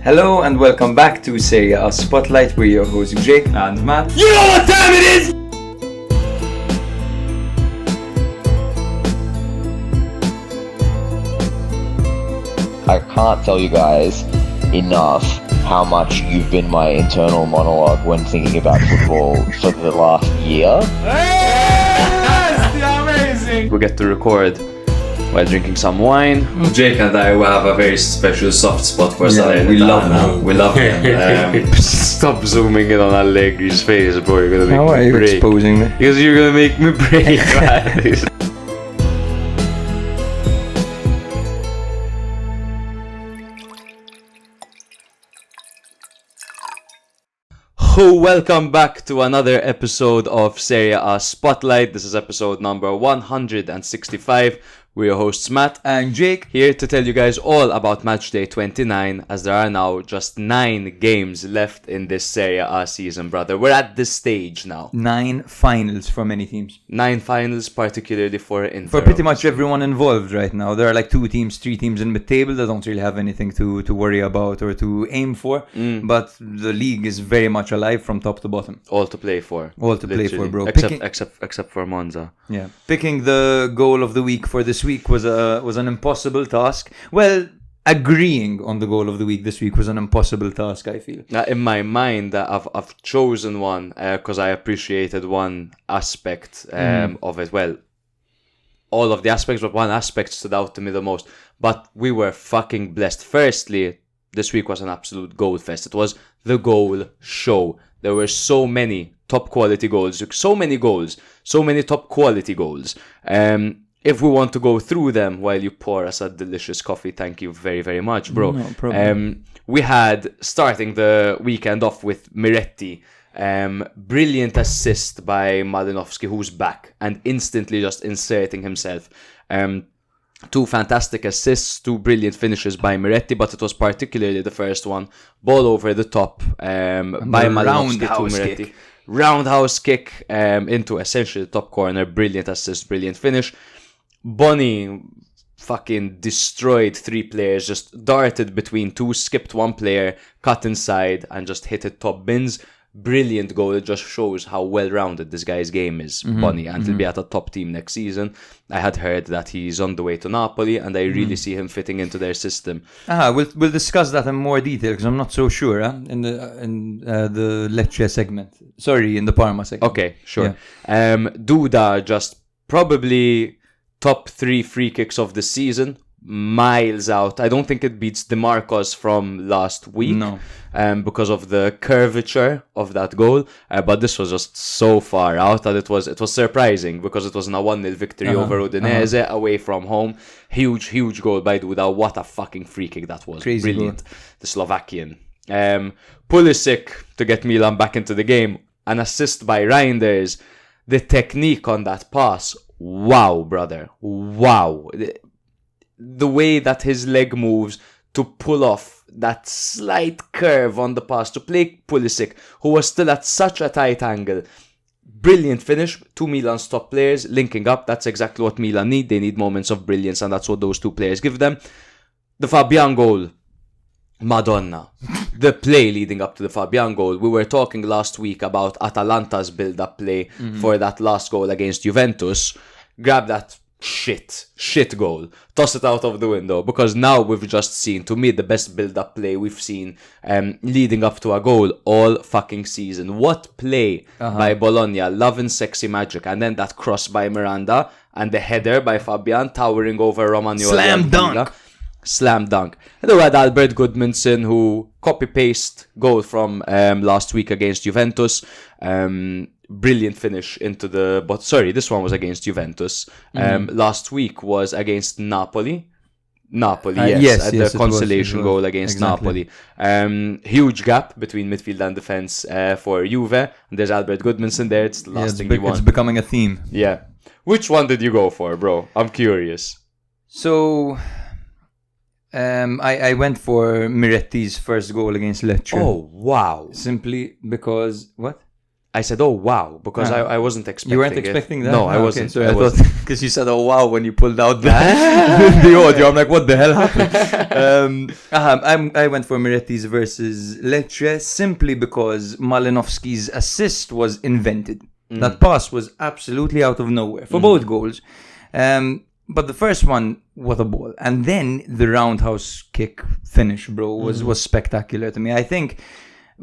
Hello and welcome back to Serie, a Spotlight. We're your hosts Jake and Matt. You know what time it is! I can't tell you guys enough how much you've been my internal monologue when thinking about football for the last year. Yes, amazing! We get to record while drinking some wine. Jake and I will have a very special soft spot for Saturday. we love him. We love him. Stop zooming in on Allegri's face, bro. You're gonna make How me are you break. exposing me? Because you're gonna make me break. Man. Welcome back to another episode of Serie A Spotlight. This is episode number 165. We're your hosts Matt And Jake. here to tell you guys all about Matchday 29, as there are now just 9 games left in this Serie A season, brother. We're at this stage now. 9 finals for many teams. 9 finals, particularly for Inter. For pretty much everyone involved right now. There are like 2 teams, 3 teams in mid-table that don't really have anything to worry about or to aim for. But the league is very much alive from top to bottom. All to play for. All to play literally. for, bro. Except for Monza. Yeah, picking the goal of the week for this week was an impossible task. Well, agreeing on the goal of the week this week was an impossible task, I feel. Now, in my mind, I've chosen one because I appreciated one aspect of it. Well, all of the aspects, but one aspect stood out to me the most. But we were fucking blessed. Firstly, this week was an absolute goal fest. It was the goal show. There were so many top quality goals, so many top quality goals. If we want to go through them while you pour us a delicious coffee, thank you very, very much, bro. No problem. We had, starting the weekend off with Miretti, brilliant assist by Malinovsky, who's back and instantly just inserting himself. 2 fantastic assists, 2 brilliant finishes by Miretti, but it was particularly the first one, ball over the top by Malinovsky to Miretti. Roundhouse kick into essentially the top corner, brilliant assist, brilliant finish. Bonnie fucking destroyed 3 players, just darted between 2, skipped 1 player, cut inside and just hit it top bins. Brilliant goal. It just shows how well-rounded this guy's game is, Bonnie, and he'll be at a top team next season. I had heard that he's on the way to Napoli, and I really see him fitting into their system. We'll discuss that in more detail because I'm not so sure in the Lecce segment. Sorry, in the Parma segment. Okay, sure. Duda just probably top 3 free kicks of the season. Miles out. I don't think it beats DeMarcos from last week. No. Because of the curvature of that goal. But this was just so far out that it was surprising because it was a 1-0 victory over Udinese away from home. Huge goal by Duda. What a fucking free kick that was. Crazy Brilliant. goal. The Slovakian. Pulisic to get Milan back into the game. An assist by Reinders. The technique on that pass. Wow, brother. Wow. The way that his leg moves to pull off that slight curve on the pass to play Pulisic, who was still at such a tight angle. Brilliant finish. 2 Milan's top players linking up. That's exactly what Milan need. They need moments of brilliance, and that's what those 2 players give them. The Fabian goal. Madonna. The play leading up to the Fabian goal. We were talking last week about Atalanta's build-up play for that last goal against Juventus. Grab that shit goal, toss it out of the window, because now we've just seen, to me, the best build-up play we've seen leading up to a goal all fucking season. What play by Bologna, love and sexy magic, and then that cross by Miranda and the header by Fabian towering over Romagnoli. Slam dunk. And then we had Albert Goodmanson, who copy-paste goal from last week against Juventus. Brilliant finish into the... But sorry, this one was against Juventus. Last week was against Napoli. Yes, the consolation goal against Napoli. Huge gap between midfield and defense for Juve. And there's Albert Goodmanson there. It's the last thing you want. It's becoming a theme. Yeah. Which one did you go for, bro? I'm curious. So... I went for Miretti's first goal against Lecce. Oh, wow. Simply because... What? I said, oh, wow, because I wasn't expecting it. You weren't expecting that? No, I wasn't. Okay, so I thought, because you said, oh, wow, when you pulled out the audio. I'm like, what the hell happened? I went for Miretti's versus Lecce simply because Malinovsky's assist was invented. That pass was absolutely out of nowhere for both goals. But the first one, what a ball. And then the roundhouse kick finish, bro, was spectacular to me. I think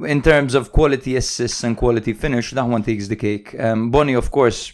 in terms of quality assists and quality finish, that one takes the cake. Bonnie, of course,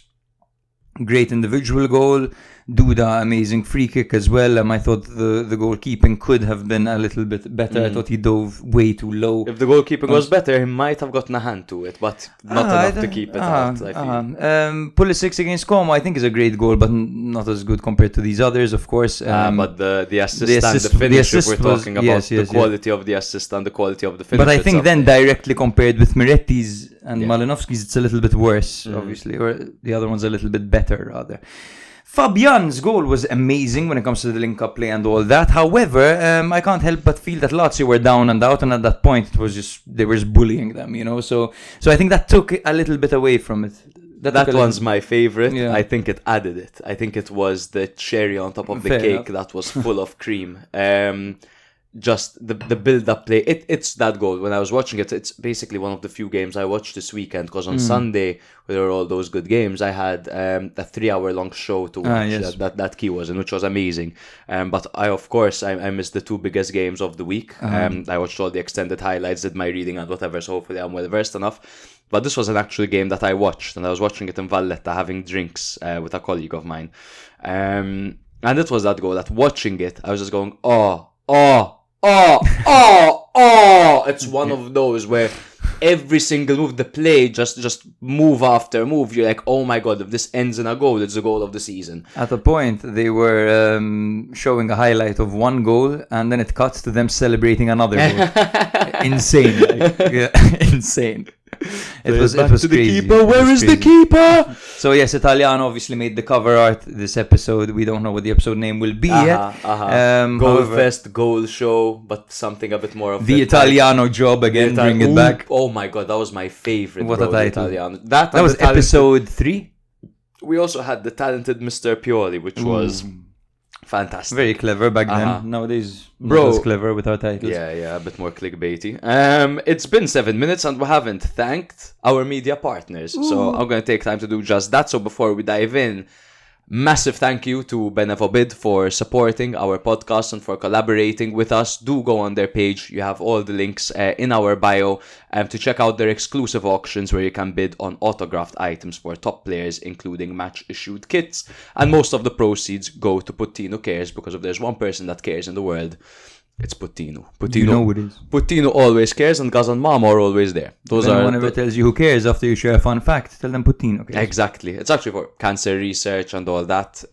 great individual goal. Duda, amazing free kick as well. I thought the goalkeeping could have been a little bit better. I thought he dove way too low. If the goalkeeping was better, he might have gotten a hand to it, but not enough to keep it out, I feel. Pulisic against Como, I think is a great goal, but not as good compared to these others, of course. But the assist and the finish, if we're talking about the quality of the assist and the quality of the finish. But I think then directly compared with Miretti's and Malinovsky's, it's a little bit worse, obviously, or the other one's a little bit better, rather. Fabian's goal was amazing when it comes to the link-up play and all that. However, I can't help but feel that Lazio were down and out, and at that point, it was just they were just bullying them, you know. So I think that took a little bit away from it. That one's my favorite. Yeah. I think it added it. I think it was the cherry on top of the cake that was full of cream. Just the build-up play. It's that goal. When I was watching it, it's basically one of the few games I watched this weekend, because on Sunday, where there were all those good games, I had a 3-hour-long show to watch that key was in, which was amazing. But I missed the two biggest games of the week. I watched all the extended highlights, did my reading and whatever, so hopefully I'm well-versed enough. But this was an actual game that I watched, and I was watching it in Valletta, having drinks with a colleague of mine. And it was that goal that watching it, I was just going, oh. It's one of those where every single move, the play, just move after move. You're like, oh my God, if this ends in a goal, it's the goal of the season. At a point, they were showing a highlight of one goal, and then it cuts to them celebrating another goal. Insane. Insane. It was to crazy. The keeper. Where is the keeper? So yes, Italiano obviously made the cover art this episode. We don't know what the episode name will be yet. Goal fest, goal show, but something a bit more of the Italiano job again. Bring it back. Oh my God, that was my favorite. What a title! Italiano. That was episode 3. We also had the talented Mr. Pioli, which was fantastic. Very clever back then. Nowadays, bro, not as clever with our titles. Yeah, a bit more clickbaity. It's been 7 minutes and we haven't thanked our media partners. So I'm going to take time to do just that. So before we dive in, massive thank you to Benevobid for supporting our podcast and for collaborating with us. Do go on their page. You have all the links in our bio to check out their exclusive auctions where you can bid on autographed items for top players, including match-issued kits. And most of the proceeds go to Puttino Cares, because if there's one person that cares in the world, it's Puttino. You know it is. Puttino always cares, and Gaz and Mama are always there. Whenever tells you who cares after you share a fun fact, tell them Puttino cares. Exactly. It's actually for cancer research and all that.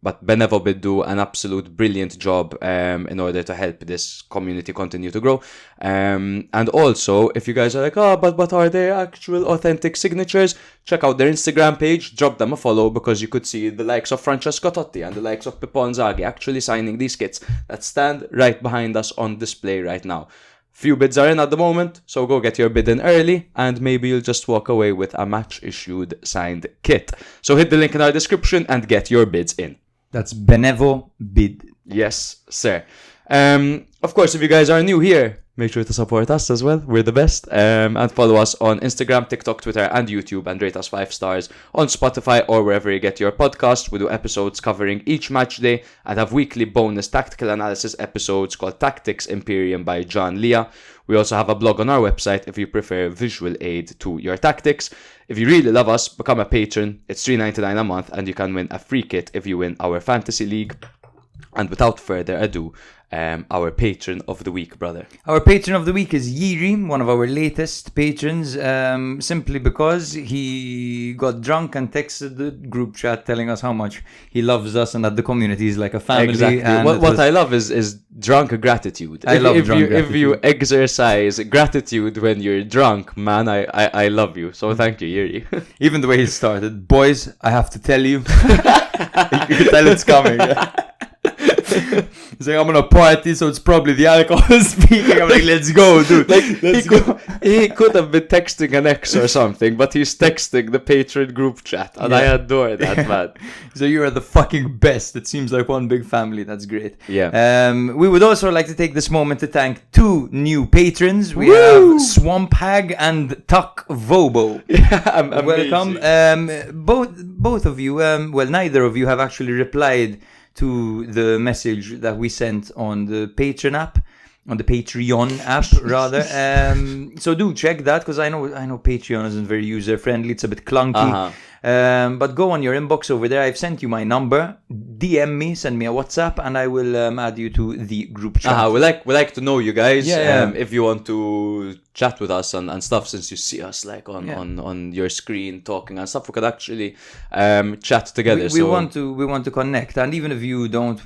But Benevobid do an absolute brilliant job in order to help this community continue to grow. And also, if you guys are like, but are they actual authentic signatures? Check out their Instagram page, drop them a follow, because you could see the likes of Francesco Totti and the likes of Pippo Inzaghi actually signing these kits that stand right behind us on display right now. Few bids are in at the moment, so go get your bid in early, and maybe you'll just walk away with a match-issued signed kit. So hit the link in our description and get your bids in. That's Benevobid. Yes, sir. Of course, if you guys are new here, make sure to support us as well. We're the best. And follow us on Instagram, TikTok, Twitter, and YouTube, and rate us 5 stars on Spotify or wherever you get your podcasts. We do episodes covering each match day and have weekly bonus tactical analysis episodes called Tactics Imperium by John Leah. We also have a blog on our website if you prefer visual aid to your tactics. If you really love us, become a patron. It's $3.99 a month, and you can win a free kit if you win our fantasy league. And without further ado, our patron of the week, brother. Our patron of the week is Yiri, one of our latest patrons, simply because he got drunk and texted the group chat telling us how much he loves us and that the community is like a family. Exactly. And what I love is drunk gratitude. If you exercise gratitude when you're drunk, man, I love you. So thank you, Yiri. Even the way he started, boys, I have to tell you. You can tell it's coming. He's like, I'm on a party, so it's probably the alcohol speaking. I'm like, let's go, dude. Like he could have been texting an ex or something, but he's texting the Patreon group chat, and I adore that, man. So you are the fucking best. It seems like one big family. That's great. Yeah. We would also like to take this moment to thank 2 new patrons. We have Swamp Hag and Tuck Vobo. Yeah, Welcome. Both of you, neither of you have actually replied to the message that we sent on the Patreon app. On the Patreon app, rather. So do check that, because I know Patreon isn't very user friendly. It's a bit clunky. But go on your inbox over there. I've sent you my number. DM me, send me a WhatsApp, and I will add you to the group chat. We like to know you guys. Yeah. If you want to chat with us and stuff, since you see us like on your screen talking and stuff, we could actually chat together. We want to connect, and even if you don't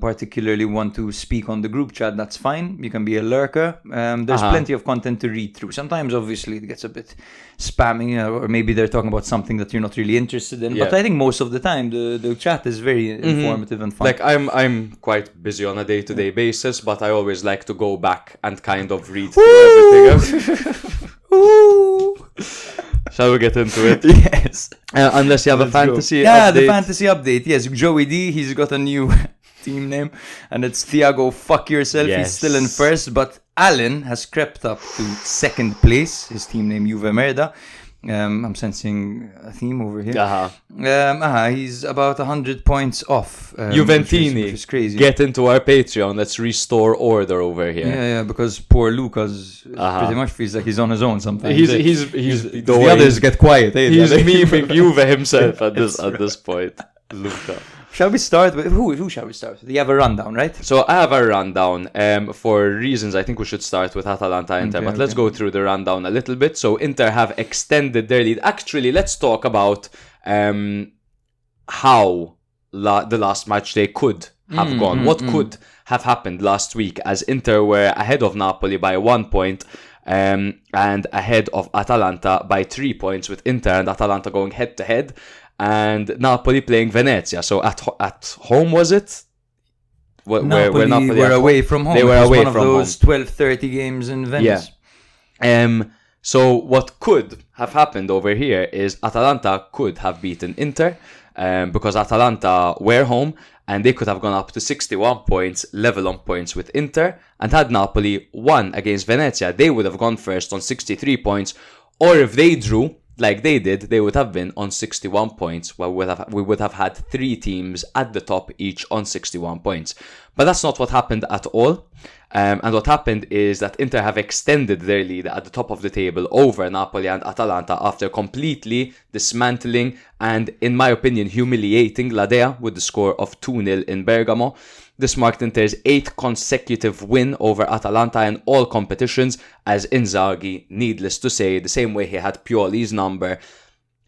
particularly want to speak on the group chat, that's fine. You can be a lurker. There's plenty of content to read through. Sometimes, obviously, it gets a bit spammy, or maybe they're talking about something that you're not really interested in. But I think most of the time the chat is very informative and fun. Like I'm quite busy on a day-to-day basis, but I always like to go back and kind of read through everything. Shall we get into it? Yes. Unless you have a fantasy update. Yeah, the fantasy update. Yes, Joey D, he's got a new team name, and it's Thiago Fuck Yourself. Yes. He's still in first, but Alan has crept up to second place. His team name Juve Merda. I'm sensing a theme over here. He's about 100 points off. Juventini, which is crazy. Get into our Patreon. Let's restore order over here. Yeah, because poor Lucas pretty much feels like he's on his own sometimes. The others get quiet. He's memeing Juve himself at this point. Luca. Shall we start with who shall we start with? You have a rundown, right? So I have a rundown. For reasons, I think we should start with Atalanta Inter, but let's go through the rundown a little bit. So Inter have extended their lead. Actually, let's talk about how the last match they could have gone. What could have happened last week, as Inter were ahead of Napoli by 1 point. And ahead of Atalanta by 3 points, with Inter and Atalanta going head to head, and Napoli playing Venezia. So at home, was it? Where Napoli were away from home. They were away from home. One of those 12:30 games in Venice. Yeah. So what could have happened over here is Atalanta could have beaten Inter, because Atalanta were home, and they could have gone up to 61 points, level on points with Inter, and had Napoli won against Venezia, they would have gone first on 63 points, or if they drew, like they did, they would have been on 61 points, where we would have had 3 teams at the top, each on 61 points. But that's not what happened at all. And what happened is that Inter have extended their lead at the top of the table over Napoli and Atalanta after completely dismantling and, in my opinion, humiliating La Dea with the score of 2-0 in Bergamo. This marked Inter's 8th consecutive win over Atalanta in all competitions, as Inzaghi, needless to say, the same way he had Pioli's number,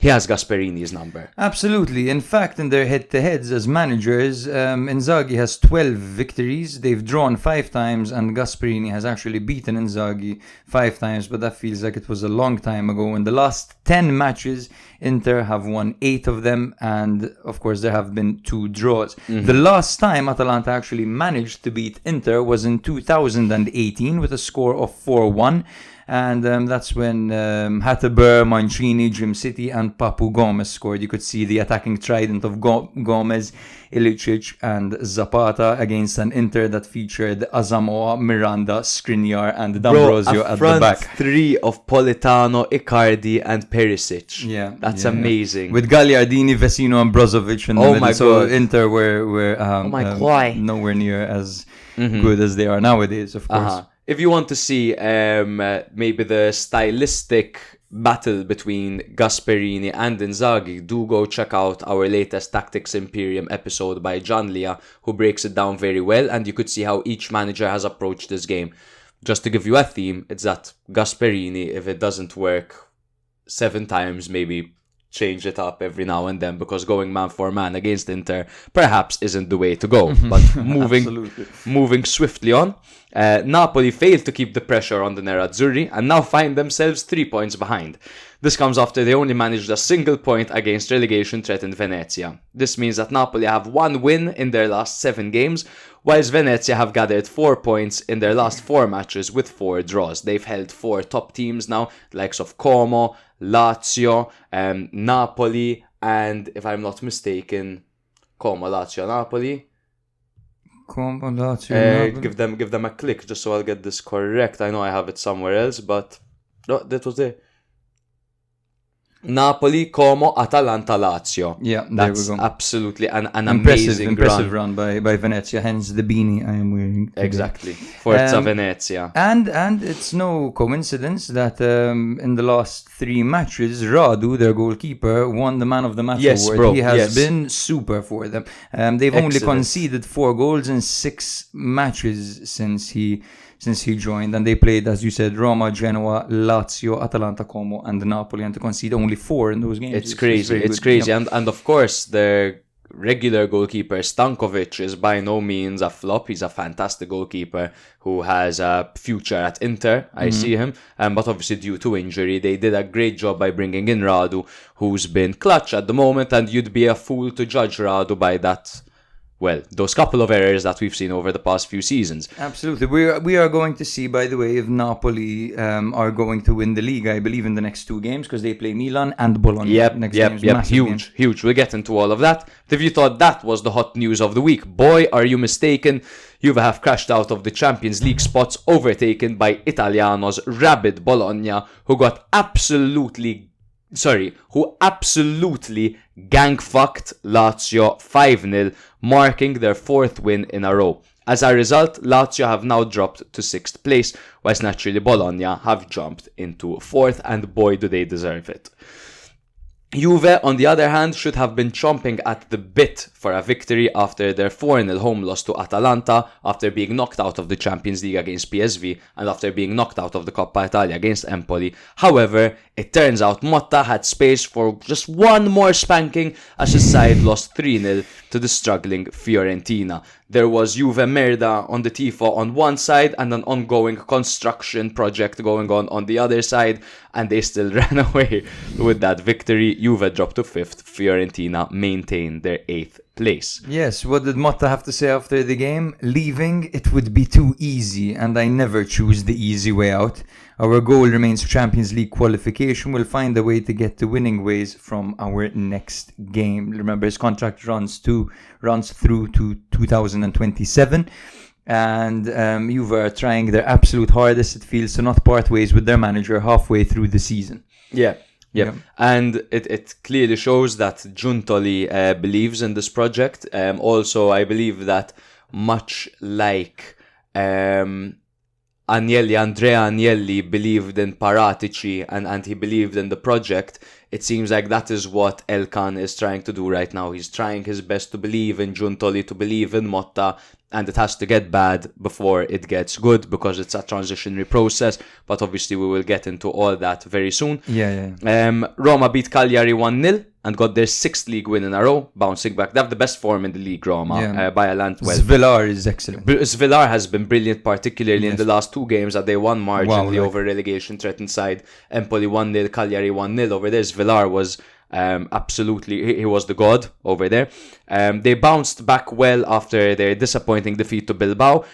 he has Gasperini's number. Absolutely. In fact, in their head-to-heads as managers, Inzaghi has 12 victories. They've drawn 5 times, and Gasperini has actually beaten Inzaghi 5 times, but that feels like it was a long time ago. In the last 10 matches, Inter have won 8 of them, and of course there have been 2 draws. The last time Atalanta actually managed to beat Inter was in 2018 with a score of 4-1. And that's when Hatteber, Mancini, Jim City, and Papu Gomez scored. You could see the attacking trident of Gomez, Ilicic, and Zapata against an Inter that featured Asamoah, Miranda, Skriniar, and D'Ambrosio at the back. 3 of Politano, Icardi, and Perisic. Yeah, that's amazing. With Gagliardini, Vecino, and Brozovic in the middle. So Inter were nowhere near as good as they are nowadays, of course. If you want to see maybe the stylistic battle between Gasperini and Inzaghi, do go check out our latest Tactics Imperium episode by John Leah, who breaks it down very well, and you could see how each manager has approached this game. Just to give you a theme, it's that Gasperini, if it doesn't work 7 times, maybe change it up every now and then, because going man for man against Inter perhaps isn't the way to go. But moving swiftly on, Napoli failed to keep the pressure on the Nerazzurri and now find themselves 3 points behind. This comes after they only managed a single point against relegation-threatened Venezia. This means that Napoli have 1 win in their last 7 games, whilst Venezia have gathered 4 points in their last 4 matches with 4 draws. They've held 4 top teams now, the likes of Como, Lazio, Napoli, and if I'm not mistaken, Como, Lazio, Napoli. Como, Lazio, Napoli. Give them a click just so I'll get this correct. I know I have it somewhere else, but no, that was it. Napoli, Como, Atalanta, Lazio. Yeah, there that's we go. Absolutely an impressive run by Venezia. Hence the beanie I am wearing today. Exactly, Forza Venezia. And it's no coincidence that in the last 3 matches, Radu, their goalkeeper, won the Man of the Match award. Bro, he has been super for them. They've only Excellent. conceded 4 goals in 6 matches since he joined, and they played, as you said, Roma, Genoa, Lazio, Atalanta, Como, and Napoli, and to concede only 4 in those games. It's crazy. Yeah. And of course, the regular goalkeeper Stankovic is by no means a flop. He's a fantastic goalkeeper who has a future at Inter. I see him. But obviously, due to injury, they did a great job by bringing in Radu, who's been clutch at the moment, and you'd be a fool to judge Radu by that. Well, those couple of errors that we've seen over the past few seasons. Absolutely. We are going to see, by the way, if Napoli are going to win the league, I believe, in the next 2 games, because they play Milan and Bologna. Yep. Huge. We'll get into all of that. But if you thought that was the hot news of the week, boy, are you mistaken. Juve have crashed out of the Champions League spots, overtaken by Italiano's rabid Bologna, who absolutely gang-fucked Lazio 5-0, marking their 4th win in a row. As a result, Lazio have now dropped to 6th place, whilst naturally Bologna have jumped into 4th, and boy do they deserve it. Juve, on the other hand, should have been chomping at the bit for a victory after their 4-0 home loss to Atalanta, after being knocked out of the Champions League against PSV, and after being knocked out of the Coppa Italia against Empoli. However, it turns out Motta had space for just one more spanking as his side lost 3-0 to the struggling Fiorentina. There was Juve Merda on the Tifo on one side and an ongoing construction project going on the other side, and they still ran away with that victory. Juve dropped to 5th, Fiorentina maintained their 8th place. Yes, what did Motta have to say after the game? Leaving, it would be too easy, and I never choose the easy way out. Our goal remains Champions League qualification. We'll find a way to get to winning ways from our next game. Remember, his contract runs through to 2027. And Juve are trying their absolute hardest, it feels, to not part ways with their manager halfway through the season. Yeah. And it clearly shows that Giuntoli believes in this project. Also, I believe that much like Andrea Agnelli believed in Paratici and he believed in the project, it seems like that is what Elkan is trying to do right now. He's trying his best to believe in Giuntoli, to believe in Motta, and it has to get bad before it gets good, because it's a transitionary process. But obviously we will get into all that very soon. Roma beat Cagliari 1-0 and got their 6th league win in a row, bouncing back. They have the best form in the league, Roma, by a land. Well, Svilar is excellent. Svilar has been brilliant, particularly in the last 2 games that they won marginally over relegation-threatened side. Empoli 1-0, Cagliari 1-0 over there. Svilar was absolutely, he was the god over there. They bounced back well after their disappointing defeat to Bilbao,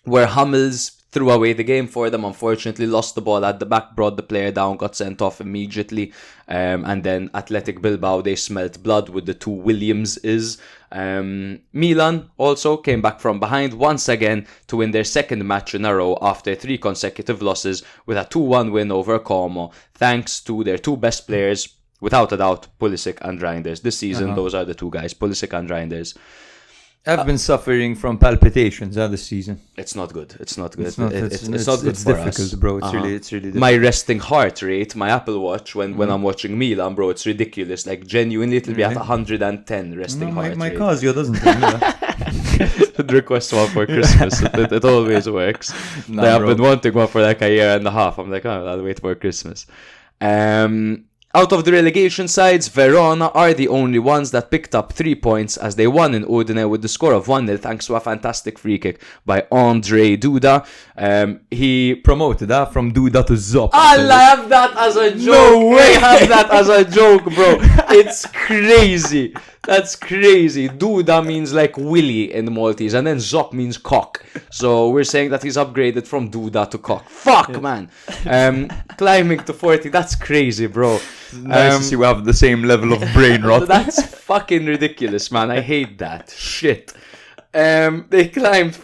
where Hummels threw away the game for them. Unfortunately, lost the ball at the back, brought the player down, got sent off immediately. And then Athletic Bilbao, they smelt blood with the 2 Williamses. Milan also came back from behind once again to win their 2nd match in a row after 3 consecutive losses, with a 2-1 win over Como, thanks to their 2 best players, without a doubt, Pulisic and Reinders. This season, those are the 2 guys, Pulisic and Reinders. I've been suffering from palpitations this season. It's not good. It's not It's good difficult, for us. bro. It's really difficult. My resting heart rate, my Apple Watch, when I'm watching Milan, bro, it's ridiculous. Like, genuinely, it'll be at 110 resting heart rate. My Casio doesn't tell me that. Request one for Christmas. It always works. I've been wanting one for like a year and a half. I'm like, I'll wait for Christmas. Out of the relegation sides, Verona are the only ones that picked up 3 points as they won in Udine with the score of 1-0 thanks to a fantastic free kick by Andre Duda. He Promoted from Duda to Zop. I have that as a joke. No way. I have that as a joke, bro. It's crazy. That's crazy. Duda means like Willy in Maltese, and then Zop means cock. So we're saying that he's upgraded from Duda to cock. Fuck, man. Climbing to 40. That's crazy, bro. Nice to see we have the same level of brain rot. That's fucking ridiculous, man. I hate that shit. They climbed to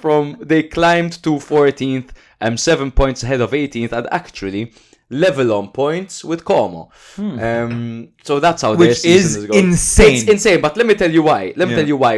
14th, 7 points ahead of 18th, and actually level on points with Como. So that's how their season is going. Insane. It's insane, but let me tell you why.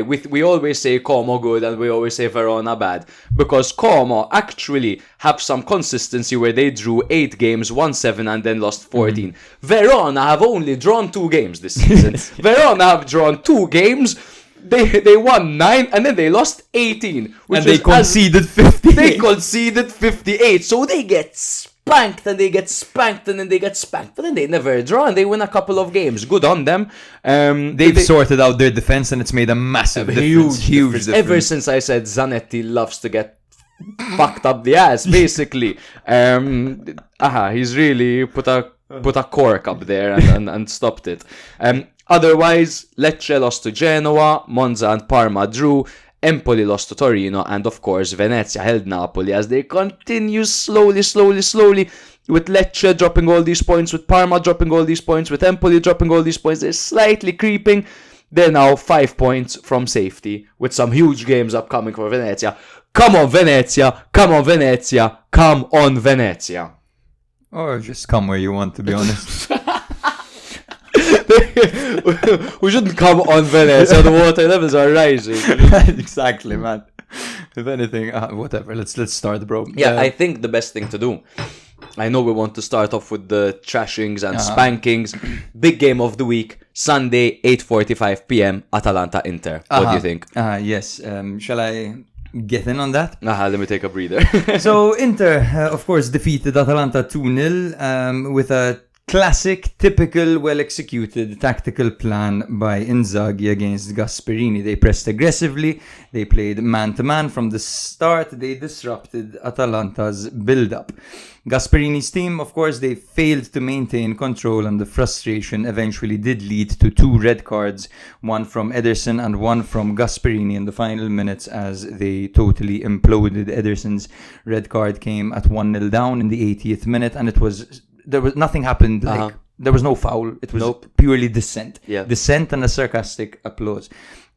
We always say Como good and we always say Verona bad. Because Como actually have some consistency where they drew 8 games, won 7 and then lost 14. Verona have only drawn 2 games this season. Verona have drawn 2 games. They won 9 and then they lost 18. And they conceded 58. They conceded 58. So they get spanked and they get spanked and then they get spanked. But then they never draw and they win a couple of games. Good on them. They've sorted out their defense and it's made a massive difference. Huge difference. Ever since I said Zanetti loves to get fucked up the ass, basically. He's really put a cork up there and stopped it. Otherwise, Lecce lost to Genoa, Monza and Parma drew, Empoli lost to Torino, and of course Venezia held Napoli as they continue slowly, with Lecce dropping all these points, with Parma dropping all these points, with Empoli dropping all these points. They're slightly creeping. They're now 5 points from safety, with some huge games upcoming for Venezia. Come on, Venezia! Come on, Venezia! Come on, Venezia! Or just come where you want, to be honest. We shouldn't come on Venezia. The water levels are rising. Exactly, man. If anything, whatever. Let's start, bro. Yeah, I think the best thing to do. I know we want to start off with the trashings and spankings. Big game of the week, Sunday, 8:45 p.m. Atalanta Inter. What do you think? Yes. Shall I get in on that? Let me take a breather. So Inter, of course, defeated Atalanta 2-0 with a classic, typical, well-executed tactical plan by Inzaghi against Gasperini. They pressed aggressively, they played man-to-man from the start, they disrupted Atalanta's build-up. Gasperini's team, of course, they failed to maintain control and the frustration eventually did lead to 2 red cards, one from Ederson and one from Gasperini in the final minutes as they totally imploded. Ederson's red card came at 1-0 down in the 80th minute and there was nothing happened, like there was no foul. It was purely dissent. Yeah. Dissent and a sarcastic applause.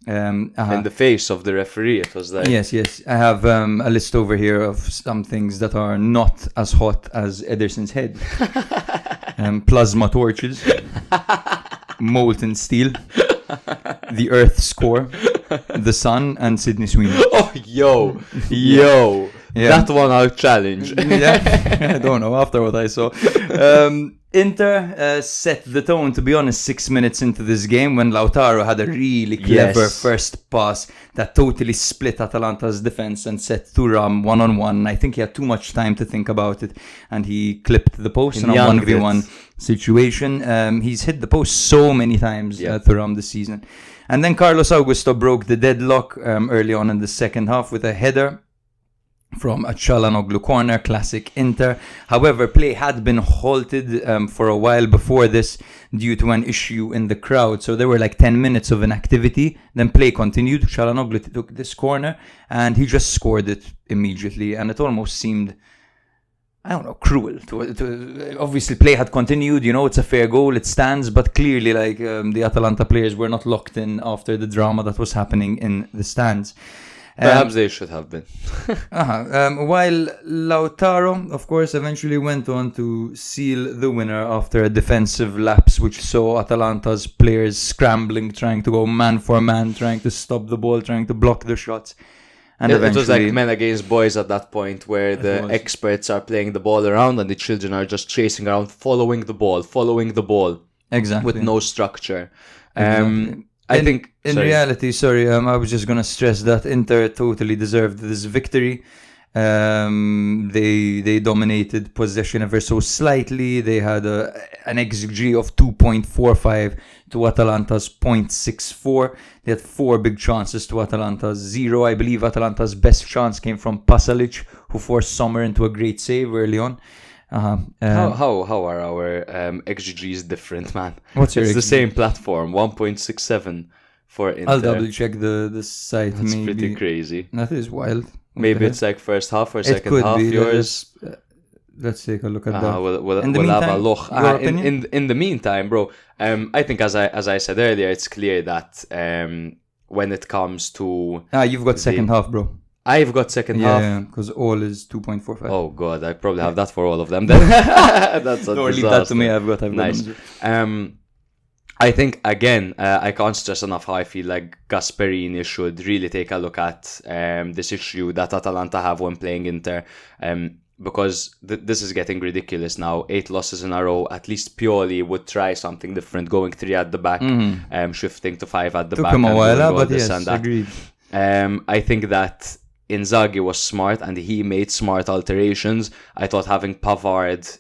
In the face of the referee, it was like... Yes. I have a list over here of some things that are not as hot as Ederson's head. Plasma torches. Molten steel. The Earth's core. The sun and Sydney Sweeney. Oh, yo. Yeah. That one I'll challenge. I don't know, after what I saw. Inter set the tone, to be honest, 6 minutes into this game when Lautaro had a really clever first pass that totally split Atalanta's defense and set Thuram one-on-one. I think he had too much time to think about it and he clipped the post in a 1v1 situation. He's hit the post so many times, Thuram, this season. And then Carlos Augusto broke the deadlock early on in the second half with a header from a Çalhanoğlu corner, classic Inter. However, play had been halted for a while before this due to an issue in the crowd. So there were like 10 minutes of inactivity. Then play continued. Çalhanoğlu took this corner and he just scored it immediately. And it almost seemed, I don't know, cruel. Obviously, play had continued. You know, it's a fair goal. It stands. But clearly, like the Atalanta players were not locked in after the drama that was happening in the stands. Perhaps they should have been. While Lautaro, of course, eventually went on to seal the winner after a defensive lapse, which saw Atalanta's players scrambling, trying to go man for man, trying to stop the ball, trying to block the shots. And it was like men against boys at that point, where the experts are playing the ball around and the children are just chasing around, following the ball. Exactly. With no structure. Exactly. I think in reality, I was just going to stress that Inter totally deserved this victory. They dominated possession ever so slightly. They had an XG of 2.45 to Atalanta's 0.64. They had 4 big chances to Atalanta's 0. I believe Atalanta's best chance came from Pasalic, who forced Sommer into a great save early on. How are our XGs different, man? What's your It's the XG? same platform, 1.67 for Inter. I'll double check the site. That's maybe. pretty crazy. That is wild. What Maybe the it's like first half or heck? second It could half. be. Yours. Let's take a look at that. We'll In the have a meantime, look. your opinion? In the meantime, bro, I think as I said earlier, it's clear that when it comes to You've got second half, bro. I've got second half. Yeah, because all is 2.45. Oh god, I probably have that for all of them. Then that's a Or leave that to disaster. me. I've got Nice. them. I think again, I can't stress enough how I feel like Gasperini should really take a look at this issue that Atalanta have when playing Inter, because this is getting ridiculous now. 8 losses in a row. At least Pioli would try something different, going 3 at the back, shifting to 5 at the Took back. him a and while, doing all but this yes, and that. agreed. I think that Inzaghi was smart and he made smart alterations. I thought having Pavard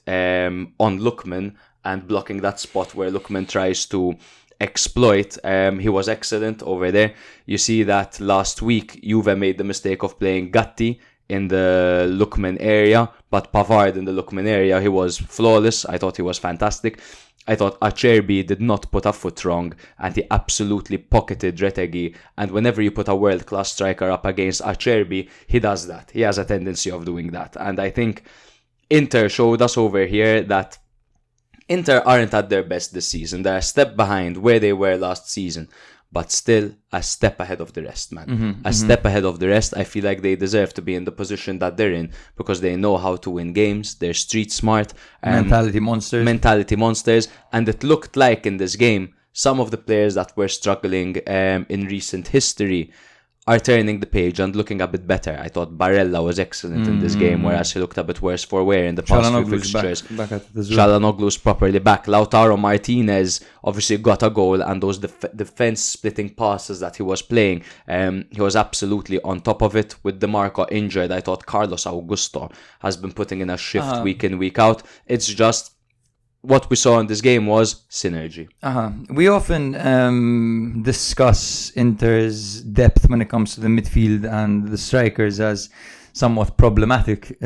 on Lookman and blocking that spot where Lookman tries to exploit, he was excellent over there. You see that last week Juve made the mistake of playing Gatti in the Lookman area, but Pavard in the Lookman area, he was flawless. I thought he was fantastic. I thought Acerbi did not put a foot wrong, and he absolutely pocketed Retegui. And whenever you put a world-class striker up against Acerbi, he does that. He has a tendency of doing that. And I think Inter showed us over here that Inter aren't at their best this season. They're a step behind where they were last season, but still a step ahead of the rest, man. A step ahead of the rest. I feel like they deserve to be in the position that they're in because they know how to win games. They're street smart. Mentality monsters. And it looked like in this game, some of the players that were struggling in recent history are turning the page and looking a bit better. I thought Barella was excellent in this game, whereas he looked a bit worse for wear in the past few fixtures. Back at it as well. Çalhanoğlu's properly back. Lautaro Martinez obviously got a goal, and those defense splitting passes that he was playing, he was absolutely on top of it. With DeMarco injured, I thought Carlos Augusto has been putting in a shift week in, week out. It's just what we saw in this game was synergy. We often discuss Inter's depth when it comes to the midfield and the strikers as somewhat problematic.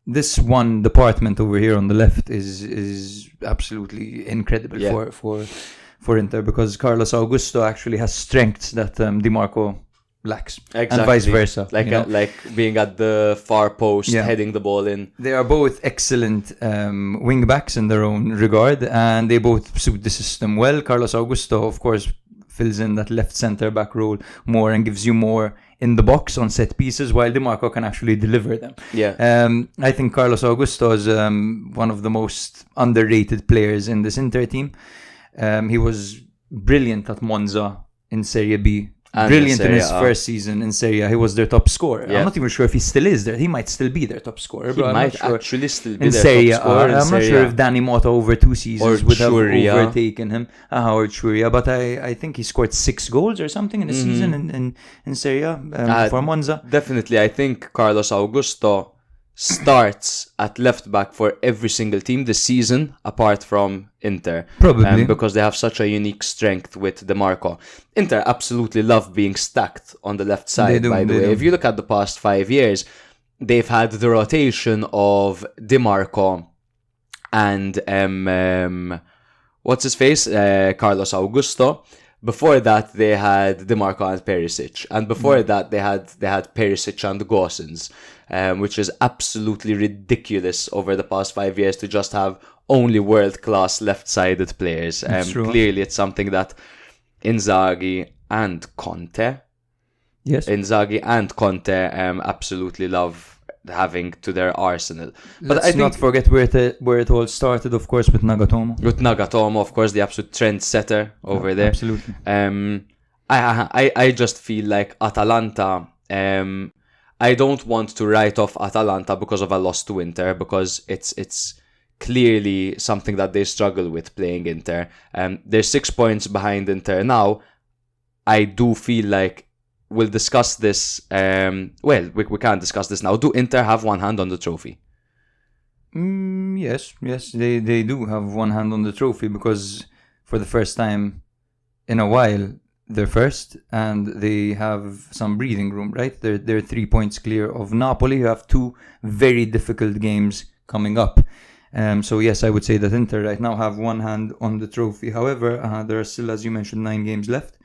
This one department over here on the left is absolutely incredible for Inter, because Carlos Augusto actually has strengths that DiMarco lacks, Exactly. and vice versa. Like being at the far post, heading the ball in. They are both excellent wing backs in their own regard, and they both suit the system well. Carlos Augusto, of course, fills in that left centre back role more and gives you more in the box on set pieces, while DiMarco can actually deliver them. I think Carlos Augusto is one of the most underrated players in this Inter team. He was brilliant at Monza in Serie B. And Brilliant in his Serie A. first season in Serie A. He was their top scorer. Yeah. I'm not even sure if he still is there. He might still be their top scorer. He I'm might not sure. actually still be In their Serie top scorer. I'm not sure if Danny Mota over 2 seasons Or would have Churia. overtaken him. Or Churia. But I think he scored 6 goals or something in a season in Serie A for Monza. Definitely, I think Carlos Augusto starts at left back for every single team this season, apart from Inter. Probably. Because they have such a unique strength with DeMarco. Inter absolutely love being stacked on the left side, by the way. If you look at the past 5 years, they've had the rotation of DeMarco and what's his face? Carlos Augusto. Before that, they had DeMarco and Perisic, and before that, they had Perisic and Gosens, which is absolutely ridiculous over the past 5 years to just have only world-class left-sided players. Clearly, it's something that Inzaghi and Conte, absolutely love having to their arsenal. But Let's I think not forget where it all started, of course, with Nagatomo. With Nagatomo, of course, the absolute trendsetter over there. Absolutely. I just feel like Atalanta. I don't want to write off Atalanta because of a loss to Inter, because it's clearly something that they struggle with playing Inter. They're 6 points behind Inter now. I do feel like we'll discuss this. We can't discuss this now. Do Inter have one hand on the trophy? Yes, they do have one hand on the trophy because for the first time in a while they're first and they have some breathing room, right? They're 3 points clear of Napoli, who have 2 very difficult games coming up. So yes, I would say that Inter right now have one hand on the trophy. However, there are still, as you mentioned, 9 games left.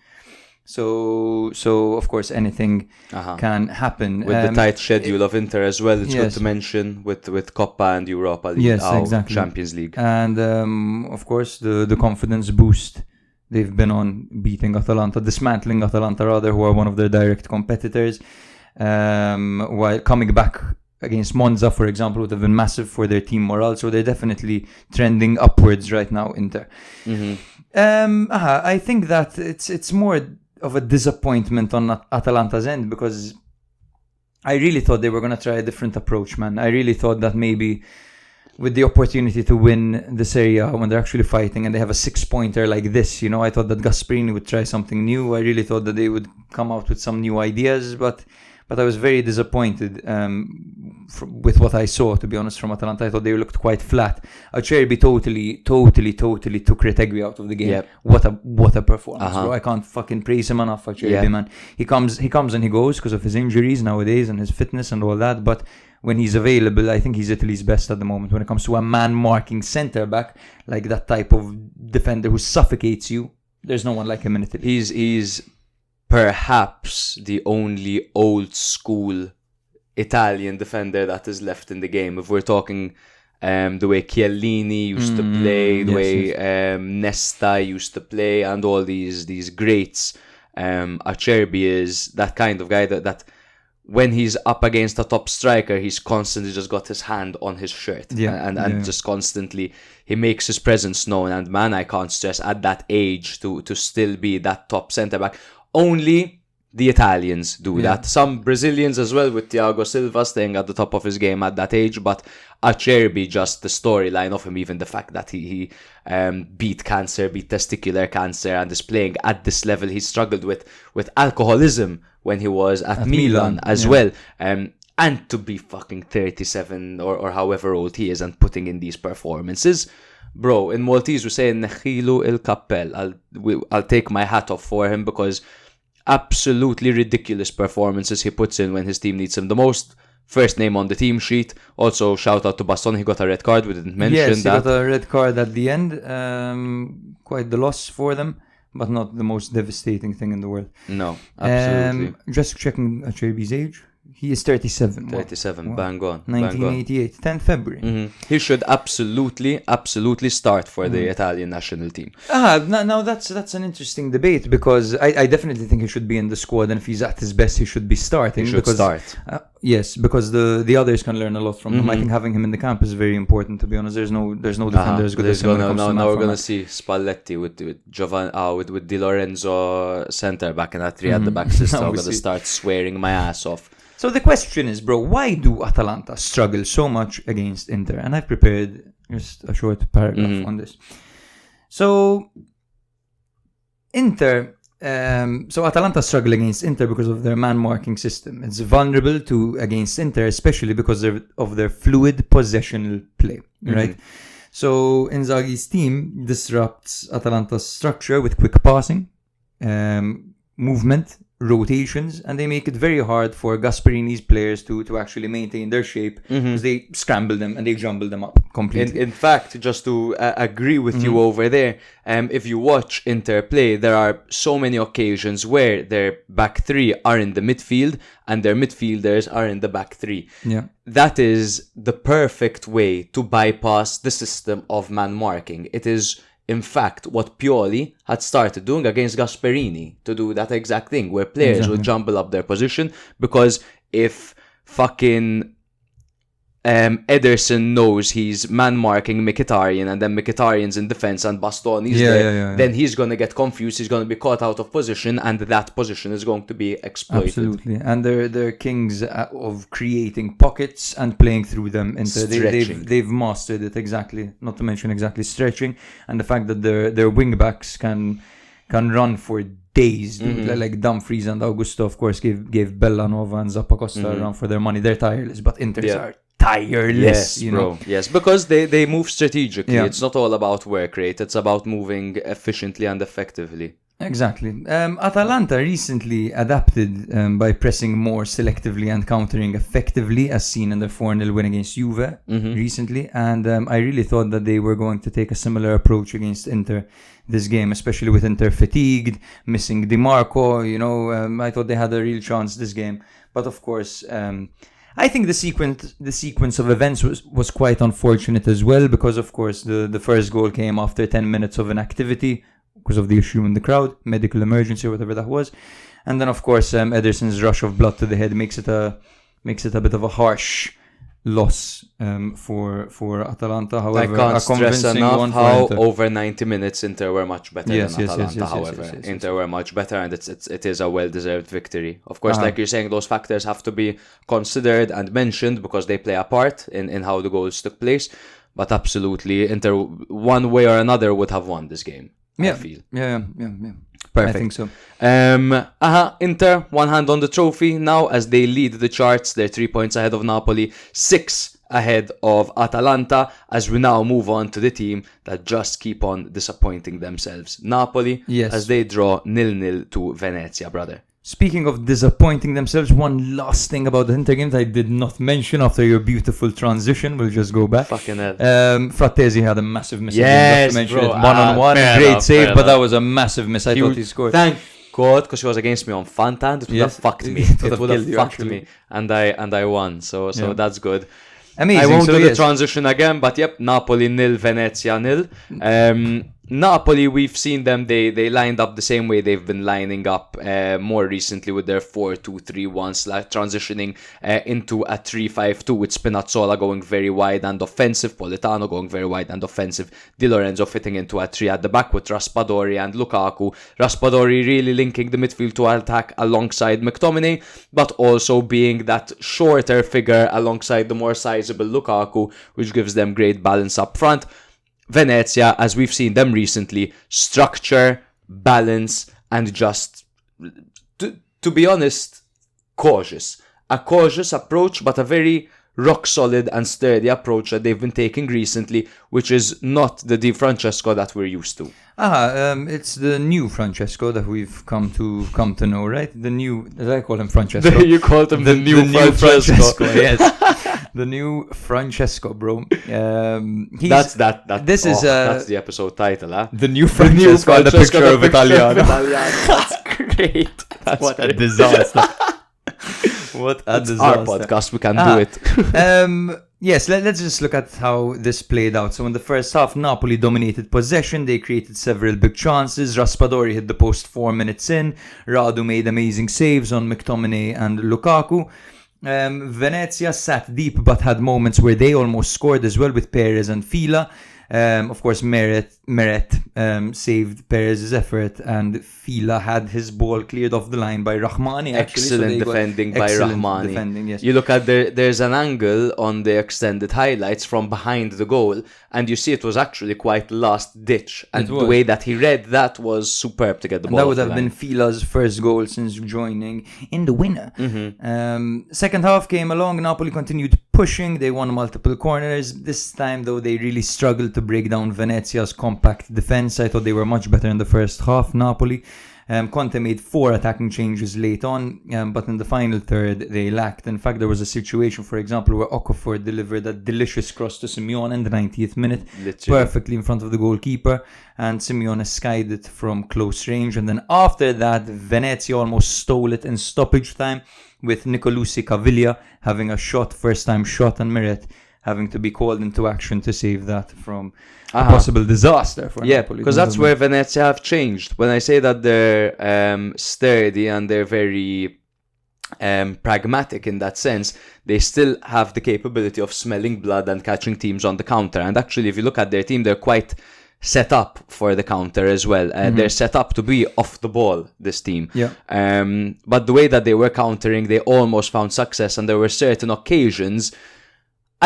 So of course anything can happen with the tight schedule of Inter as well. It's good to mention with Coppa and Europa League, exactly. Champions League, and of course the confidence boost they've been on, beating Atalanta, dismantling Atalanta rather, who are one of their direct competitors, while coming back against Monza, for example, would have been massive for their team morale. So they're definitely trending upwards right now, Inter. I think that it's more of a disappointment on Atalanta's end, because I really thought they were going to try a different approach, man. I really thought that maybe with the opportunity to win the Serie when they're actually fighting and they have a 6-pointer like this, I thought that Gasperini would try something new. I really thought that they would come out with some new ideas, but I was very disappointed with what I saw, to be honest, from Atalanta. I thought they looked quite flat. Acerbi totally took Retegui out of the game. Yep. What a performance, bro. I can't fucking praise him enough, Acerbi, man. He comes and he goes because of his injuries nowadays and his fitness and all that, but when he's available, I think he's Italy's best at the moment when it comes to a man-marking centre-back, like that type of defender who suffocates you. There's no one like him in Italy. He's perhaps the only old school Italian defender that is left in the game. If we're talking the way Chiellini used to play, the way Nesta used to play, and all these greats, Acerbi is that kind of guy that when he's up against a top striker, he's constantly just got his hand on his shirt. And just constantly he makes his presence known. And man, I can't stress at that age to still be that top centre back. Only the Italians do that. Some Brazilians as well, with Thiago Silva staying at the top of his game at that age. But Acerbi, just the storyline of him, even the fact that he beat testicular cancer, and is playing at this level. He struggled with alcoholism when he was at Milan as well. And to be fucking 37 or however old he is and putting in these performances. Bro, in Maltese we say Nechilu il Cappell. I'll take my hat off for him, because absolutely ridiculous performances he puts in when his team needs him the most. First name on the team sheet. Also, shout out to Baston, he got a red card. We didn't mention that. Yes, he got a red card at the end. Quite the loss for them, but not the most devastating thing in the world. No, absolutely. Just checking Acerbi's age. He is 37. 37, wow. Bang on. 1988, 10th February. He should absolutely start for the Italian national team. Now that's an interesting debate, because I definitely think he should be in the squad, and if he's at his best, he should be starting. He should start. Yes, because the others can learn a lot from him. I think having him in the camp is very important, to be honest. There's no defender as good as him. Now we're gonna see Spalletti with Di Lorenzo centre back and that 3 at the back system. I'm gonna start swearing my ass off. So the question is, bro, why do Atalanta struggle so much against Inter? And I've prepared just a short paragraph on this. So Atalanta struggle against Inter because of their man-marking system. It's vulnerable against Inter, especially because of their fluid possessional play, right? So Inzaghi's team disrupts Atalanta's structure with quick passing, movement, rotations, and they make it very hard for Gasperini's players to actually maintain their shape, because they scramble them and they jumble them up completely. In fact, just to agree with you over there, if you watch Inter play, there are so many occasions where their back 3 are in the midfield and their midfielders are in the back 3. Yeah. That is the perfect way to bypass the system of man marking. It is, in fact, what Pioli had started doing against Gasperini, to do that exact thing, where players would jumble up their position, because if fucking Ederson knows he's man-marking Mkhitaryan, and then Mkhitaryan's in defense and Bastoni's there, then he's going to get confused, he's going to be caught out of position, and that position is going to be exploited. Absolutely. And they're kings of creating pockets and playing through them. They've mastered it, exactly. Not to mention exactly stretching, and the fact that their wing-backs can can run for days. Dude. Like Dumfries and Augusto, of course, gave Bellanova and Zappacosta a run for their money. They're tireless, but Inters are tireless. Yes, bro. Yes, because they move strategically. Yeah. It's not all about work rate. It's about moving efficiently and effectively. Exactly. Atalanta recently adapted by pressing more selectively and countering effectively, as seen in their 4-0 win against Juve recently. And I really thought that they were going to take a similar approach against Inter this game, especially with Inter fatigued, missing Di Marco. I thought they had a real chance this game. But of course, I think the sequence of events was quite unfortunate as well, because of course the first goal came after 10 minutes of inactivity because of the issue in the crowd, medical emergency or whatever that was. And then of course Ederson's rush of blood to the head makes it a bit of a harsh loss for Atalanta. However, I can't a stress convincing enough one for how Inter. over 90 minutes Inter were much better than Atalanta. Yes, However, yes. Inter were much better, and it is a well-deserved victory. Of course, like you're saying, those factors have to be considered and mentioned because they play a part in how the goals took place. But absolutely, Inter, one way or another, would have won this game. I feel. Yeah. Perfect. I think so. Inter, one hand on the trophy now as they lead the charts. They're 3 points ahead of Napoli, 6 ahead of Atalanta, as we now move on to the team that just keep on disappointing themselves. Napoli, as they draw 0-0 to Venezia, brother. Speaking of disappointing themselves, one last thing about the Inter game that I did not mention after your beautiful transition. We'll just go back. Fucking hell. Frattesi had a massive miss. Yes, mention bro. it. One-on-one, great save, but that was a massive miss. I thought he scored. Thank God, because he was against me on Fantan. It would have fucked me. It would have fucked me, and I won. So that's good. Amazing. I won't do the transition again, but yep, Napoli 0, Venezia 0. Napoli, we've seen them, they lined up the same way they've been lining up more recently with their 4-2-3-1 transitioning into a 3-5-2 with Spinazzola going very wide and offensive, Politano going very wide and offensive, Di Lorenzo fitting into a 3 at the back with Raspadori and Lukaku. Raspadori really linking the midfield to attack alongside McTominay, but also being that shorter figure alongside the more sizable Lukaku, which gives them great balance up front. Venezia, as we've seen them recently, structure, balance, and just, to be honest, cautious. A cautious approach, but a very rock-solid and sturdy approach that they've been taking recently, which is not the Di Francesco that we're used to. It's the new Francesco that we've come to know, right? The new, as I call him Francesco. You called him the new Francesco. Yes. The new Francesco, bro. That's the episode title, huh? The new Francesco and the picture of Italiano. That's great. What a disaster. What a disaster. Our podcast, we can do it. Yes, let's just look at how this played out. So in the first half, Napoli dominated possession. They created several big chances. Raspadori hit the post 4 minutes in. Radu made amazing saves on McTominay and Lukaku. Venezia sat deep but had moments where they almost scored as well with Perez and Fila. Of course, Meret saved Perez's effort, and Fila had his ball cleared off the line by Rahmani. Excellent defending by Rahmani. Defending, yes. You look at there's an angle on the extended highlights from behind the goal, and you see it was actually quite last ditch. And the way that he read that was superb to get the ball. That would have been Fila's first goal since joining in the winner. Second half came along. Napoli continued pushing. They won multiple corners. This time, though, they really struggled to break down Venezia's compact defense. I thought they were much better in the first half, Napoli. Conte made 4 attacking changes late on, but in the final third, they lacked. In fact, there was a situation, for example, where Okafor delivered a delicious cross to Simeone in the 90th minute, perfectly in front of the goalkeeper, and Simeone skied it from close range. And then after that, Venezia almost stole it in stoppage time, with Nicolucci Caviglia having a first-time shot, and Meret having to be called into action to save that from a possible disaster for Napoli. Because that's where Venezia have changed. When I say that they're sturdy and they're very pragmatic in that sense, they still have the capability of smelling blood and catching teams on the counter. And actually, if you look at their team, they're quite set up for the counter as well. They're set up to be off the ball, this team. But the way that they were countering, they almost found success, and there were certain occasions.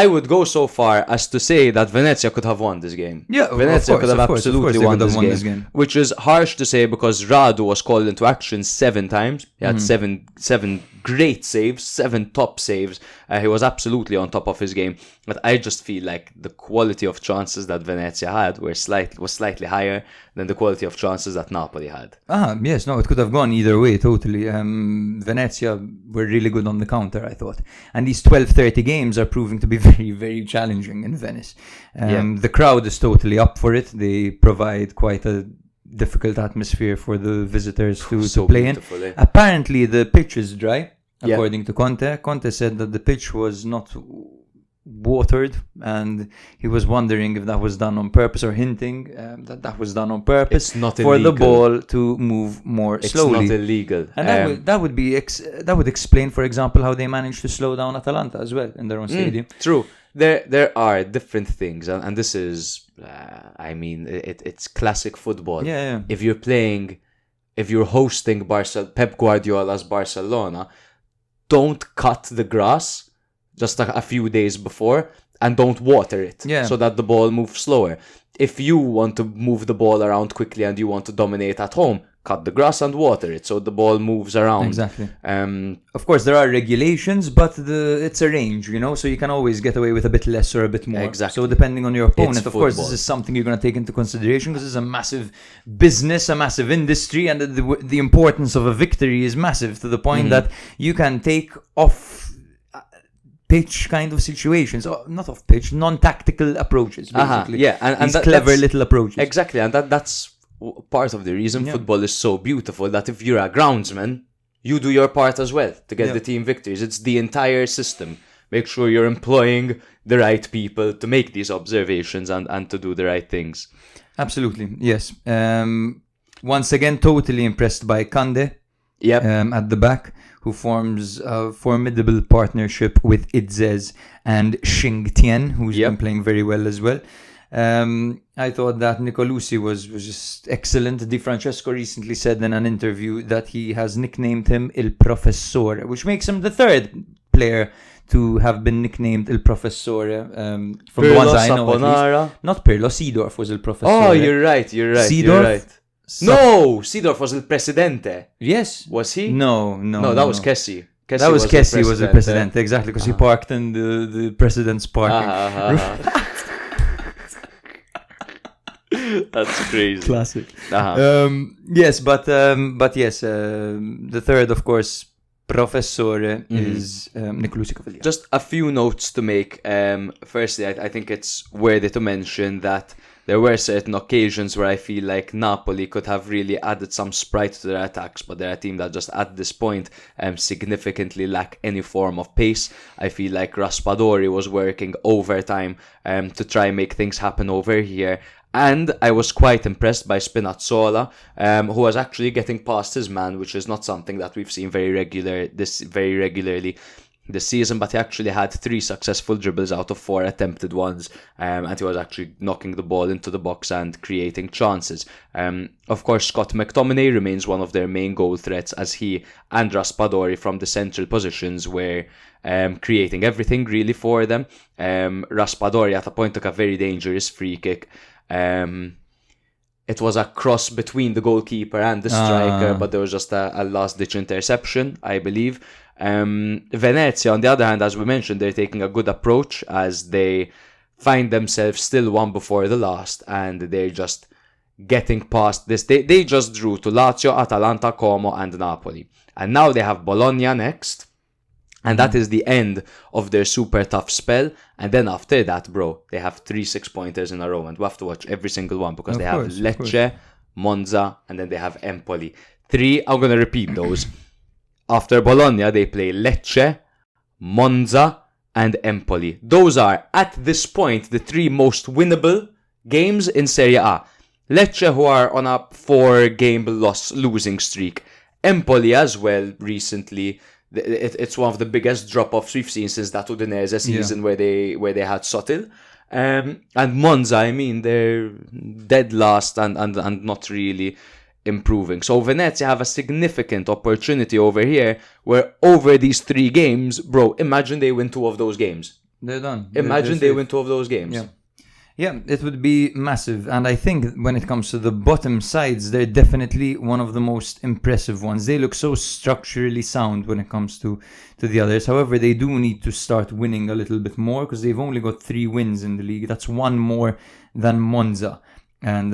I would go so far as to say that Venezia could have won this game. Yeah, of Venezia course, could have of course, absolutely they won could have this won game, this game. which is harsh to say because Radu was called into action 7 times. He had seven great saves, 7 top saves. He was absolutely on top of his game. But I just feel like the quality of chances that Venezia had was slightly higher than the quality of chances that Napoli had. Yes, no, it could have gone either way, totally. Venezia were really good on the counter, I thought. And these 12:30 games are proving to be very, very challenging in Venice. The crowd is totally up for it. They provide quite a difficult atmosphere for the visitors to play in. Apparently, the pitch is dry, according to Conte. Conte said that the pitch was not watered, and he was wondering if that was done on purpose, or hinting that was done on purpose. It's not for illegal. the ball to move more slowly. It's not illegal. And that would explain, for example, how they managed to slow down Atalanta as well in their own stadium. True. There are different things, and this is, it's classic football. Yeah. If you're hosting Pep Guardiola's Barcelona, don't cut the grass just a few days before, and don't water it so that the ball moves slower. If you want to move the ball around quickly and you want to dominate at home, cut the grass and water it so the ball moves around. Exactly. Of course, there are regulations, but it's a range, so you can always get away with a bit less or a bit more. Exactly. So depending on your opponent, It's of course, football. this is something you're going to take into consideration, because this is a massive business, a massive industry, and the importance of a victory is massive, to the point that you can take off pitch kind of situations, or not off pitch, non-tactical approaches, basically. And these clever little approaches. Exactly, and that's part of the reason football is so beautiful, that if you're a groundsman, you do your part as well to get the team victories. It's the entire system. Make sure you're employing the right people to make these observations and to do the right things. Absolutely, yes. Once again, totally impressed by Kande at the back, who forms a formidable partnership with Idzes and Xing Tian, who's been playing very well as well. I thought that Nicolucci was just excellent. Di Francesco recently said in an interview that he has nicknamed him Il Professore, which makes him the 3rd player to have been nicknamed Il Professore from the ones I know, at least. Not Pirlo, Seedorf was Il Professore. Oh, you're right. Seedorf? You're right. No, Seedorf was El Presidente. Yes. Was he? No, that was Kessie. That was Kessie was the president, exactly, because he parked in the president's parking. That's crazy. Classic. Yes, but yes, the 3rd, of course, Professore is Nicolucci Cavalier. Just a few notes to make. Firstly, I think it's worthy to mention that there were certain occasions where I feel like Napoli could have really added some sprite to their attacks, but they're a team that just at this point significantly lack any form of pace. I feel like Raspadori was working overtime to try and make things happen over here. And I was quite impressed by Spinazzola, who was actually getting past his man, which is not something that we've seen very regularly this season, but he actually had 3 successful dribbles out of 4 attempted ones, and he was actually knocking the ball into the box and creating chances. Of course, Scott McTominay remains one of their main goal threats, as he and Raspadori from the central positions were creating everything really for them. Raspadori at a point took a very dangerous free kick. It was a cross between the goalkeeper and the striker, but there was just a last-ditch interception, I believe. Venezia, on the other hand, as we mentioned, they're taking a good approach, as they find themselves still one before the last, and they're just getting past this. They just drew to Lazio, Atalanta, Como, and Napoli. And now they have Bologna next. And that is the end of their super tough spell. And then after that, bro, they have 3 6-pointers in a row. And we have to watch every single one, because they have Lecce, Monza, and then they have Empoli. 3, I'm going to repeat those. After Bologna, they play Lecce, Monza, and Empoli. Those are, at this point, the 3 most winnable games in Serie A. Lecce, who are on a 4-game losing streak. Empoli as well, recently. It's one of the biggest drop-offs we've seen since that Udinese season where they had Sotil. And Monza, I mean, they're dead last and not really improving. So Venezia have a significant opportunity over here, where over these 3 games, bro, imagine they win 2 of those games. They're done. Imagine They're they win 2 of those games. Yeah. Yeah, it would be massive. And I think when it comes to the bottom sides, they're definitely one of the most impressive ones. They look so structurally sound when it comes to the others. However, they do need to start winning a little bit more because they've only got 3 wins in the league. That's 1 more than Monza and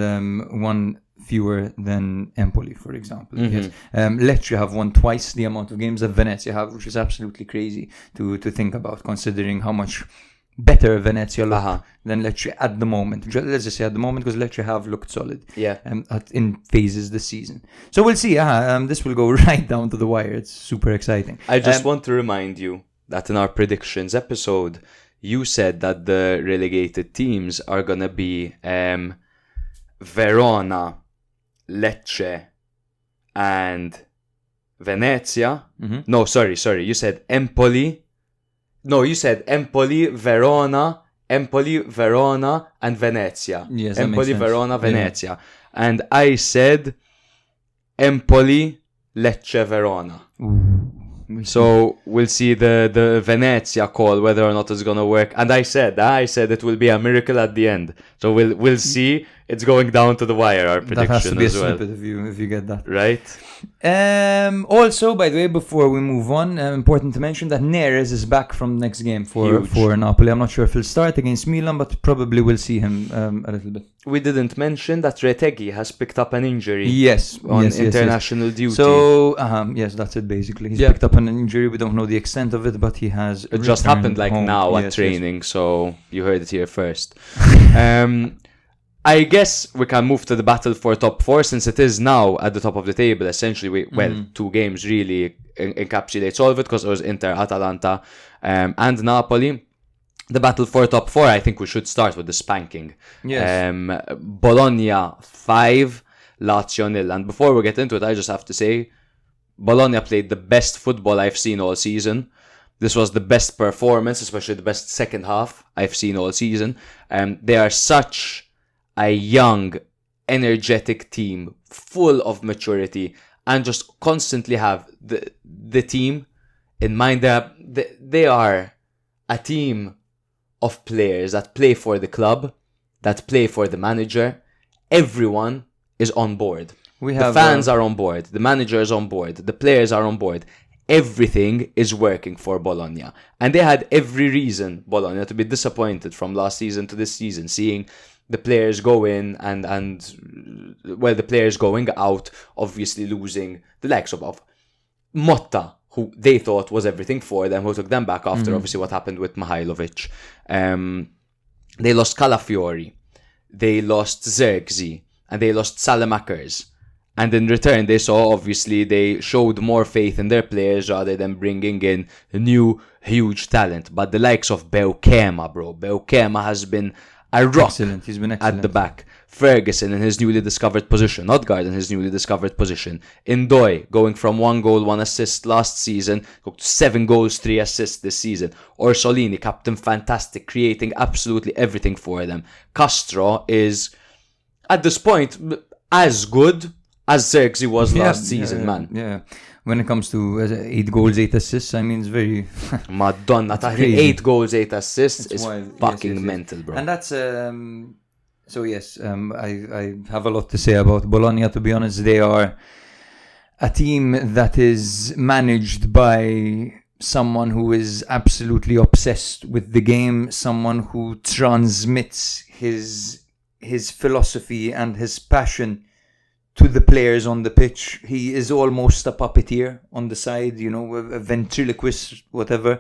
1 fewer than Empoli, for example. Yes. Lecce have won twice the amount of games that Venezia have, which is absolutely crazy to think about, considering how much better Venezia look than Lecce at the moment. Let's just say at the moment, because Lecce have looked solid in phases this season. So we'll see. This will go right down to the wire. It's super exciting. I just want to remind you that in our predictions episode, you said that the relegated teams are going to be Verona, Lecce, and Venezia. No, sorry. You said Empoli. No, you said Empoli, Verona, and Venezia. Yes, Empoli, Verona, Venezia. And I said Empoli, Lecce, Verona. So we'll see the Venezia call, whether or not it's going to work. And I said it will be a miracle at the end. So we'll see. It's going down to the wire, our prediction. That has to be a as well. snippet if you get that. Right. Also, by the way, before we move on, important to mention that Neres is back from next game for Napoli. I'm not sure if he'll start against Milan, but probably we'll see him a little bit. We didn't mention that Retegui has picked up an injury. Yes, on international duty. So, yes, that's it basically. He's picked up an injury. We don't know the extent of it, but he has. It just happened home. Now at training, so you heard it here first. I guess we can move to the battle for top 4 since it is now at the top of the table. Essentially, 2 games really encapsulates all of it because it was Inter, Atalanta, and Napoli. The battle for top 4, I think we should start with the spanking. Yes. Bologna 5, Lazio 0. And before we get into it, I just have to say, Bologna played the best football I've seen all season. This was the best performance, especially the best second half I've seen all season. They are such a young, energetic team, full of maturity, and just constantly have the team in mind. They are a team of players that play for the club, that play for the manager. Everyone is on board. The fans are on board. The manager is on board. The players are on board. Everything is working for Bologna. And they had every reason, Bologna, to be disappointed from last season to this season, seeing the players go in and the players going out, obviously losing the likes of Motta, who they thought was everything for them, who took them back after obviously what happened with Mihailovic. They lost Calafiori, they lost Zirkzee, and they lost Salamakers. And in return, they showed more faith in their players rather than bringing in new, huge talent. But the likes of Beukema has been a rock. Excellent. He's been excellent at the back. Ferguson in his newly discovered position. Odegaard in his newly discovered position. Ndoye going from 1 goal, 1 assist last season to 7 goals, 3 assists this season. Orsolini, captain fantastic, creating absolutely everything for them. Castro is, at this point, as good as Zirkzee was last season, man. Yeah. When it comes to 8 goals, 8 assists, I mean, it's very... Madonna, 8 goals, 8 assists is fucking mental, bro. And that's... I have a lot to say about Bologna, to be honest. They are a team that is managed by someone who is absolutely obsessed with the game, someone who transmits his philosophy and his passion to the players on the pitch. He is almost a puppeteer on the side, a ventriloquist, whatever.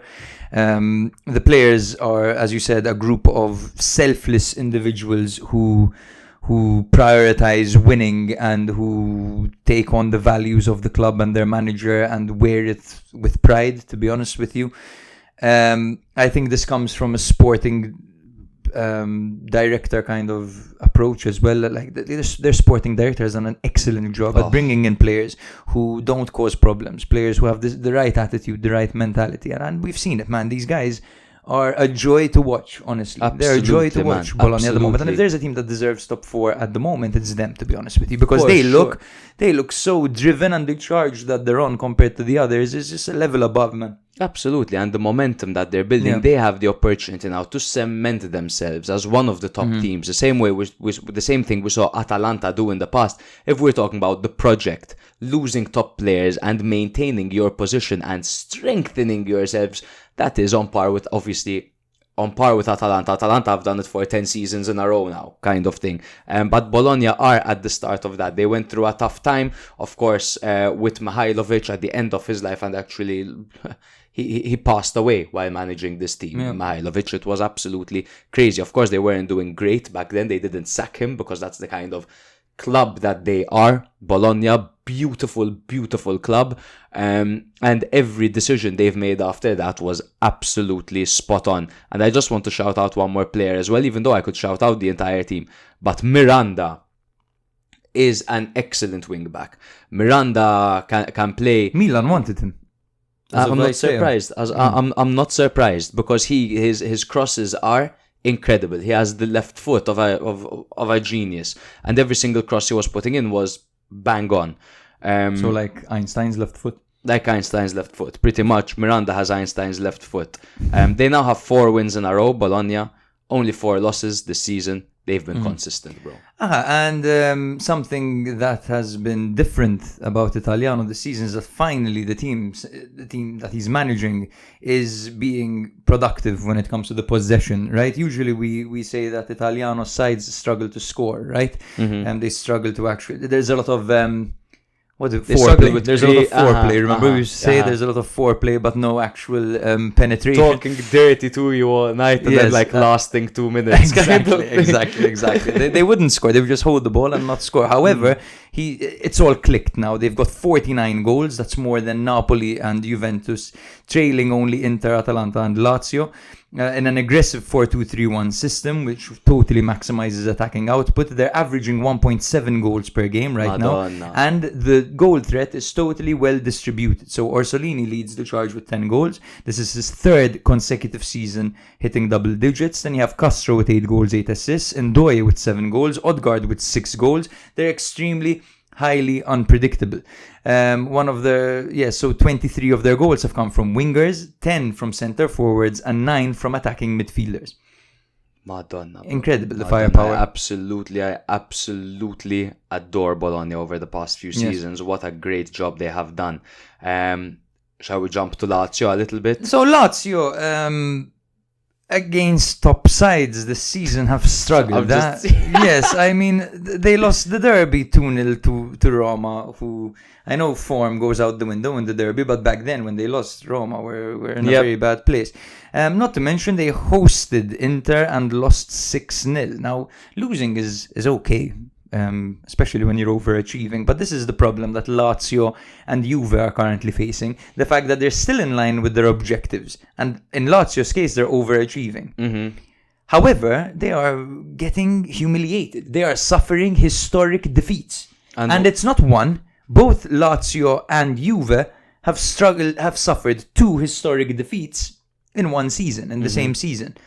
The players are, as you said, a group of selfless individuals who prioritize winning and who take on the values of the club and their manager and wear it with pride, to be honest with you. I think this comes from a sporting director kind of approach as well. Like their sporting director has done an excellent job at bringing in players who don't cause problems, players who have the right attitude, the right mentality, and we've seen it, man. These guys are a joy to watch, honestly. Absolutely, they're a joy to watch, Bologna at the moment. And if there's a team that deserves top 4 at the moment, it's them, to be honest with you, because they look so driven and the charge that they're on compared to the others is just a level above, man. Absolutely, and the momentum that they're building, they have the opportunity now to cement themselves as one of the top teams. The same way, the same thing we saw Atalanta do in the past. If we're talking about the project, losing top players and maintaining your position and strengthening yourselves, that is on par with Atalanta. Atalanta have done it for 10 seasons in a row now, kind of thing. But Bologna are at the start of that. They went through a tough time, of course, with Mihajlovic at the end of his life, and actually he passed away while managing this team. Mihajlovic, it was absolutely crazy. Of course, they weren't doing great back then. They didn't sack him because that's the kind of club that they are. Bologna, beautiful club, and every decision they've made after that was absolutely spot on. And I just want to shout out one more player as well, even though I could shout out the entire team. But Miranda is an excellent wing back. Miranda can play. Milan wanted him. I'm not surprised. I'm not surprised because his crosses are incredible. He has the left foot of a genius, and every single cross he was putting in was bang on. So like Einstein's left foot. Like Einstein's left foot, pretty much. Miranda has Einstein's left foot. They now have 4 wins in a row. Bologna, only 4 losses this season. They've been consistent, bro. And something that has been different about Italiano this season is that finally the team that he's managing is being productive when it comes to the possession, right? Usually we say that Italiano sides struggle to score, right? And they struggle to actually... There's a lot of... foreplay. There's a lot of foreplay. Remember we used to say there's a lot of foreplay, but no actual penetration. Talking dirty to you all night and then lasting 2 minutes. Exactly. They wouldn't score. They would just hold the ball and not score. However, it's all clicked now. They've got 49 goals. That's more than Napoli and Juventus, trailing only Inter, Atalanta and Lazio. In an aggressive 4-2-3-1 system, which totally maximizes attacking output. They're averaging 1.7 goals per game right now. And the goal threat is totally well distributed. So Orsolini leads the charge with 10 goals. This is his 3rd consecutive season hitting double digits. Then you have Castro with 8 goals, 8 assists. Ndoye with 7 goals. Odegaard with 6 goals. They're extremely highly unpredictable. So 23 of their goals have come from wingers, 10 from centre forwards, and 9 from attacking midfielders. Madonna. Incredible, the firepower. I absolutely adore Bologna over the past few seasons. What a great job they have done. Shall we jump to Lazio a little bit? So Lazio, against top sides this season have struggled. Yes, I mean, they lost the derby 2-0 to Roma, who I know form goes out the window in the derby, but back then when they lost, Roma were in a very bad place. Not to mention they hosted Inter and lost 6-0. Now, losing is okay. Especially when you're overachieving. But this is the problem that Lazio and Juve are currently facing. The fact that they're still in line with their objectives. And in Lazio's case, they're overachieving. However, they are getting humiliated. They are suffering historic defeats. And it's not one. Both Lazio and Juve have suffered 2 historic defeats in one season, in the same season.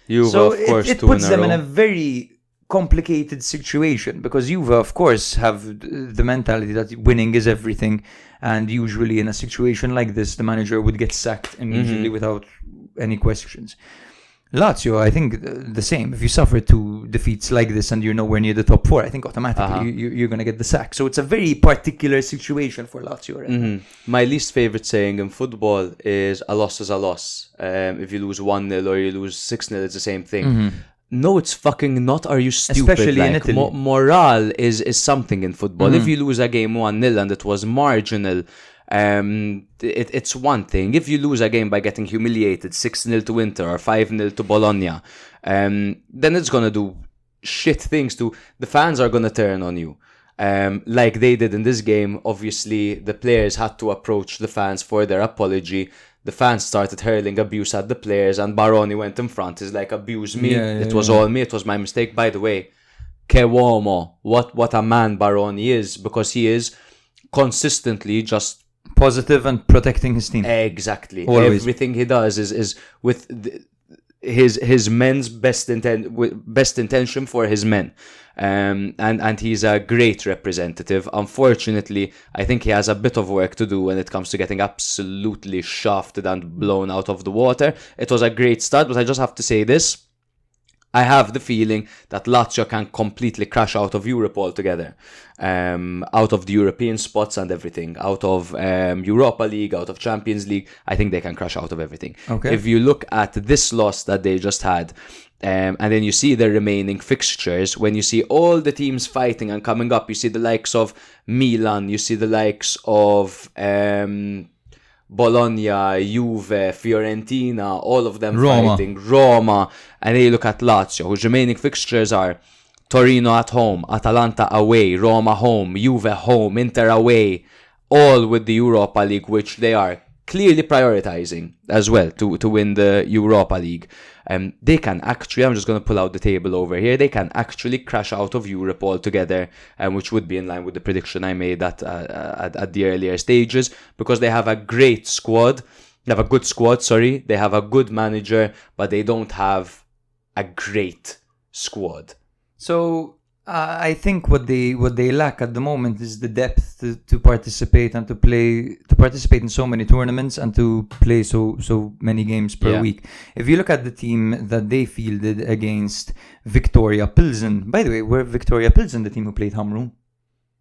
Juve, so of course, it puts them in a very complicated situation, because Juve, of course, have the mentality that winning is everything, and usually in a situation like this, the manager would get sacked immediately without any questions. Lazio, I think the same. If you suffer 2 defeats like this and you're nowhere near the top 4, I think automatically you're going to get the sack. So it's a very particular situation for Lazio right now. My least favorite saying in football is a loss is a loss. If you lose 1-0 or you lose 6-0, it's the same thing. No, it's fucking not. Are you stupid? Especially in Italy. Morale is something in football. If you lose a game 1-0 and it was marginal, it's one thing. If you lose a game by getting humiliated 6-0 to Inter or 5-0 to Bologna, then it's going to do shit things to... The fans are going to turn on you. Like they did in this game. Obviously, the players had to approach the fans for their apology. The fans started hurling abuse at the players, and Baroni went in front. He's like, abuse me. It was all me. It was my mistake. By the way, che uomo. What a man Baroni is, because he is consistently just positive and protecting his team. Exactly. Always. Everything he does is with... his men's best intention for his men. And he's a great representative. Unfortunately, I think he has a bit of work to do when it comes to getting absolutely shafted and blown out of the water. It was a great start, but I just have to say this. I have the feeling that Lazio can completely crash out of Europe altogether. Out of the European spots and everything. Out of Europa League, out of Champions League. I think they can crash out of everything. Okay. If you look at this loss that they just had, and then you see the remaining fixtures, when you see all the teams fighting and coming up, you see the likes of Milan, you see the likes of Bologna, Juve, Fiorentina, all of them fighting, Roma, and then you look at Lazio, whose remaining fixtures are Torino at home, Atalanta away, Roma home, Juve home, Inter away, all with the Europa League, which they are clearly prioritizing as well to win the Europa League. They can actually, I'm just going to pull out the table over here, they can actually crash out of Europe altogether, which would be in line with the prediction I made at the earlier stages, because they have a great squad. They have a good squad, they have a good manager, but they don't have a great squad. So I think what they lack at the moment is the depth to participate and to participate in so many tournaments and to play so many games per week. If you look at the team that they fielded against Victoria Pilsen, by the way, were Victoria Pilsen the team who played Hamrun?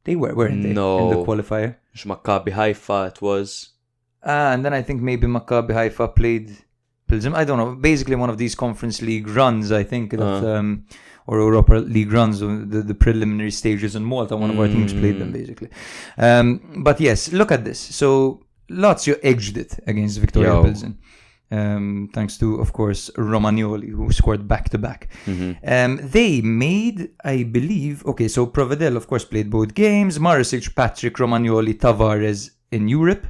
They weren't they? No. In the qualifier. Maccabi Haifa it was. And then I think maybe Maccabi Haifa played Pilsen. I don't know. Basically one of these Conference League runs, I think, that or Europa League runs, the preliminary stages in Malta. One of our teams played them, basically. But yes, look at this. So Lazio edged it against Victoria Pilsen. Thanks to, of course, Romagnoli, who scored back-to-back. They made, I believe... Okay, so Provedel, of course, played both games. Marisic, Patrick, Romagnoli, Tavares in Europe.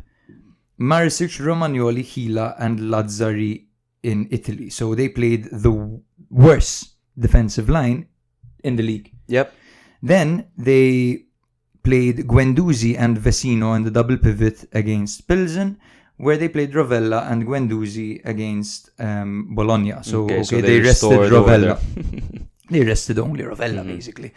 Marisic, Romagnoli, Hila, and Lazzari in Italy. So they played the worst defensive line in the league. Yep. Then they played Guendouzi and Vecino in the double pivot against Pilsen, where they played Rovella and Guendouzi against Bologna. So they rested Rovella. They rested only Rovella, basically.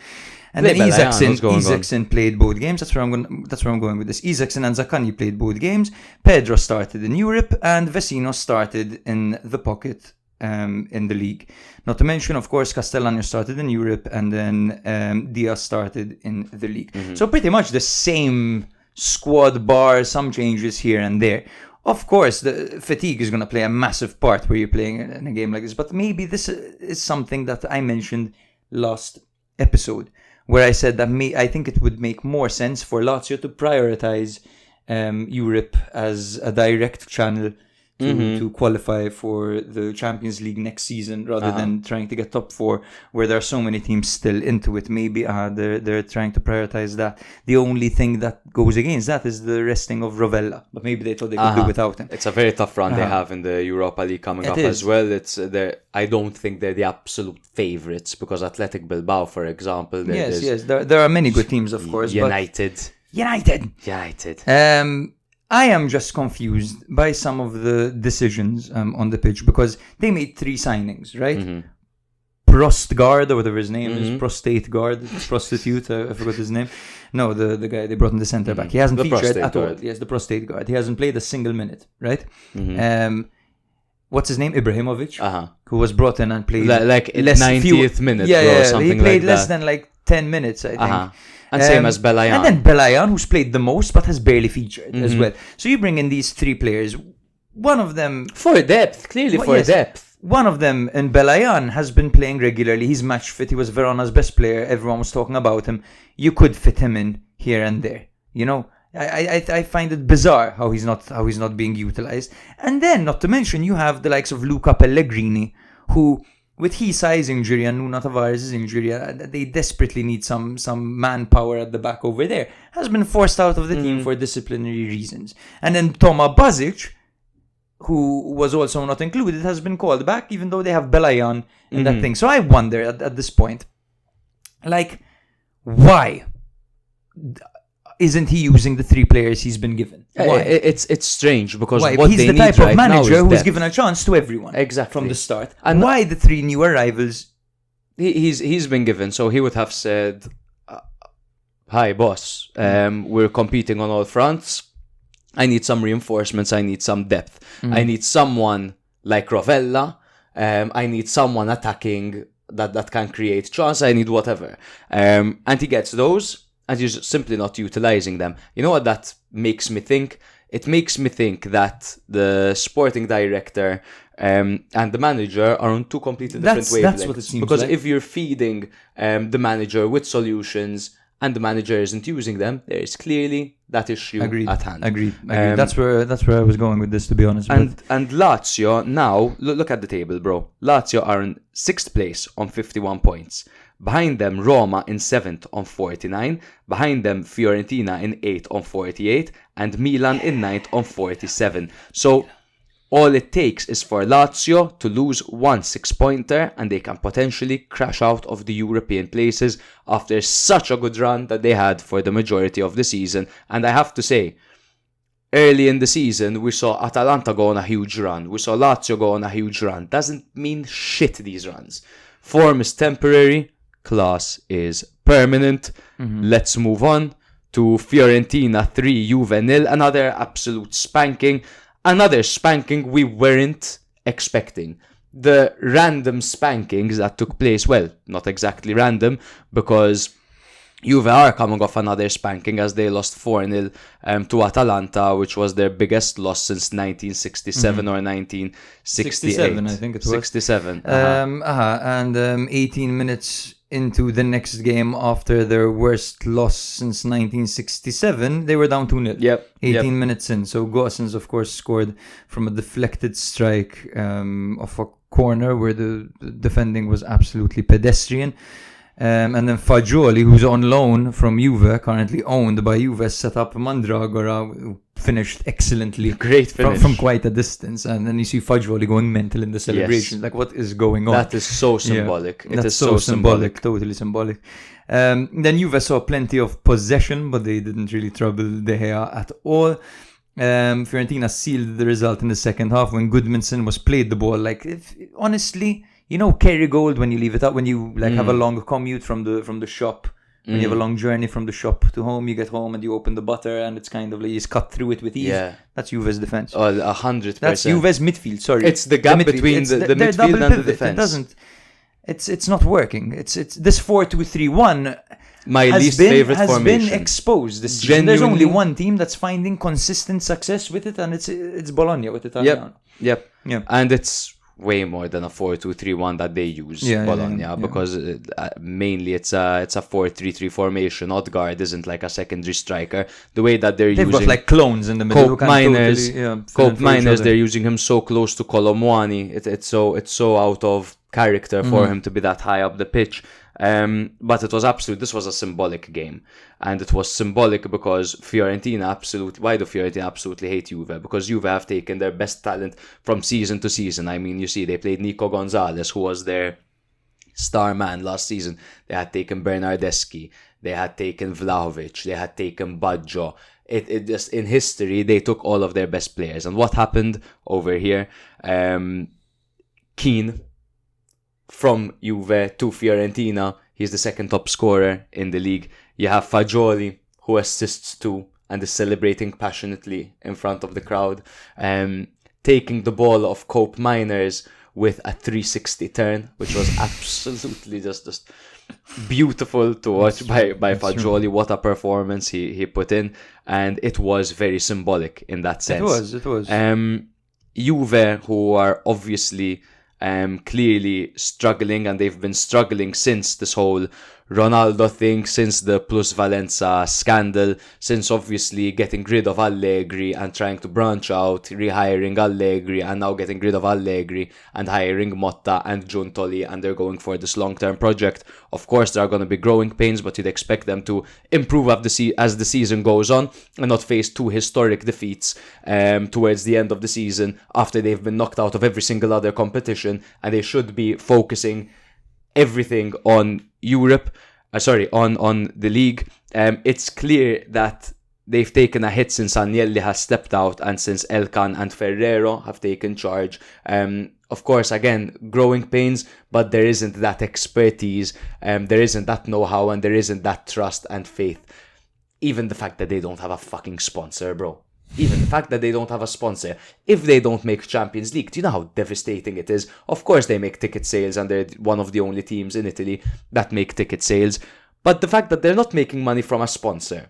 And then Isaksen played both games. That's where I'm going with this. Isaksen and Zaccagni played both games. Pedro started in Europe, and Vecino started in the pocket in the league. Not to mention, of course, Castellano started in Europe, and then Diaz started in the league. So pretty much the same squad bar, some changes here and there. Of course, the fatigue is going to play a massive part where you're playing in a game like this, but maybe this is something that I mentioned last episode, where I said that I think it would make more sense for Lazio to prioritize Europe as a direct channel to qualify for the Champions League next season, rather than trying to get top four, where there are so many teams still into it. Maybe they're trying to prioritize that. The only thing that goes against that is the resting of Rovella, but maybe they thought they could do without him. It's a very tough run they have in the Europa League coming up as well. I don't think they're the absolute favourites, because Athletic Bilbao, for example, there are many good teams, of course. United. I am just confused by some of the decisions on the pitch, because they made 3 signings, right? Prostgard, or whatever his name is, Prostate Guard, prostitute, I forgot his name. No, the guy they brought in the centre back. He hasn't featured at all. Yes, the Prostate Guard. He hasn't played a single minute, right? What's his name? Ibrahimovic, who was brought in and played like 90th minute, or something. He played like less that. than like 10 minutes, I think. And same as Belayan. And then Belayan, who's played the most but has barely featured as well. So you bring in these 3 players. One of them... For depth, clearly depth. One of them, in Belayan, has been playing regularly. He's match fit. He was Verona's best player. Everyone was talking about him. You could fit him in here and there. You know, I find it bizarre how he's not being utilized. And then, not to mention, you have the likes of Luca Pellegrini, who... with Hisai's injury and Nuno Tavares' injury, they desperately need some manpower at the back over there, has been forced out of the team for disciplinary reasons. And then Toma Bazic, who was also not included, has been called back, even though they have Belayan in that thing. So I wonder at this point, like, why? isn't he using the 3 players he's been given? Why? It's strange because Why? what He's they the need type of right now manager is who's depth. given a chance to everyone Exactly. from the start. And why the 3 new arrivals? He's been given, so he would have said, "Hi, boss. We're competing on all fronts. I need some reinforcements. I need some depth. I need someone like Rovella. I need someone attacking that can create chance. I need whatever." And he gets those, and he's simply not utilizing them. You know what that makes me think? It makes me think that the sporting director and the manager are on 2 completely different wavelengths. That's what it seems because like. if you're feeding the manager with solutions and the manager isn't using them, there is clearly that issue at hand. Agreed. That's where I was going with this, to be honest. And Lazio now, look at the table, bro. Lazio are in 6th place on 51 points. Behind them, Roma in 7th on 49. Behind them, Fiorentina in 8th on 48. And Milan in 9th on 47. So all it takes is for Lazio to lose 1 6-pointer and they can potentially crash out of the European places after such a good run that they had for the majority of the season. And I have to say, early in the season, we saw Atalanta go on a huge run. We saw Lazio go on a huge run. Doesn't mean shit, these runs. Form is temporary. Class is permanent. Let's move on to Fiorentina 3, Juve 0. Another absolute spanking. Another spanking we weren't expecting. The random spankings that took place, well, not exactly random, because Juve are coming off another spanking as they lost 4-0 to Atalanta, which was their biggest loss since 1967 or 1968. 67, I think it was. 67. And 18 minutes into the next game after their worst loss since 1967, they were down 2-0. Yep. 18 minutes in. So Gosens, of course, scored from a deflected strike of a corner where the defending was absolutely pedestrian. And then Fagioli, who's on loan from Juve, currently owned by Juve, set up Mandragora, who finished excellently. Great finish. From quite a distance. And then you see Fagioli going mental in the celebration. Yes. Like, what is going on? That is so symbolic. Yeah, it is so symbolic. Totally symbolic. Then Juve saw plenty of possession, but they didn't really trouble De Gea at all. Fiorentina sealed the result in the second half when Goodmanson was played the ball. Like, honestly... You know, Kerrygold, when you leave it out, when you have a long commute from the shop, when you have a long journey from the shop to home, you get home and you open the butter and it's kind of like you just cut through it with ease. Yeah. That's Juve's defense. Oh, 100%. That's Juve's midfield, sorry. It's the gap between the midfield and the defense. It's not working. It's this 4-2-3-1 least favorite has formation. been exposed this season. There's only one team that's finding consistent success with it, and it's Bologna with Italiano. Yep. Yeah. And it's way more than a 4-2-3-1 that they use, Bologna, because mainly it's a 4-3-3 formation. Odegaard isn't like a secondary striker. The way that they've using... got like clones in the middle. Cope Miners, they're using him so close to Colomwani. It's so out of character for him to be that high up the pitch. But it was this was a symbolic game, and it was symbolic because why do Fiorentina absolutely hate Juve? Because Juve have taken their best talent from season to season. I mean, you see, they played Nico Gonzalez, who was their star man last season. They had taken Bernardeschi, they had taken Vlahovic, they had taken Baggio. It just, in history, they took all of their best players. And what happened over here? Keane, from Juve to Fiorentina, he's the second top scorer in the league. You have Fagioli, who assists too and is celebrating passionately in front of the crowd, taking the ball of Cope Miners with a 360 turn, which was absolutely just beautiful to watch by Fagioli. True. What a performance he put in, and it was very symbolic in that sense. It was. Juve, who are obviously clearly struggling, and they've been struggling since this whole Ronaldo thing, since the Plus Valenza scandal, since obviously getting rid of Allegri and trying to branch out, rehiring Allegri, and now getting rid of Allegri and hiring Motta and Giuntoli, and they're going for this long-term project. Of course, there are going to be growing pains, but you'd expect them to improve as the season goes on and not face 2 historic defeats towards the end of the season after they've been knocked out of every single other competition, and they should be focusing everything on Europe, on the league, It's clear that they've taken a hit since Agnelli has stepped out and since Elkan and Ferrero have taken charge. Of course, again, growing pains, but there isn't that expertise, there isn't that know-how, and there isn't that trust and faith. Even the fact that they don't have a fucking sponsor, bro. Even the fact that they don't have a sponsor. If they don't make Champions League, do you know how devastating it is? Of course they make ticket sales, and they're one of the only teams in Italy that make ticket sales. But the fact that they're not making money from a sponsor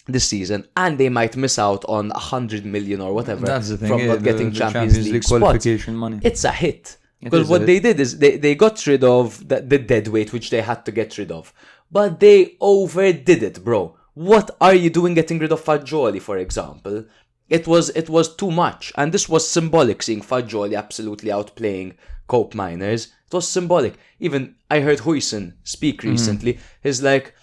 this season, and they might miss out on 100 million or whatever from not getting Champions League qualification money. It's a hit. Because what they did is they got rid of the dead weight, which they had to get rid of. But they overdid it, bro. What are you doing getting rid of Fagioli, for example? It was too much. And this was symbolic, seeing Fagioli absolutely outplaying Cope Miners. It was symbolic. Even I heard Huijsen speak recently. He's like,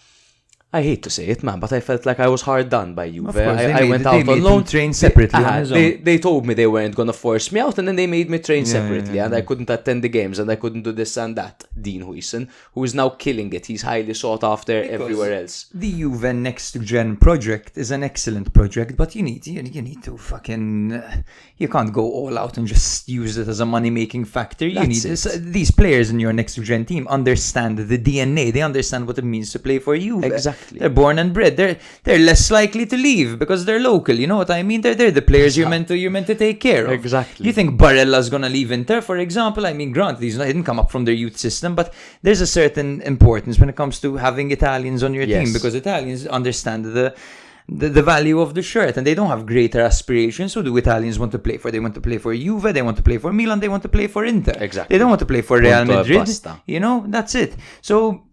I hate to say it, man, but I felt like I was hard done by Juve. I went out on loan. Train separately. They told me they weren't going to force me out, and then they made me train separately, and I couldn't attend the games, and I couldn't do this and that. Dean Huijsen, who is now killing it. He's highly sought after everywhere else. The Juve Next Gen project is an excellent project, but you need to fucking... you can't go all out and just use it as a money-making factor. These players in your Next Gen team understand the DNA. They understand what it means to play for Juve. Exactly. They're born and bred. They're less likely to leave because they're local. You know what I mean? They're the players you're meant to take care of. Exactly. You think Barella's gonna leave Inter, for example? I mean, granted, he didn't come up from their youth system, but there's a certain importance when it comes to having Italians on your team, because Italians understand the value of the shirt, and they don't have greater aspirations. Who do Italians want to play for? They want to play for Juve, they want to play for Milan, they want to play for Inter. Exactly. They don't want to play for Real Madrid. You know, that's it. So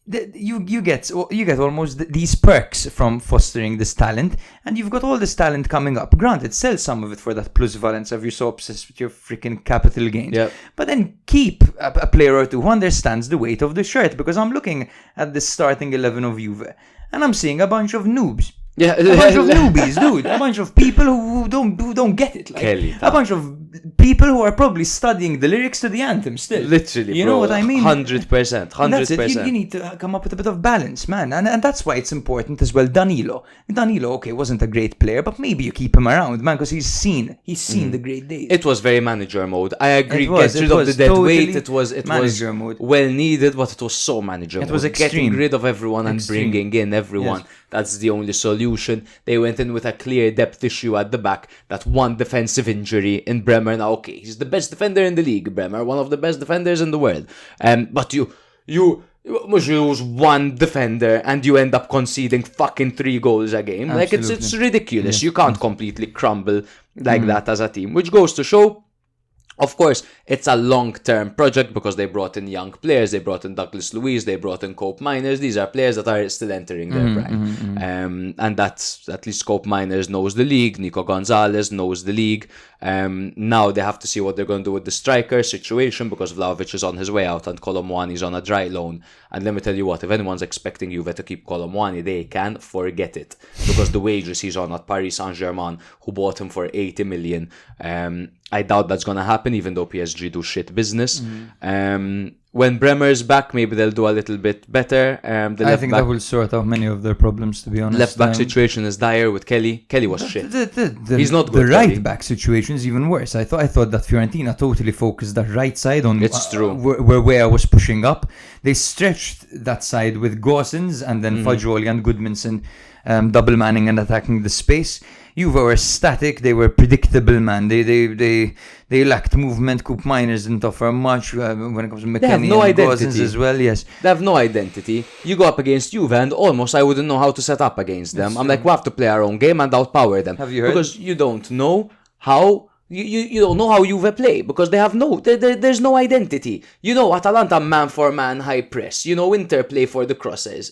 you get almost these perks from fostering this talent, and you've got all this talent coming up. Granted, sell some of it for that plusvalence of you're so obsessed with your freaking capital gains. Yep. But then keep a player or two who understands the weight of the shirt, because I'm looking at the starting 11 of Juve, and I'm seeing a bunch of noobs. Yeah, a bunch of newbies, dude. A bunch of people who don't get it. Like, Kelly, a bunch of people who are probably studying the lyrics to the anthem still. Literally, you know what I mean? 100%. 100%. That's it. You need to come up with a bit of balance, man. And that's why it's important as well. Danilo, okay, wasn't a great player, but maybe you keep him around, man, because he's seen the great days. It was very manager mode. I agree. Get rid of the dead totally weight. It was manager mode. Well needed, but it was so manager mode. It was extreme. Getting rid of everyone and bringing in everyone. Yes. That's the only solution. They went in with a clear depth issue at the back. That one defensive injury in Bremer. Now, okay, he's the best defender in the league, Bremer, one of the best defenders in the world. But you lose one defender and you end up conceding fucking 3 goals a game. Absolutely. Like, it's ridiculous. You can't completely crumble like that as a team, which goes to show, of course, it's a long-term project because they brought in young players. They brought in Douglas Luiz. They brought in Cope Miners. These are players that are still entering their prime. And that's, at least Cope Miners knows the league. Nico Gonzalez knows the league. Now they have to see what they're going to do with the striker situation, because Vlahovic is on his way out and Colomwani is on a dry loan. And let me tell you what, if anyone's expecting Juve to keep Colomwani, they can forget it, because the wages he's on at Paris Saint-Germain, who bought him for 80 million, I doubt that's going to happen, even though PSG do shit business. When Bremer's back, maybe they'll do a little bit better. I think that will sort out many of their problems, to be honest. Left back situation is dire with Kelly. Kelly was shit. He's not good. The right back situation is even worse. I thought that Fiorentina totally focused that right side on. It's true. Where I was pushing up. They stretched that side with Gosens and then Fagioli and Goodmanson double manning and attacking the space. Juve were static, they were predictable, man. They lacked movement. Coop Miners didn't offer much when it comes to McKennie and Gosens as well, yes. They have no identity. You go up against Juve and almost I wouldn't know how to set up against them. I'm like, we have to play our own game and outpower them. Have you heard? Because you don't know how... You don't know how Juve play, because they have there's no identity. You know, Atalanta man for man high press. You know, Inter play for the crosses.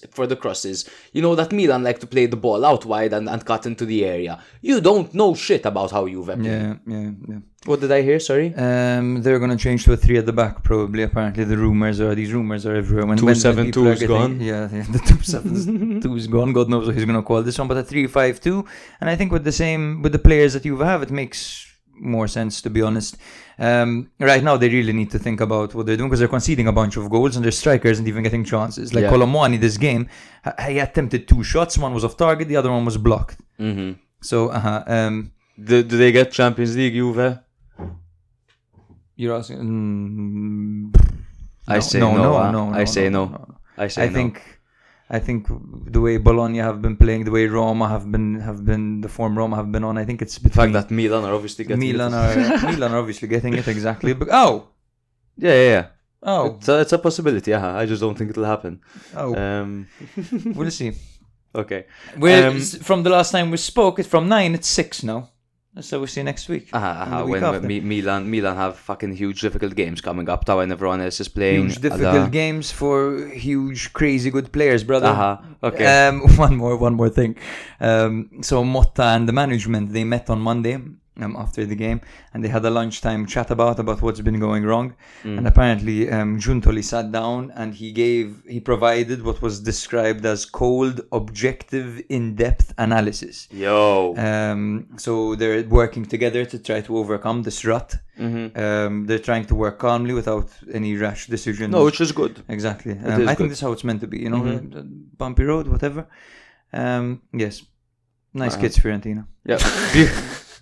You know that Milan like to play the ball out wide and cut into the area. You don't know shit about how Juve play. Yeah. What did I hear? Sorry. They're gonna change to a 3 at the back probably. Apparently, these rumors are everywhere. When 2-7-2 is gone. Yeah, the 2-7-2 is gone. God knows what he's gonna call this one, but a 3-5-2. And I think with the players that Juve have, it makes more sense, to be honest. Right now, they really need to think about what they're doing because they're conceding a bunch of goals and their striker isn't even getting chances. Like Colomwani, this game, he attempted 2 shots. One was off target, the other one was blocked. Mm-hmm. So, do they get Champions League, Juve? you're asking? I say no. I say no. I think the way Bologna have been playing, the way Roma have been the form Roma have been on, I think it's the fact that Milan are obviously getting Milan are obviously getting it exactly. But, yeah. Oh, It's a possibility. I just don't think it'll happen. We'll see. Okay. From the last time we spoke, it's from 9. It's 6 now. So we'll see next week. When Milan have fucking huge difficult games coming up. When everyone else is playing huge difficult games for huge crazy good players, brother. Okay. One more thing. So Motta and the management, they met on Monday after the game, and they had a lunchtime chat about what's been going wrong. And apparently Giuntoli sat down and he provided what was described as cold, objective, in-depth analysis. So they're working together to try to overcome this rut. They're trying to work calmly without any rash decisions. No, which is good. Exactly. I think this is how it's meant to be, bumpy road, whatever. Yes. Nice kids, Fiorentina. Yeah.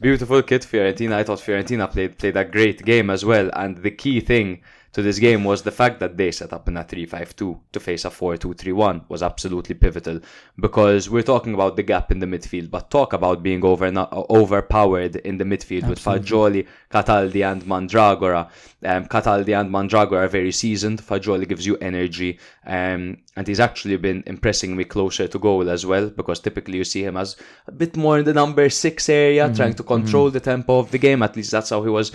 Beautiful kid, Fiorentina. I thought Fiorentina played a great game as well. And the key thing to this game was the fact that they set up in a 3-5-2 to face a 4-2-3-1 was absolutely pivotal, because we're talking about the gap in the midfield, but talk about being overpowered in the midfield. Absolutely. With Fagioli, Cataldi and Mandragora. Cataldi and Mandragora are very seasoned. Fagioli gives you energy, and he's actually been impressing me closer to goal as well, because typically you see him as a bit more in the number 6 area, trying to control the tempo of the game. At least that's how he was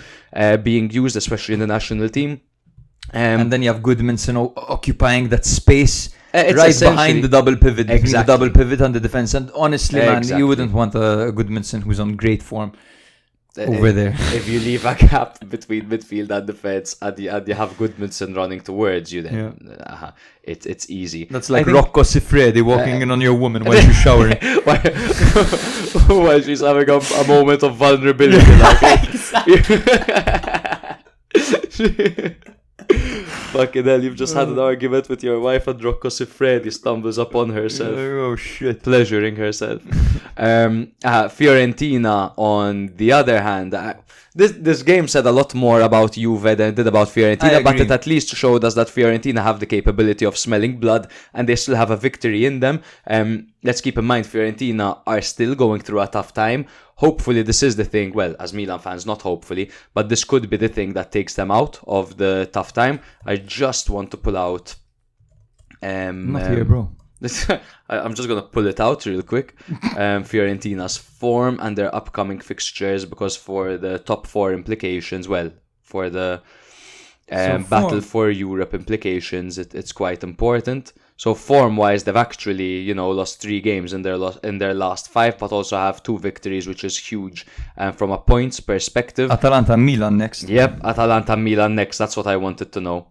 being used, especially in the national team. And then you have Goodmanson occupying that space right behind the double pivot, between the double pivot and the defense. And honestly, man, you wouldn't want a Goodmanson who's on great form over there. If you leave a gap between midfield and defense, and you have Goodmanson running towards you, then it's easy. That's like Rocco Siffredi walking in on your woman while she's showering. While she's having a moment of vulnerability. Fucking hell, you've just had an argument with your wife and Rocco Siffredi stumbles upon herself. Oh shit. Pleasuring herself. Fiorentina, on the other hand, this game said a lot more about Juve than it did about Fiorentina, but it at least showed us that Fiorentina have the capability of smelling blood and they still have a victory in them. Let's keep in mind, Fiorentina are still going through a tough time. Hopefully this is the thing, well, as Milan fans, not hopefully, but this could be the thing that takes them out of the tough time. I just want to pull out... not here, bro. I'm just going to pull it out real quick. Fiorentina's form and their upcoming fixtures, because for the top 4 implications, well, for the battle for Europe implications, it's quite important. So form-wise, they've actually, lost 3 games in their last 5, but also have 2 victories, which is huge. And from a points perspective, Atalanta and Milan next. Yep, Atalanta and Milan next. That's what I wanted to know.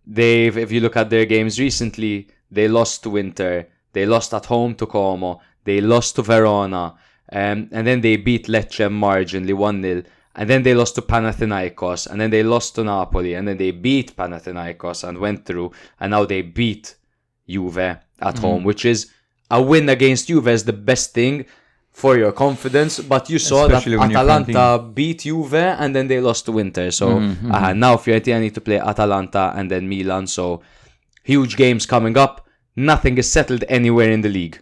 If you look at their games recently, they lost to Inter, they lost at home to Como, they lost to Verona, and then they beat Lecce marginally 1-0. And then they lost to Panathinaikos, and then they lost to Napoli, and then they beat Panathinaikos and went through, and now they beat Juve at home, which is a win against Juve is the best thing for your confidence. But you saw especially that Atalanta beat Juve and then they lost to Inter. So now Fiorentina need to play Atalanta and then Milan. So huge games coming up. Nothing is settled anywhere in the league,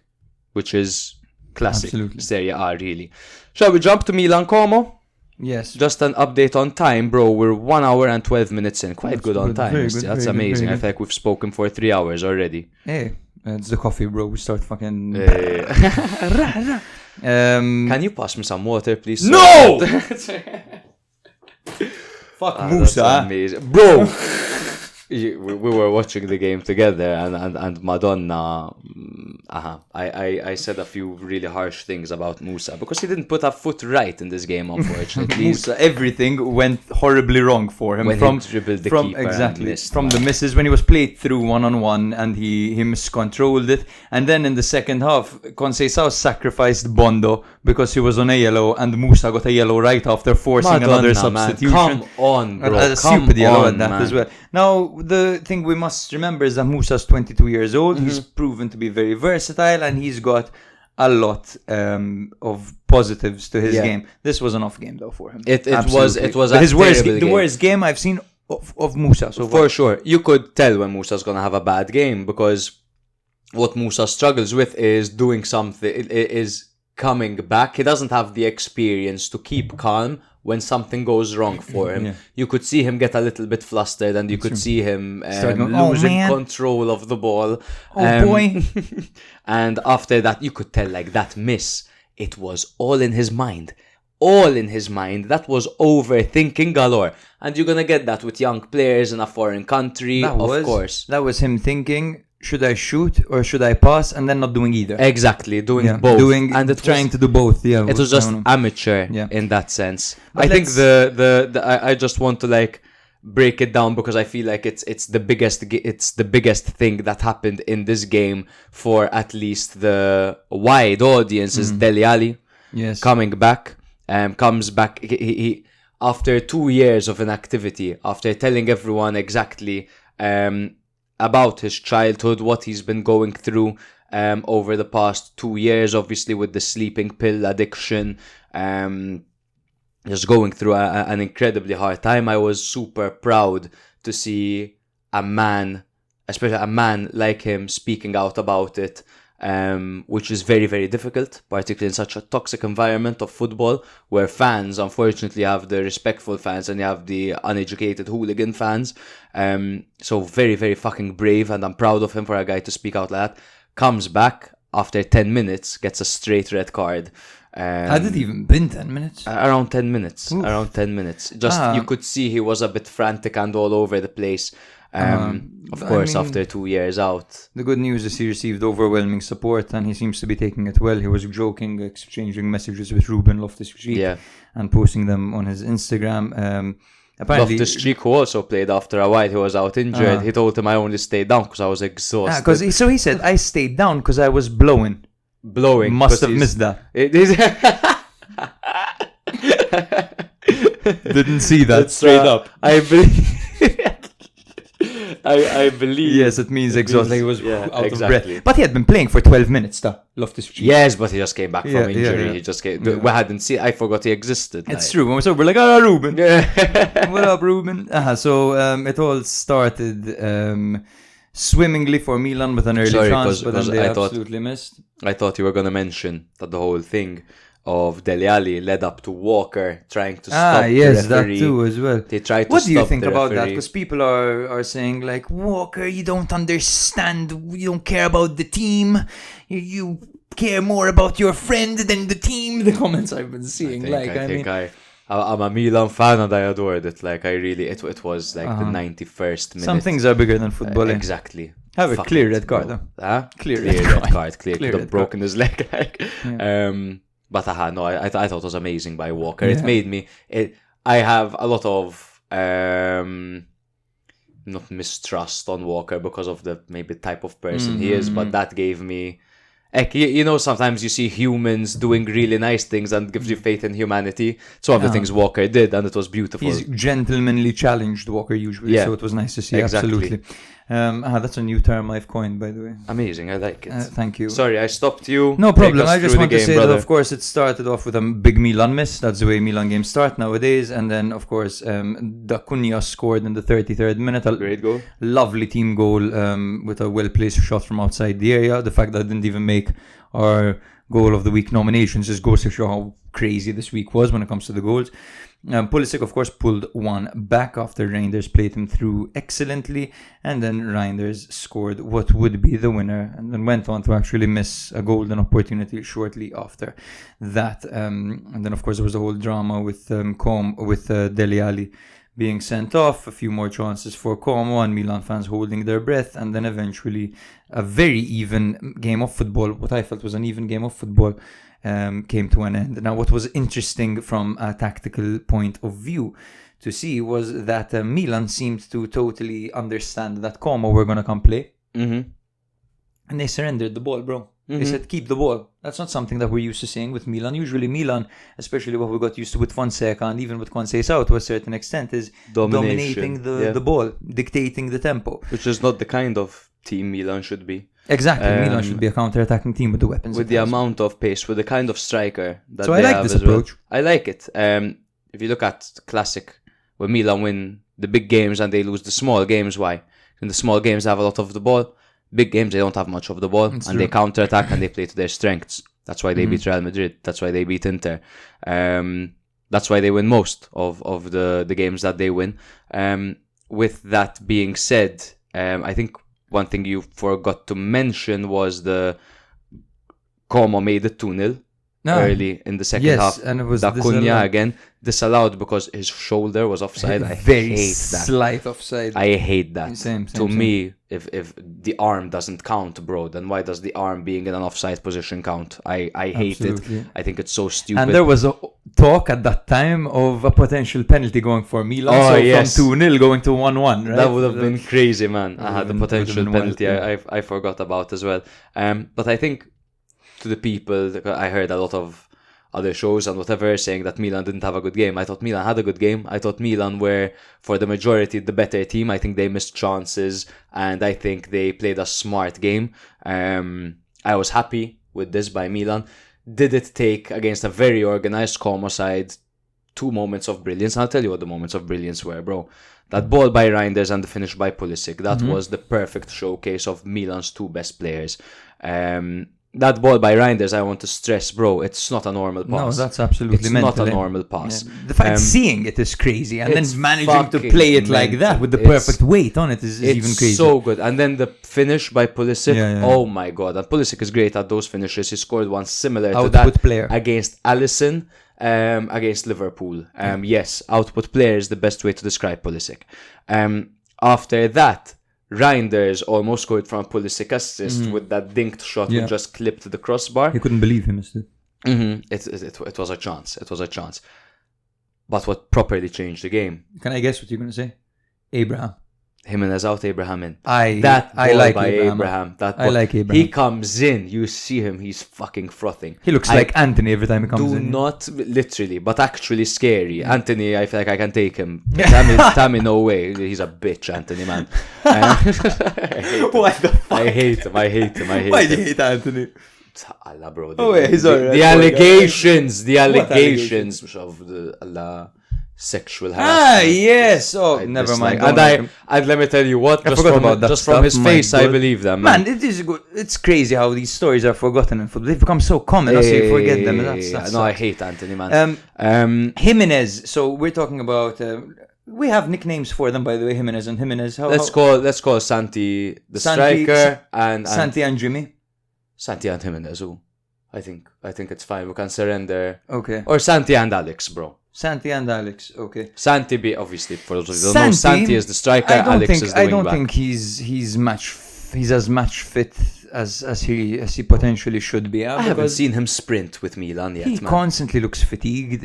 which is classic Serie A, really. Shall we jump to Milan Como? Yes. Just an update on time, bro. We're 1 hour and 12 minutes in. Quite good on time. That's amazing. I think we've spoken for 3 hours already. Hey, it's the coffee, bro. We start fucking... Can you pass me some water, please? No! Fuck Musa. Amazing. Bro! We were watching the game together and Madonna I said a few really harsh things about Musa because he didn't put a foot right in this game, unfortunately. Musa, everything went horribly wrong for him. When he dribbled the keeper and exactly missed, from the misses when he was played through 1-on-1 and he miscontrolled it. And then in the second half, Conceição sacrificed Bondo because he was on a yellow, and Musa got a yellow right after forcing another substitution. Man. Come on, bro. A stupid yellow on, at that man. as well. Now, the thing we must remember is that Musa's 22 years old. He's proven to be very versatile, and he's got a lot of positives to his game. This was an off game though for him. It Absolutely. was But his worst terrible the game. worst game I've seen of Musa so far. For sure. You could tell when Musa's going to have a bad game because what Musa struggles with is doing something, is coming back. He doesn't have the experience to keep calm when something goes wrong for him. You could see him get a little bit flustered, and you could see him losing control of the ball. Boy. And after that, you could tell, like, that miss, it was all in his mind. All in his mind. That was overthinking galore. And you're going to get that with young players in a foreign country, of course. That was him thinking, should I shoot or should I pass? And then not doing either. Exactly, doing both. Trying to do both, It was just amateur in that sense. But I think I just want to, like, break it down because I feel like it's the biggest thing that happened in this game for at least the wide audience is Dele Alli coming back. Comes back he after 2 years of inactivity, after telling everyone exactly about his childhood, what he's been going through over the past 2 years, obviously with the sleeping pill addiction, just going through an incredibly hard time. I was super proud to see a man, especially a man like him, speaking out about it, which is very, very difficult, particularly in such a toxic environment of football, where fans, unfortunately, have the respectful fans and you have the uneducated hooligan fans. So very, very fucking brave, and I'm proud of him for a guy to speak out like that. Comes back after 10 minutes, gets a straight red card. Had it even been 10 minutes? Around 10 minutes. Oof. Around 10 minutes. Just you could see he was a bit frantic and all over the place. Of course, after 2 years out. The good news is he received overwhelming support, and he seems to be taking it well. He was joking, exchanging messages with Ruben Loftus-Cheek and posting them on his Instagram. Apparently, Loftus-Cheek, who also played after a while, he was out injured. He told him, I only stayed down because I was exhausted. So he said, I stayed down because I was blowing. Must have missed that. Didn't see that straight up. I believe. I believe. Yes, it means exhausted. He was out exactly. of breath. But he had been playing for 12 minutes, Loftus-Cheek. Yes, but he just came back from injury. Yeah. He just came. We hadn't seen. I forgot he existed. It's true. When we're like, Ruben. What up, Ruben? So it all started swimmingly for Milan with an early chance, but then they absolutely missed. I thought you were going to mention that the whole thing of Dele Alli led up to Walker trying to stop the referee. That too as well. They tried to What stop do you think the about referee. that? Because people are saying like, Walker, you don't understand. You don't care about the team. You care more about your friend than the team. The comments I've been seeing. I'm a Milan fan and I adored it. Like I really, it was like the 91st minute. Some things are bigger than football. Exactly. Have a clear red card though. Clear red card. Clear. Could have broken his leg. But no, I thought it was amazing by Walker. It made me. I have a lot of not mistrust on Walker because of the maybe type of person he is, but that gave me. You know, sometimes you see humans doing really nice things and gives you faith in humanity. It's one of the things Walker did, and it was beautiful. He's gentlemanly challenged, Walker, usually, so it was nice to see. Exactly. Absolutely. That's a new term I've coined, by the way. Amazing, I like it. Thank you. Sorry, I stopped you. No problem. I just want to say that, of course, it started off with a big Milan miss. That's the way Milan games start nowadays. And then, of course, Dacunia scored in the 33rd minute. Great goal. Lovely team goal with a well-placed shot from outside the area. The fact that I didn't even make our goal of the week nominations just goes to show how crazy this week was when it comes to the goals. Pulisic, of course, pulled one back after Reinders played him through excellently, and then Reinders scored what would be the winner, and then went on to actually miss a golden opportunity shortly after that. And then, of course, there was the whole drama with Dele Alli being sent off, a few more chances for Como, and Milan fans holding their breath, and then eventually a very even game of football, what I felt was an even game of football, came to an end. Now, what was interesting from a tactical point of view to see was that Milan seemed to totally understand that Como were going to come play, Mm-hmm. and they surrendered the ball, bro. Mm-hmm. They said, keep the ball. That's not something that we're used to seeing with Milan. Usually Milan, especially what we got used to with Fonseca and even with Conceição to a certain extent, is dominating the ball, dictating the tempo. Which is not the kind of team Milan should be. Exactly. Milan should be a counter-attacking team with the weapons. With the amount of pace, with the kind of striker that So they I like have this as well. approach. I like it. If you look at classic, when Milan win the big games and they lose the small games, why? In the small games they have a lot of the ball. Big games they don't have much of the ball, It's and true. they counter-attack and they play to their strengths. That's why they beat Real Madrid. That's why they beat Inter. That's why they win most of the games that they win. With that being said, I think one thing you forgot to mention was the Como made it 2-0 early in the second half. And it was Da Cunha disallowed. again disallowed because his shoulder was offside. I Very hate that. slight offside. I hate that. Same, To me, if the arm doesn't count, bro, then why does the arm being in an offside position count? I hate Absolutely. it. I think it's so stupid. And there was a talk at that time of a potential penalty going for Milan. Oh, so yes. from 2-0 going to 1-1, right? That would have been crazy, man. I had the been- would have potential been penalty wild, I forgot about as well. But I think to the people, I heard a lot of other shows and whatever saying that Milan didn't have a good game. I thought Milan had a good game. I thought Milan were, for the majority, the better team. I think they missed chances and I think they played a smart game. I was happy with this by Milan. Did it take, against a very organized Como side, 2 moments of brilliance? I'll tell you what the moments of brilliance were, bro. That ball by Reinders and the finish by Pulisic. That was the perfect showcase of Milan's 2 best players. That ball by Reinders, I want to stress, bro, it's not a normal No, pass. that's absolutely It's mental. not a eh? normal pass. Yeah. The fact seeing it is crazy, and it's then managing to fucking play it like that mental. with the It's- perfect weight on it is It's even crazy. so good. And then the finish by Pulisic, Yeah. oh my god. And Pulisic is great at those finishes. He scored one similar to Output that player. against Alisson, against Liverpool. Yes, output player is the best way to describe Pulisic. After that, Reinders almost scored from a Pulisic assist with that dinked shot Yeah. which just clipped the crossbar. He couldn't believe he missed it. It was a chance. It was a chance. But what properly changed the game? Can I guess what you're going to say? Abraham. Jimenez out, Abraham in. I That ball like by Abraham. Abraham. That I ball. like Abraham. He comes in, you see him, he's fucking frothing. He looks I like Anthony every time he comes Do in. not literally, but actually scary. Anthony, I feel like I can take him. Tammy, no way. He's a bitch, Anthony, man. What the fuck? I hate him. Why do you hate Anthony? Allah, bro. Oh, yeah, he's alright. The Poor guy. allegations allegations? of the Allah sexual Ah, harassment. yes. Oh, I never dislike. mind. And let me tell you what, I just forgot from, about that just from stuff, his my face, I God. believe them, Man, it is good. It's crazy how these stories are forgotten in football. They've become so common, so you forget them. That's No, I hate Anthony, man. Jimenez. So we're talking about. We have nicknames for them, by the way. Jimenez and Jimenez. Let's call Santi the Santi- striker and Santi and Jimmy. Santi and Jimenez. Ooh. I think it's fine. We can surrender. Okay. Or Santi and Alex, bro. Santi and Alex. Okay. Santi be obviously for those who don't know, Santi is the striker. Alex is the I wing don't back. think he's as match fit as he potentially should be. I haven't seen him sprint with Milan yet, He man. constantly looks fatigued.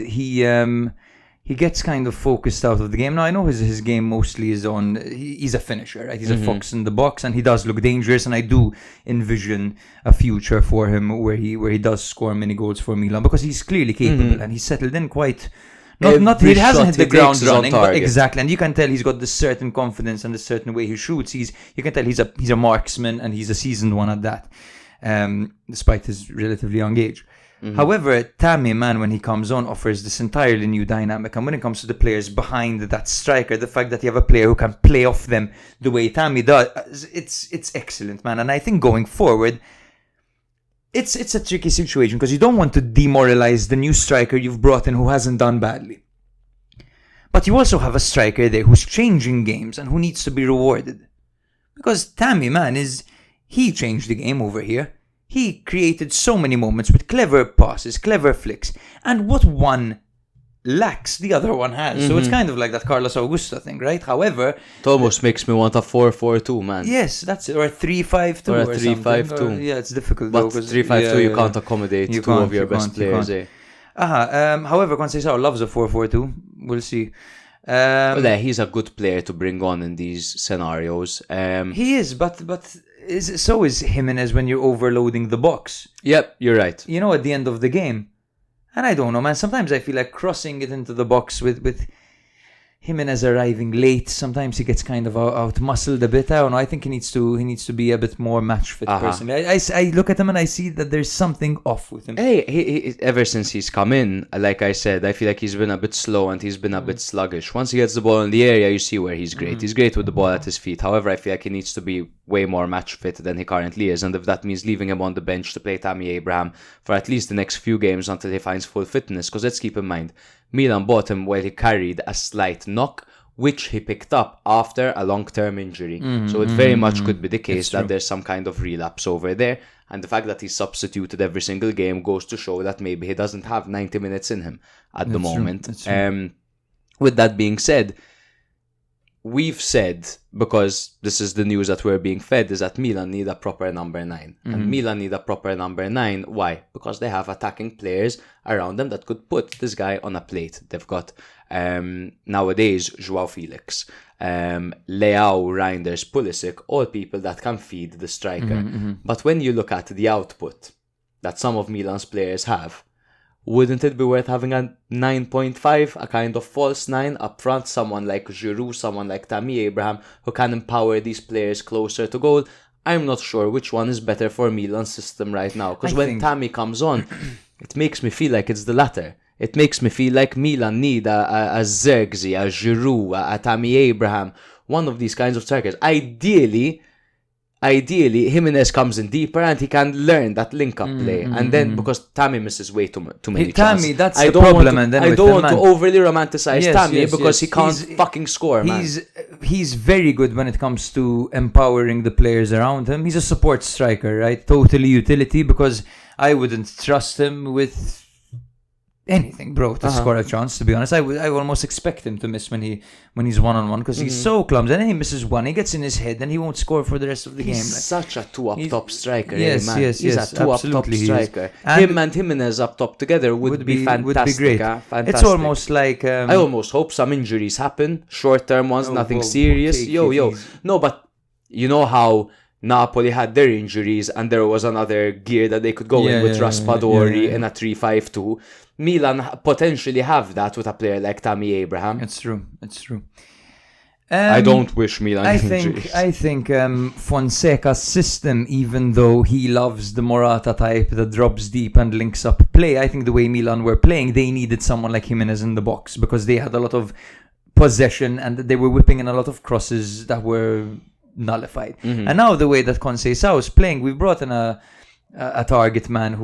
He gets kind of focused out of the game. Now, I know his game mostly is on... He's a finisher, right? He's a fox in the box, and he does look dangerous, and I do envision a future for him where he does score many goals for Milan, because he's clearly capable, and he's settled in quite... Every he hasn't shot hit the he ground takes is on running, but target. exactly, and you can tell he's got this certain confidence and a certain way he shoots. You can tell he's a marksman, and he's a seasoned one at that, despite his relatively young age. However, Tammy, man, when he comes on, offers this entirely new dynamic. And when it comes to the players behind that striker, the fact that you have a player who can play off them the way Tammy does, it's excellent, man. And I think going forward, it's a tricky situation because you don't want to demoralize the new striker you've brought in who hasn't done badly. But you also have a striker there who's changing games and who needs to be rewarded. Because Tammy, man, he changed the game over here. He created so many moments with clever passes, clever flicks. And what one lacks, the other one has. So it's kind of like that Carlos Augusto thing, right? However, It almost makes me want a 4-4-2, man. yes, that's it. Or a 3-5-2 Or a something. 3-5-2. Or- Yeah, it's difficult. But though, 3-5-2, you can't accommodate You two of can't, your you best can't, you players. can't. Eh? However, Conceição loves a 4-4-2. We'll see. Well, yeah, he's a good player to bring on in these scenarios. He is, but so is Jimenez when you're overloading the box. Yep, you're right. You know, at the end of the game. And I don't know, man. Sometimes I feel like crossing it into the box with Jimenez arriving late. Sometimes he gets kind of out muscled a bit. I don't know. I think he needs to be a bit more match fit. Personally, I look at him and I see that there's something off with him. Hey, he ever since he's come in, like I said, I feel like he's been a bit slow and he's been a bit sluggish. Once he gets the ball in the area, you see where he's great. He's great with the ball at his feet. However, I feel like he needs to be way more match fit than he currently is. And if that means leaving him on the bench to play Tammy Abraham for at least the next few games until he finds full fitness, because let's keep in mind, Milan bought him while he carried a slight knock, which he picked up after a long-term injury. So it very much could be the case that there's some kind of relapse over there. And the fact that he's substituted every single game goes to show that maybe he doesn't have 90 minutes in him at the moment. With that being said, we've said, because this is the news that we're being fed, is that Milan need a proper number 9. And Milan need a proper number 9. Why? Because they have attacking players around them that could put this guy on a plate. They've got nowadays João Felix, Leao, Reinders, Pulisic, all people that can feed the striker. But when you look at the output that some of Milan's players have, wouldn't it be worth having a 9.5, a kind of false 9 up front, someone like Giroud, someone like Tammy Abraham, who can empower these players closer to goal? I'm not sure which one is better for Milan's system right now, because when Tammy comes on, it makes me feel like it's the latter. It makes me feel like Milan need a Zirkzee, a Giroud, a Tammy Abraham, one of these kinds of strikers. Ideally, Jimenez comes in deeper and he can learn that link-up play. And then, because Tammy misses way too many chances. Tammy, that's the problem. And then I don't want to overly romanticize Tammy because he can't fucking score, man. He's very good when it comes to empowering the players around him. He's a support striker, right? Totally utility, because I wouldn't trust him with anything, bro, to score a chance. To be honest, I almost expect him to miss when he's one-on-one, because he's so clumsy, and then he misses one, he gets in his head, and he won't score for the rest of the game. He's such a two-up-top striker. Yes, man. yes, he's yes, a two-up-top striker. Him and Jimenez up top together would be fantastic. Would be great. Fantastic. It's almost like I almost hope some injuries happen, short-term ones, nothing serious. No, but you know how Napoli had their injuries and there was another gear that they could go in with Raspadori in a 3-5-2. Milan potentially have that with a player like Tammy Abraham. It's true. I don't wish Milan injuries. I think Fonseca's system, even though he loves the Morata type that drops deep and links up play, I think the way Milan were playing, they needed someone like Jimenez in the box, because they had a lot of possession and they were whipping in a lot of crosses that were nullified. And now the way that Conceição is playing, we've brought in a target man,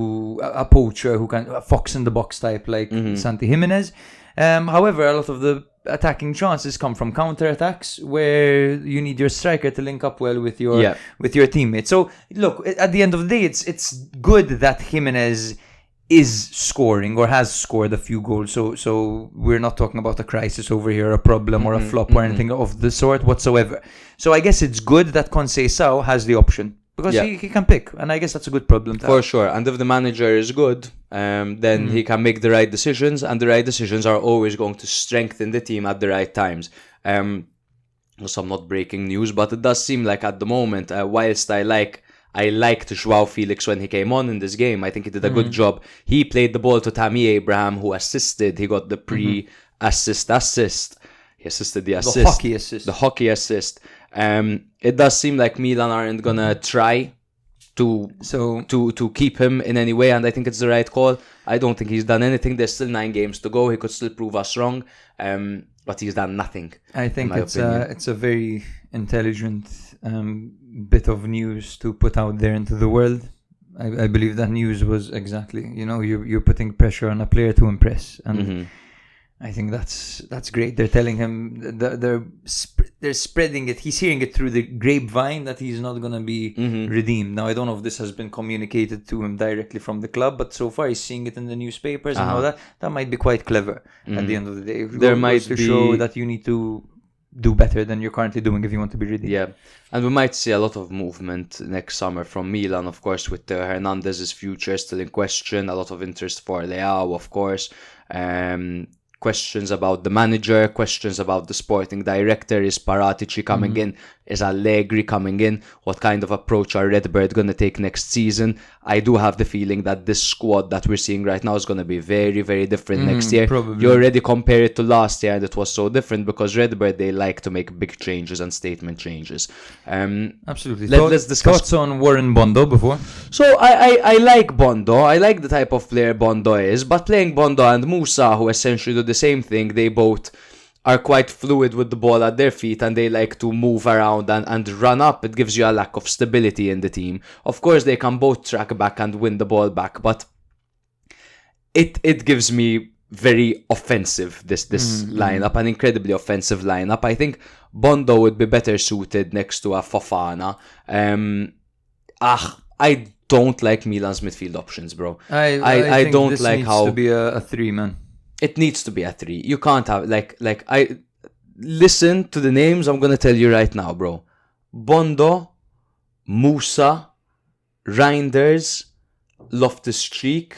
a poacher who can, a fox in the box type like Santi Jimenez. However, a lot of the attacking chances come from counter-attacks where you need your striker to link up well with your teammates. So look, at the end of the day, it's good that Jimenez is scoring or has scored a few goals. So we're not talking about a crisis over here, a problem or a flop or anything of the sort whatsoever. So I guess it's good that Conceição has the option, because he can pick, and I guess that's a good problem to have. For sure. And if the manager is good, then he can make the right decisions, and the right decisions are always going to strengthen the team at the right times. Some not breaking news, but it does seem like at the moment, whilst I liked João Felix when he came on in this game. I think he did a good job. He played the ball to Tammy Abraham, who assisted. He got the assist. He assisted the assist. The hockey assist. It does seem like Milan aren't gonna try to keep him in any way, and I think it's the right call. I don't think he's done anything. There's still 9 games to go. He could still prove us wrong, but he's done nothing. I think it's a very intelligent bit of news to put out there into the world. I believe that news was exactly, you're putting pressure on a player to impress, and I think that's great. They're telling him they're spreading it. He's hearing it through the grapevine that he's not gonna be redeemed. Now I don't know if this has been communicated to him directly from the club, but so far he's seeing it in the newspapers and all that. That might be quite clever at the end of the day. There might to be show that you need to do better than you're currently doing if you want to be redeemed. Yeah, and we might see a lot of movement next summer from Milan, of course, with Hernandez's future still in question. A lot of interest for Leao, of course. Questions about the manager, questions about the sporting director. Is Paratici coming in? Is Allegri coming in? What kind of approach are Redbird going to take next season? I do have the feeling that this squad that we're seeing right now is going to be very, very different next year. Probably. You already compare it to last year, and it was so different because Redbird, they like to make big changes and statement changes. Absolutely. Let's discuss. Thoughts on Warren Bondo before? So I like Bondo. I like the type of player Bondo is, but playing Bondo and Musa, who essentially do the same thing, they both are quite fluid with the ball at their feet and they like to move around and run up. It gives you a lack of stability in the team. Of course, they can both track back and win the ball back, but it gives me very offensive, this lineup, an incredibly offensive lineup. I think Bondo would be better suited next to a Fofana. I don't like Milan's midfield options, bro. I think don't this like needs how to be a 3, man. It needs to be a 3. You can't have I listen to the names I'm gonna tell you right now, bro. Bondo, Musa, Reinders, Loftus-Cheek,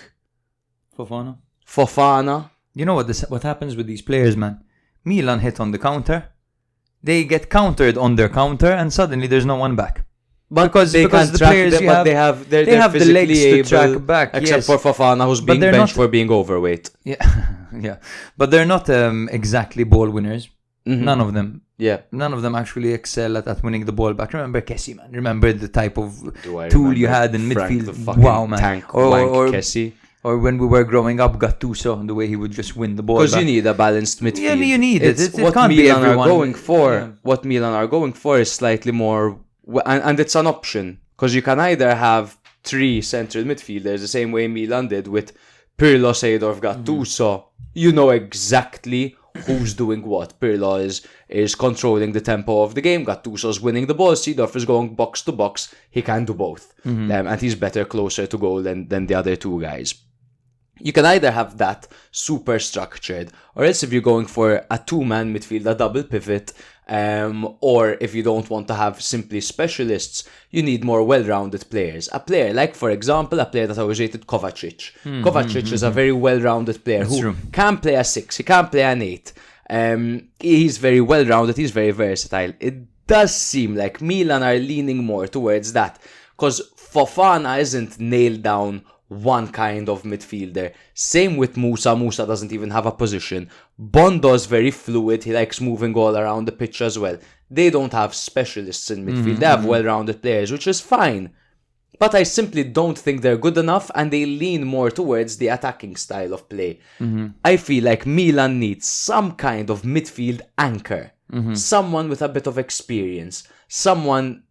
Fofana. You know what happens with these players, man? Milan hit on the counter. They get countered on their counter, and suddenly there's no one back. Because they because can the track players them, you but have, they're have the legs to physically track able, back. except yes. for Fofana, who's being they're benched not- for being overweight. Yeah, but they're not exactly ball winners. None of them. Yeah. None of them actually excel at winning the ball back. Remember Kessie, man. Remember the type of Do I tool you remember had in Frank midfield. the fucking Wow, man. Tank Or- wank or- Kessie. Or when we were growing up, Gattuso, the way he would just win the ball. Because back. you need a balanced midfield. Yeah, you need it. It's It what can't be Milan everyone. are going for. Yeah. What Milan are going for is slightly more, and it's an option because you can either have 3 central midfielders the same way Milan did with Pirlo, Seedorf, Gattuso. You know exactly who's doing what. Pirlo is controlling the tempo of the game. Gattuso's winning the ball. Seedorf is going box to box. He can do both, and he's better closer to goal than the other 2 guys. You can either have that super structured, or else if you're going for a 2-man midfield, a double pivot, or if you don't want to have simply specialists, you need more well-rounded players. A player like, for example, a player that I always rated, Kovacic. Kovacic is a very well-rounded player who can play a 6, he can play an 8. He's very well-rounded, he's very versatile. It does seem like Milan are leaning more towards that, because Fofana isn't nailed down one kind of midfielder. Same with Musa. Musa doesn't even have a position. Bondo is very fluid. He likes moving all around the pitch as well. They don't have specialists in midfield. They have well-rounded players, which is fine. But I simply don't think they're good enough, and they lean more towards the attacking style of play. I feel like Milan needs some kind of midfield anchor. Someone with a bit of experience. Someone...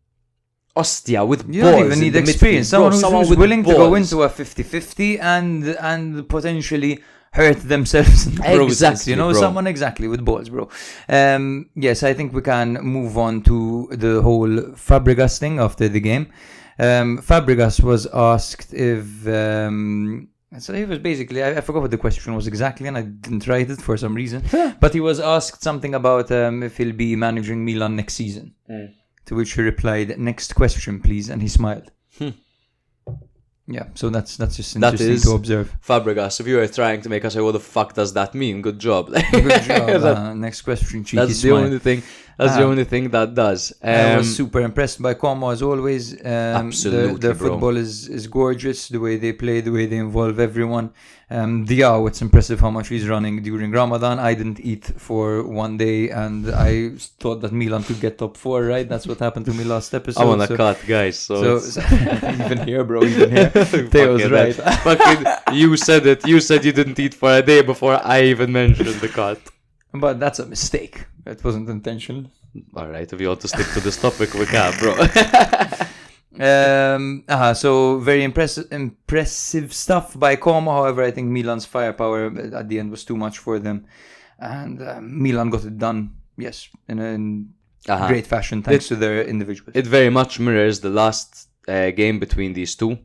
Ostia with You balls don't even in need the experience. midfield. Someone who's with willing to go balls. into a 50-50 and potentially hurt themselves in the process. Exactly, You know, bro. someone exactly with balls, bro. Yes, I think we can move on to the whole Fabregas thing after the game. Fabregas was asked if... so he was basically... I forgot what the question was exactly, and I didn't write it for some reason. But he was asked something about if he'll be managing Milan next season. To which he replied, "Next question, please," and he smiled. Yeah, so that's just interesting to observe. Fabregas, if you were trying to make us say, what the fuck does that mean? Good job. Good job. Next question, cheeky That's the smile. only thing. That's the only thing that does. I was super impressed by Como as always. Absolutely, their bro. football is gorgeous. The way they play, the way they involve everyone. Diao, it's impressive how much he's running during Ramadan. I didn't eat for one day, and I thought that Milan could get top 4. Right, that's what happened to me last episode. I'm on a cut, guys. So even here, bro. Even here, Theo's fucking right. fucking, you said it. You said you didn't eat for a day before I even mentioned the cut. But that's a mistake. It wasn't intentional. All right, if you want to stick to this topic, we can, bro. So very impressive stuff by Como. However, I think Milan's firepower at the end was too much for them. and Milan got it done. Yes, in Uh-huh. great fashion thanks to their individuals. It very much mirrors the last game between these two,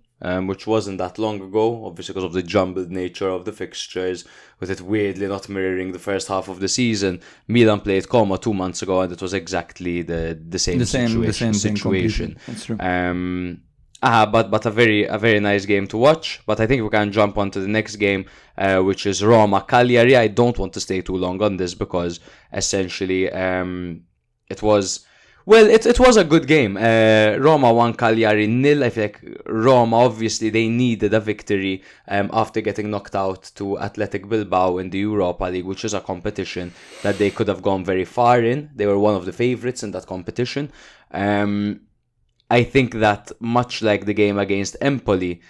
which wasn't that long ago, obviously because of the jumbled nature of the fixtures, with it weirdly not mirroring the first half of the season. Milan played Como 2 months ago, and it was exactly the same situation. That's true. But a very nice game to watch. But I think we can jump on to the next game, which is Roma Cagliari. I don't want to stay too long on this because essentially it was a good game. Roma won, Cagliari 0. I feel like Roma, obviously they needed a victory after getting knocked out to Athletic Bilbao in the Europa League, which is a competition that they could have gone very far in. They were one of the favourites in that competition. I think that much like the game against Empoli,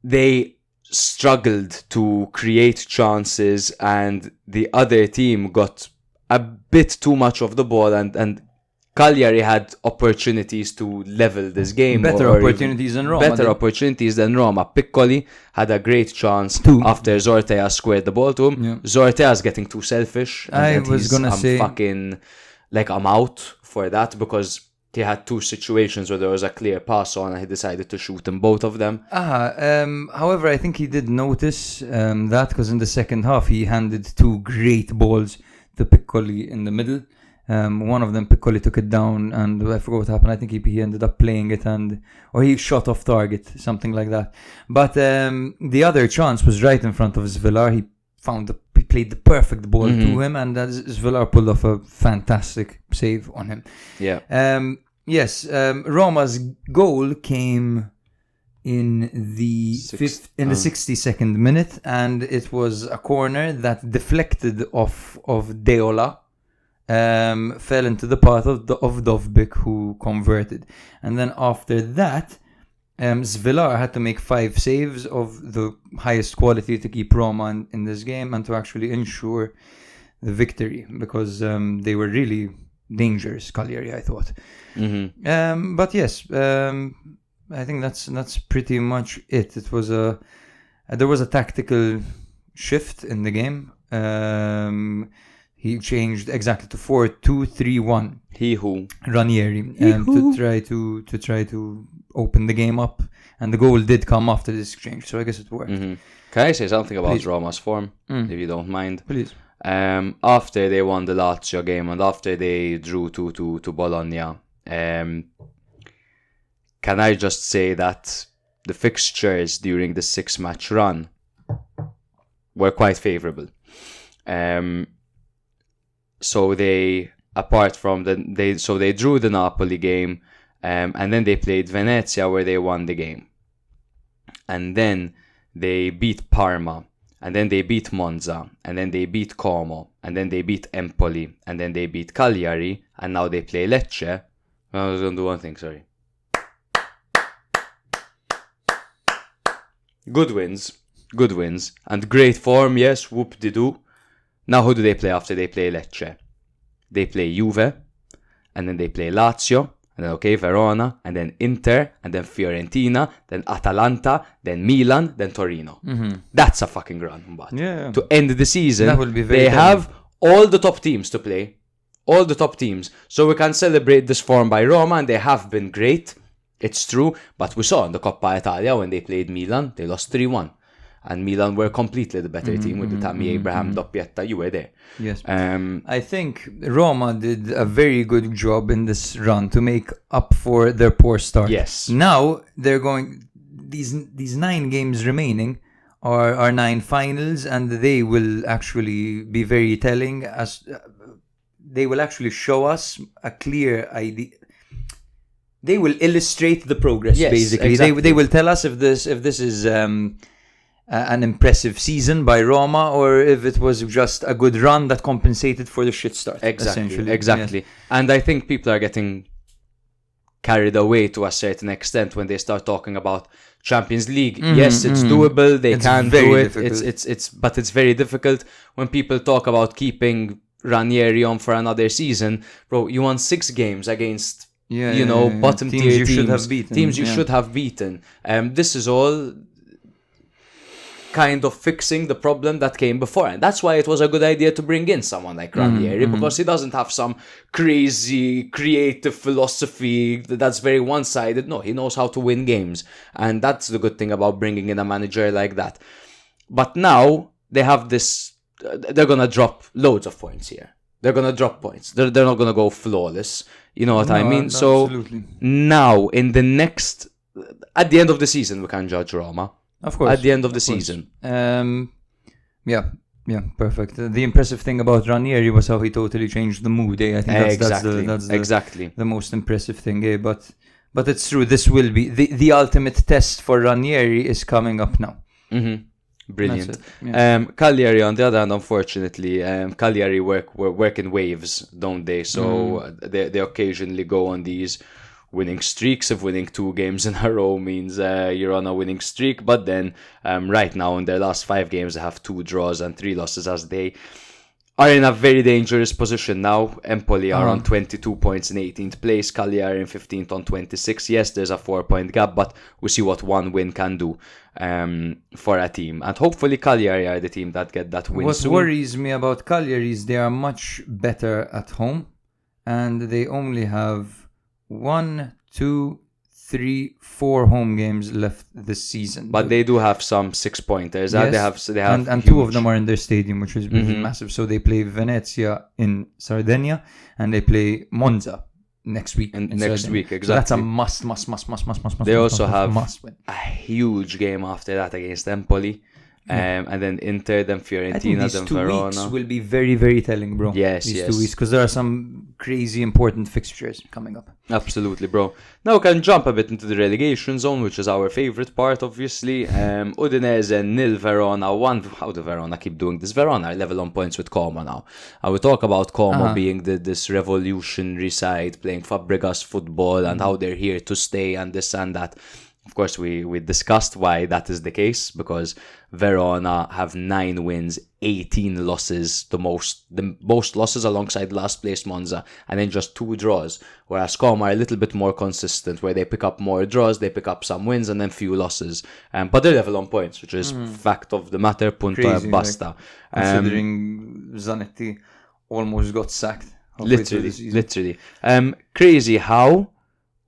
they struggled to create chances and the other team got a bit too much of the ball, and Cagliari had opportunities to level this game. Better opportunities than Roma. Piccoli had a great chance after Zortea squared the ball to him. Yeah. Zortea's getting too selfish. I'm out for that because he had two situations where there was a clear pass on and he decided to shoot in both of them. However, I think he did notice that because in the second half he handed 2 great balls to Piccoli in the middle. One of them, Piccoli took it down, and I forgot what happened. I think he ended up playing it, or he shot off target, something like that. But the other chance was right in front of Svilar. He played the perfect ball to him, and Svilar pulled off a fantastic save on him. Yeah. Roma's goal came in the 62nd minute, and it was a corner that deflected off of Deola. Fell into the path of Dovbyk, who converted, and then after that Svilar had to make 5 saves of the highest quality to keep Roma in this game and to actually ensure the victory, because they were really dangerous, Cagliari, I thought. But yes, I think that's pretty much it. It was there was a tactical shift in the game. He changed exactly to 4-2-3-1. Ranieri, to try to open the game up, and the goal did come after this exchange. So I guess it worked. Can I say something about Roma's form, if you don't mind? Please. After they won the Lazio game and after they drew 2-2 to Bologna, can I just say that the fixtures during the 6-match run were quite favourable. So they drew the Napoli game, and then they played Venezia where they won the game, and then they beat Parma, and then they beat Monza, and then they beat Como, and then they beat Empoli, and then they beat Cagliari, and now they play Lecce. I was going to do one thing, sorry. Good wins, and great form, yes, whoop-de-doo. Now who do they play after they play Lecce? They play Juve, and then they play Lazio, and then Verona, and then Inter, and then Fiorentina, then Atalanta, then Milan, then Torino. That's a fucking run. But to end the season, that will be very have all the top teams to play. All the top teams. So we can celebrate this form by Roma, and they have been great. It's true, but we saw in the Coppa Italia when they played Milan, they lost 3-1. And Milan were completely the better team with the Tammy Abraham doppietta. You were there. Yes. I think Roma did a very good job in this run to make up for their poor start. Yes. Now they're going. These 9 games remaining are 9 finals, and they will actually be very telling. As they will actually show us a clear idea. They will illustrate the progress. Yes, basically. Exactly. They will tell us if this is. An impressive season by Roma, or if it was just a good run that compensated for the shit start. Exactly. Yes. And I think people are getting carried away to a certain extent when they start talking about Champions League. Yes, it's doable. They can do it. But it's very difficult when people talk about keeping Ranieri on for another season. Bro, you won 6 games against bottom tier teams. You should have beaten. Teams you should have beaten. This is all. kind of fixing the problem that came before. And that's why it was a good idea to bring in someone like Ranieri, because he doesn't have some crazy creative philosophy that's very one-sided. No, he knows how to win games. And that's the good thing about bringing in a manager like that. But now they have this, they're going to drop loads of points here. They're going to drop points. They're not going to go flawless. You know what I mean? So absolutely. now in the next, at the end of the season, we can judge Roma. Of course. At the end of the season. Yeah, perfect. The impressive thing about Ranieri was how he totally changed the mood. I think that's exactly the most impressive thing. But it's true. This will be the ultimate test for Ranieri is coming up now. Mm-hmm. Brilliant. Yeah. Cagliari, on the other hand, unfortunately, Cagliari work in waves, don't they? So they occasionally go on these winning streaks. If winning 2 games in a row means you're on a winning streak, but then right now in their last 5 games they have 2 draws and 3 losses, as they are in a very dangerous position now. Empoli are on 22 points in 18th place, Cagliari in 15th on 26. Yes, there's a 4-point gap, but we see what 1 win can do for a team, and hopefully Cagliari are the team that get that win What soon. worries me about Cagliari is they are much better at home, and they only have 1, 2, 3, 4 home games left this season. But they do have some 6-pointers. Yes, They have and 2 of them are in their stadium, which is massive. So they play Venezia in Sardinia, and they play Monza next week. next Sardinia. week, So exactly. that's a must. They also have must win. a huge game after that against Empoli, and then Inter, then I think Fiorentina, these then 2 Verona. weeks will be very, very telling, bro. Yes, these yes. 2 weeks, because there are some crazy important fixtures coming up. Absolutely, bro. Now we can jump a bit into the relegation zone, which is our favorite part, obviously. Udinese, nil, Verona, 1. How do Verona keep doing this? Verona are level on points with Como now. I will talk about Como being this revolutionary side, playing Fabregas football, and how they're here to stay, and this and that. Of course, we discussed why that is the case, because Verona have 9 wins, 18 losses, the most losses alongside last place Monza, and then just 2 draws. Whereas Como are a little bit more consistent, where they pick up more draws, they pick up some wins, and then few losses. But they're level on points, which is fact of the matter. Punto Crazy, e basta. Considering Zanetti almost got sacked. halfway through the season. Literally. Crazy how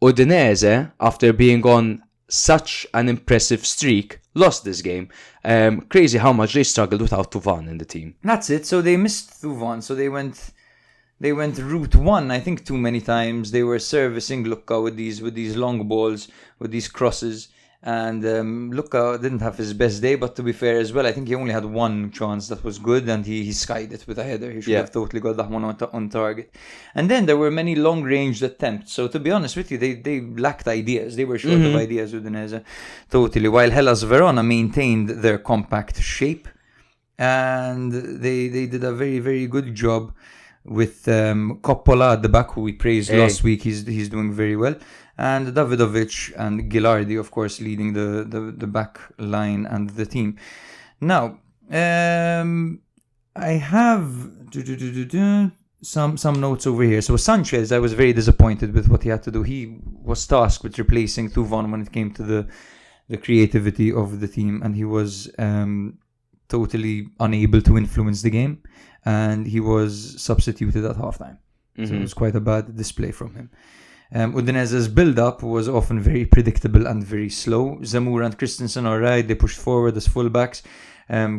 Udinese, after being on such an impressive streak, lost this game. Crazy how much they struggled without Tuvan in the team. That's it. So they missed Thuvan. So they went route 1, I think, too many times. They were servicing Lucca with these long balls, with these crosses. And Lucca didn't have his best day, but to be fair as well, I think he only had 1 chance that was good, and he skied it with a header. He should have totally got that one on target. And then there were many long-ranged attempts. So to be honest with you, they lacked ideas. They were short of ideas, Udinese, totally. While Hellas Verona maintained their compact shape, and they did a very, very good job with Coppola at the back, who we praised last week. He's doing very well. And Davidovic and Gilardi, of course, leading the back line and the team. Now, I have some notes over here. So Sanchez, I was very disappointed with what he had to do. He was tasked with replacing Thuvan when it came to the creativity of the team, and he was totally unable to influence the game, and he was substituted at halftime. So it was quite a bad display from him. Udinese's build-up was often very predictable and very slow. Zamora and Christensen are right. They pushed forward as fullbacks.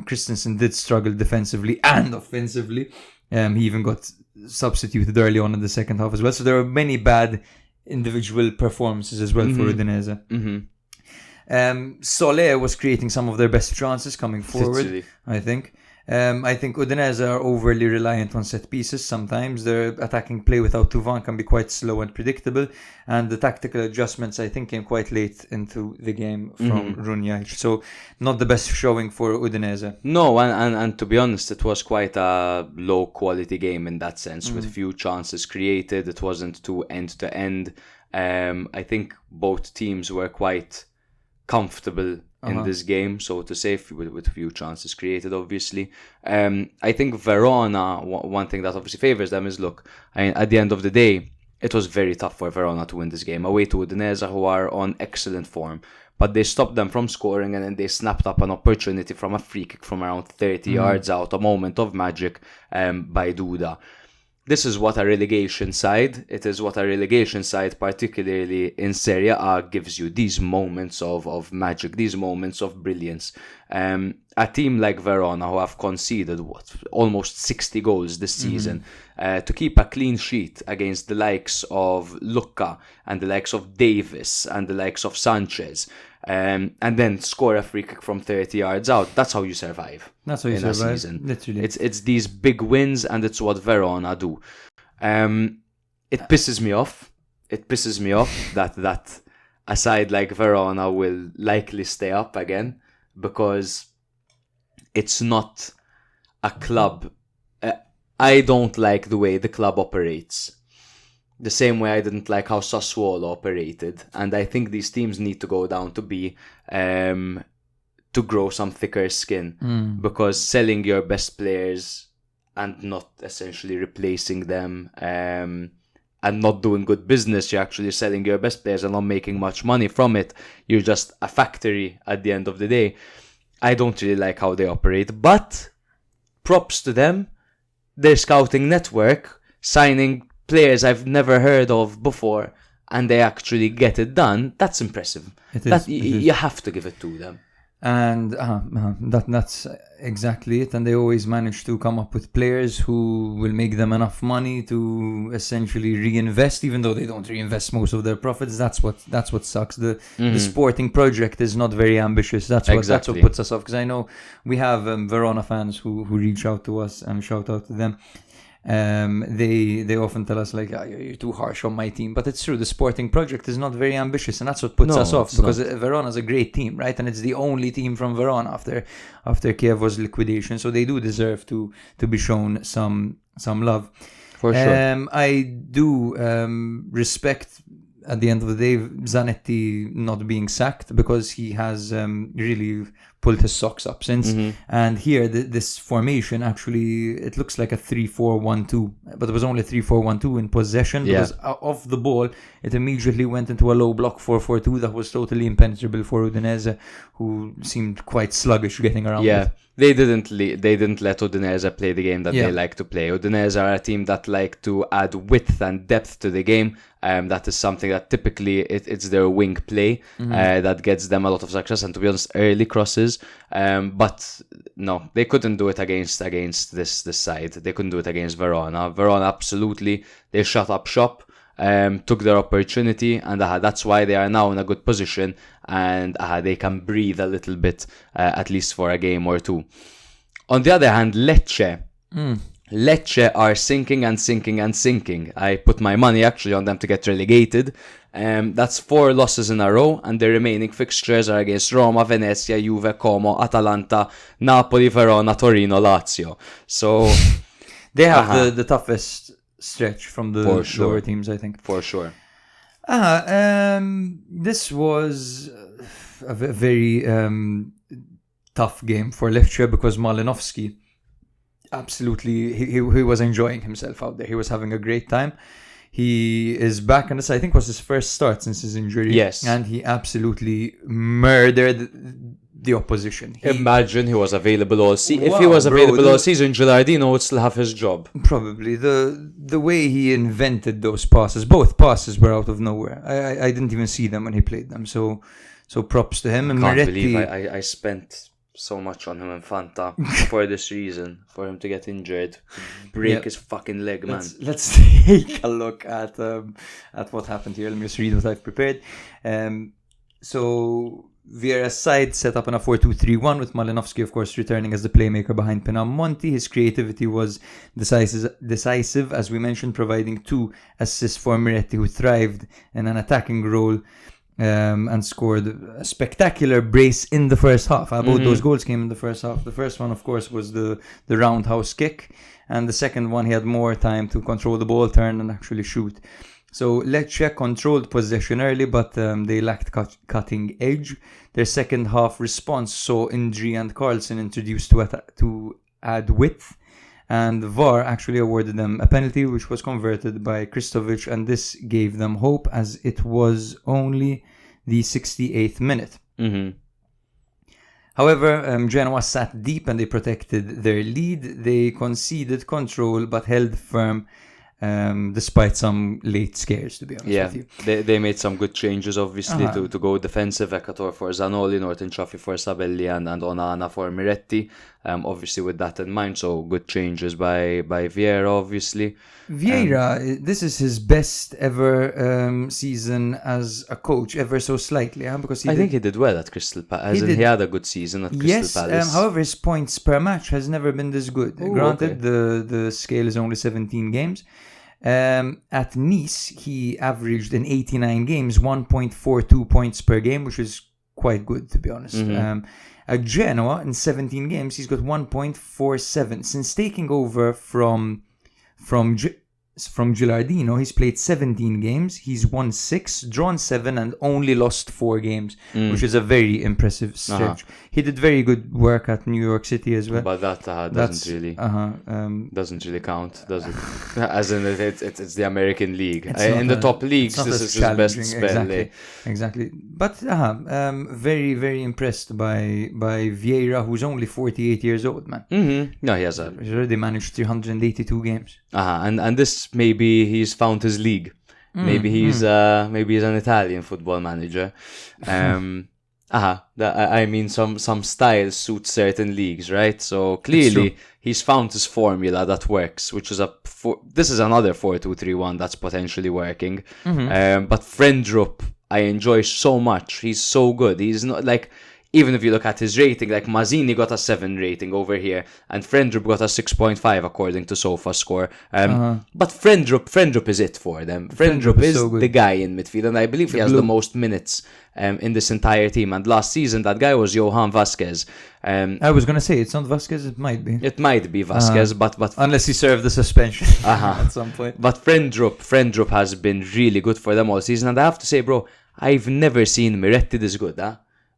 Christensen did struggle defensively and offensively. He even got substituted early on in the second half as well. So there were many bad individual performances as well for Udinese. Solé was creating some of their best chances coming forward, Literally. I think. I think Udinese are overly reliant on set pieces sometimes. Their attacking play without Thuvan can be quite slow and predictable, and the tactical adjustments, I think, came quite late into the game from Runjaic. So not the best showing for Udinese. No, and to be honest, it was quite a low quality game in that sense, with few chances created. It wasn't too end to end. I think both teams were quite comfortable in this game, so to say, with few chances created, obviously. I think Verona, one thing that obviously favours them is, look, at the end of the day, it was very tough for Verona to win this game. Away to Udinese, who are on excellent form. But they stopped them from scoring, and then they snapped up an opportunity from a free kick from around 30 yards out, a moment of magic by Duda. This is what a relegation side, particularly in Serie A, gives you, these moments of magic, these moments of brilliance. A team like Verona, who have conceded almost 60 goals this season, to keep a clean sheet against the likes of Lucca and the likes of Davis and the likes of Sanchez, and then score a free kick from 30 yards out. That's how you survive. That's how you in survive. a season. Literally, it's these big wins, and it's what Verona do. It pisses me off. That a side like Verona will likely stay up again, because it's not a club. I don't like the way the club operates. The same way I didn't like how Sassuolo operated, and I think these teams need to go down to be to grow some thicker skin, because selling your best players and not essentially replacing them and not doing good business, you're actually selling your best players and not making much money from it. You're just a factory at the end of the day. I don't really like how they operate, but props to them. Their scouting network, signing players I've never heard of before, and they actually get it done. That's impressive. It is. You have to give it to them. And that's exactly it. And they always manage to come up with players who will make them enough money to essentially reinvest, even though they don't reinvest most of their profits. That's what sucks. The sporting project is not very ambitious. That's what puts us off. Because I know we have Verona fans who reach out to us, and shout out to them. They often tell us, like, you're too harsh on my team, but it's true. The sporting project is not very ambitious, and that's what puts us off, because Verona's a great team, right? And it's the only team from Verona after Chievo's liquidation, so they do deserve to be shown some love. For sure. I do respect, at the end of the day, Zanetti not being sacked, because he has really pulled his socks up since. And here, this formation, actually, it looks like a 3-4-1-2, but it was only 3-4-1-2 in possession, because off the ball, it immediately went into a low block 4-4-2 that was totally impenetrable for Udinese, who seemed quite sluggish getting around it. They didn't let Udinese play the game that they like to play. Udinese are a team that like to add width and depth to the game. That is something that typically it's their wing play that gets them a lot of success, and to be honest, early crosses. But no, they couldn't do it against this side. They couldn't do it against Verona. Verona, absolutely, they shut up shop. Took their opportunity, and that's why they are now in a good position, and they can breathe a little bit, at least for a game or two. On the other hand, Lecce are sinking and sinking and sinking. I put my money actually on them to get relegated. That's 4 losses in a row, and the remaining fixtures are against Roma, Venezia, Juve, Como, Atalanta, Napoli, Verona, Torino, Lazio. So they have the toughest stretch from the lower teams, I think. For sure. This was a very tough game for Lecce, because Malinovsky, absolutely, he was enjoying himself out there. He was having a great time. He is back, and this, I think, was his first start since his injury. Yes. And he absolutely murdered the opposition. Imagine he was available all season. If he was available all season, Gilardino would still have his job. Probably. The way he invented those passes, both passes were out of nowhere. I didn't even see them when he played them. So props to him. And I can't Miretti, believe I spent so much on him in Fanta for this reason, for him to get injured, break his fucking leg, man. Let's take a look at what happened here. Let me just read what I've prepared. So Vieira's side set up in a 4-2-3-1 with Malinovsky, of course, returning as the playmaker behind Pinamonti. His creativity was decisive, as we mentioned, providing 2 assists for Miretti, who thrived in an attacking role and scored a spectacular brace in the first half. Both those goals came in the first half. The first one, of course, was the roundhouse kick, and the second one, he had more time to control the ball, turn, and actually shoot. So Lecce controlled possession early, but they lacked cutting edge. Their second half response saw Indri and Carlsen introduced to add width, And VAR actually awarded them a penalty, which was converted by Kristovic, and this gave them hope as it was only the 68th minute. However, Genoa sat deep and they protected their lead. They conceded control but held firm despite some late scares, to be honest with you. They made some good changes, obviously, to go defensive. Ekator for Zanoli, Norton Chaffee for Sabelli, and Onana for Miretti. Obviously, with that in mind, so good changes by Vieira, obviously. Vieira, this is his best ever season as a coach, ever so slightly. Because I think he did well at Crystal Palace. He had a good season at Crystal Palace. However, his points per match has never been this good. Granted, the scale is only 17 games. At Nice, he averaged in 89 games 1.42 points per game, which is quite good, to be honest. At Genoa, in 17 games, he's got 1.47. Since taking over from Gilardino, he's played 17 games. He's won 6, drawn 7, and only lost 4 games, which is a very impressive stretch. He did very good work at New York City as well. But that doesn't really count, does it? As in, it's the American League. In the top leagues, this is his best spell. Exactly. But very, very impressed by Vieira, who's only 48 years old, man. No, he's already managed 382 games. And this, maybe he's found his league. Maybe he's an Italian football manager. I mean, some styles suit certain leagues, right? So clearly he's found his formula that works, which is this is another 4-2-3-1 that's potentially working. But Frendrup, I enjoy so much. He's so good. He's not like, even if you look at his rating, like Mazzini got a 7 rating over here, and Frendrup got a 6.5 according to SofaScore. But Frendrup is it for them. Frendrup is so the guy in midfield, and I believe he has the most minutes in this entire team. And last season, that guy was Johan Vasquez. I was going to say, it's not Vasquez, it might be. It might be Vasquez, but unless he served the suspension at some point. But Frendrup has been really good for them all season, and I have to say, bro, I've never seen Miretti this good,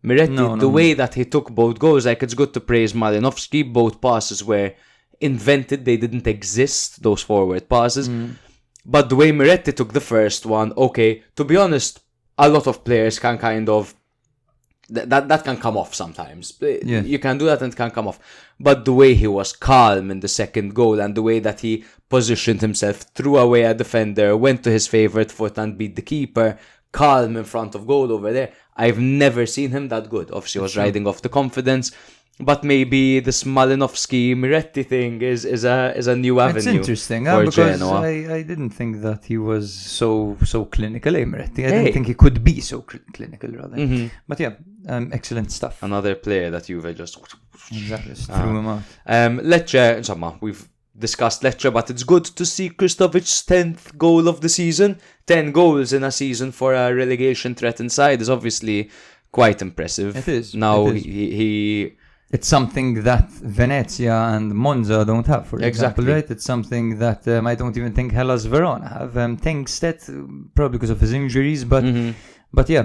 Miretti, the way that he took both goals, like, it's good to praise Malinovsky. Both passes were invented. They didn't exist, those forward passes. But the way Miretti took the first one, okay, to be honest, a lot of players can kind of... That can come off sometimes. Yeah. You can do that and it can come off. But the way he was calm in the second goal, and the way that he positioned himself, threw away a defender, went to his favourite foot and beat the keeper, calm in front of goal over there. I've never seen him that good. Obviously, he was riding off the confidence, but maybe this Malinovsky-Miretti thing is a new avenue. It's interesting, for because Genoa. I didn't think that he was so clinical, Miretti. I didn't think he could be so clinical, rather. But yeah, excellent stuff. Another player that Juve just... Exactly, just threw him out. Lecce, insomma, we've discussed Lecce, but it's good to see Kristovic's 10th goal of the season. 10 goals in a season for a relegation-threatened side is obviously quite impressive. It is. Now, it is. he It's something that Venezia and Monza don't have, for example, right? It's something that I don't even think Hellas Verona have. Tengsted, probably because of his injuries, but yeah,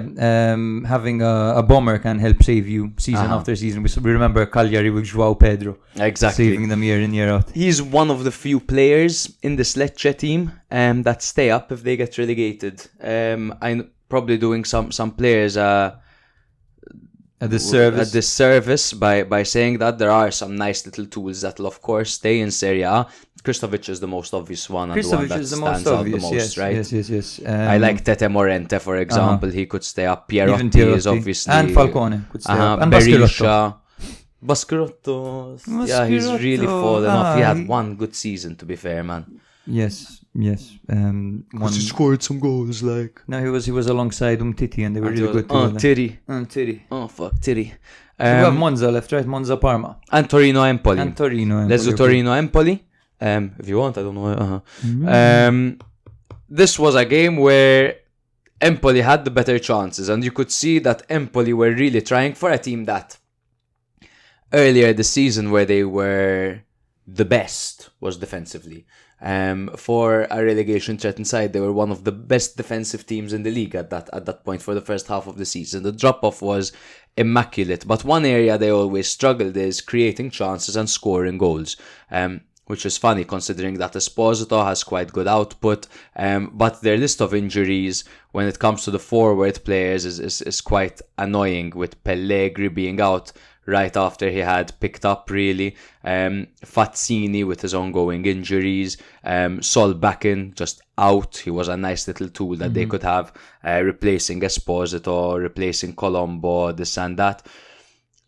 having a bomber can help save you season after season. We remember Cagliari with João Pedro. Exactly. Saving them year in, year out. He's one of the few players in this Lecce team that stay up if they get relegated. I'm probably doing some players a disservice by saying that. There are some nice little tools that will, of course, stay in Serie A. Kristovic is the most obvious one, and the one that stands out the most, right? Yes. I like Tete Morente, for example. He could stay up. Pierotti is obviously... And Falcone could stay up. And Berisha. Basquerotto. Yeah, he's really fallen off. He had one good season, to be fair, man. Yes. Because he scored some goals, like... No, he was alengside Umtiti, and they were really good together. Tiri. Oh, fuck, Tiri. We have Monza left, right? Monza, Parma. And Torino-Empoli. Let's do Torino-Empoli. If you want, I don't know. This was a game where Empoli had the better chances, and you could see that Empoli were really trying for a team that earlier this season, where they were the best, was defensively. For a relegation-threatened side, they were one of the best defensive teams in the league at that point for the first half of the season. The drop-off was immaculate, but one area they always struggled is creating chances and scoring goals. which is funny considering that Esposito has quite good output. But their list of injuries when it comes to the forward players is quite annoying, with Pellegrini being out right after he had picked up, really. Fazzini with his ongoing injuries. Solbakken just out. He was a nice little tool that they could have, replacing Esposito, replacing Colombo, this and that.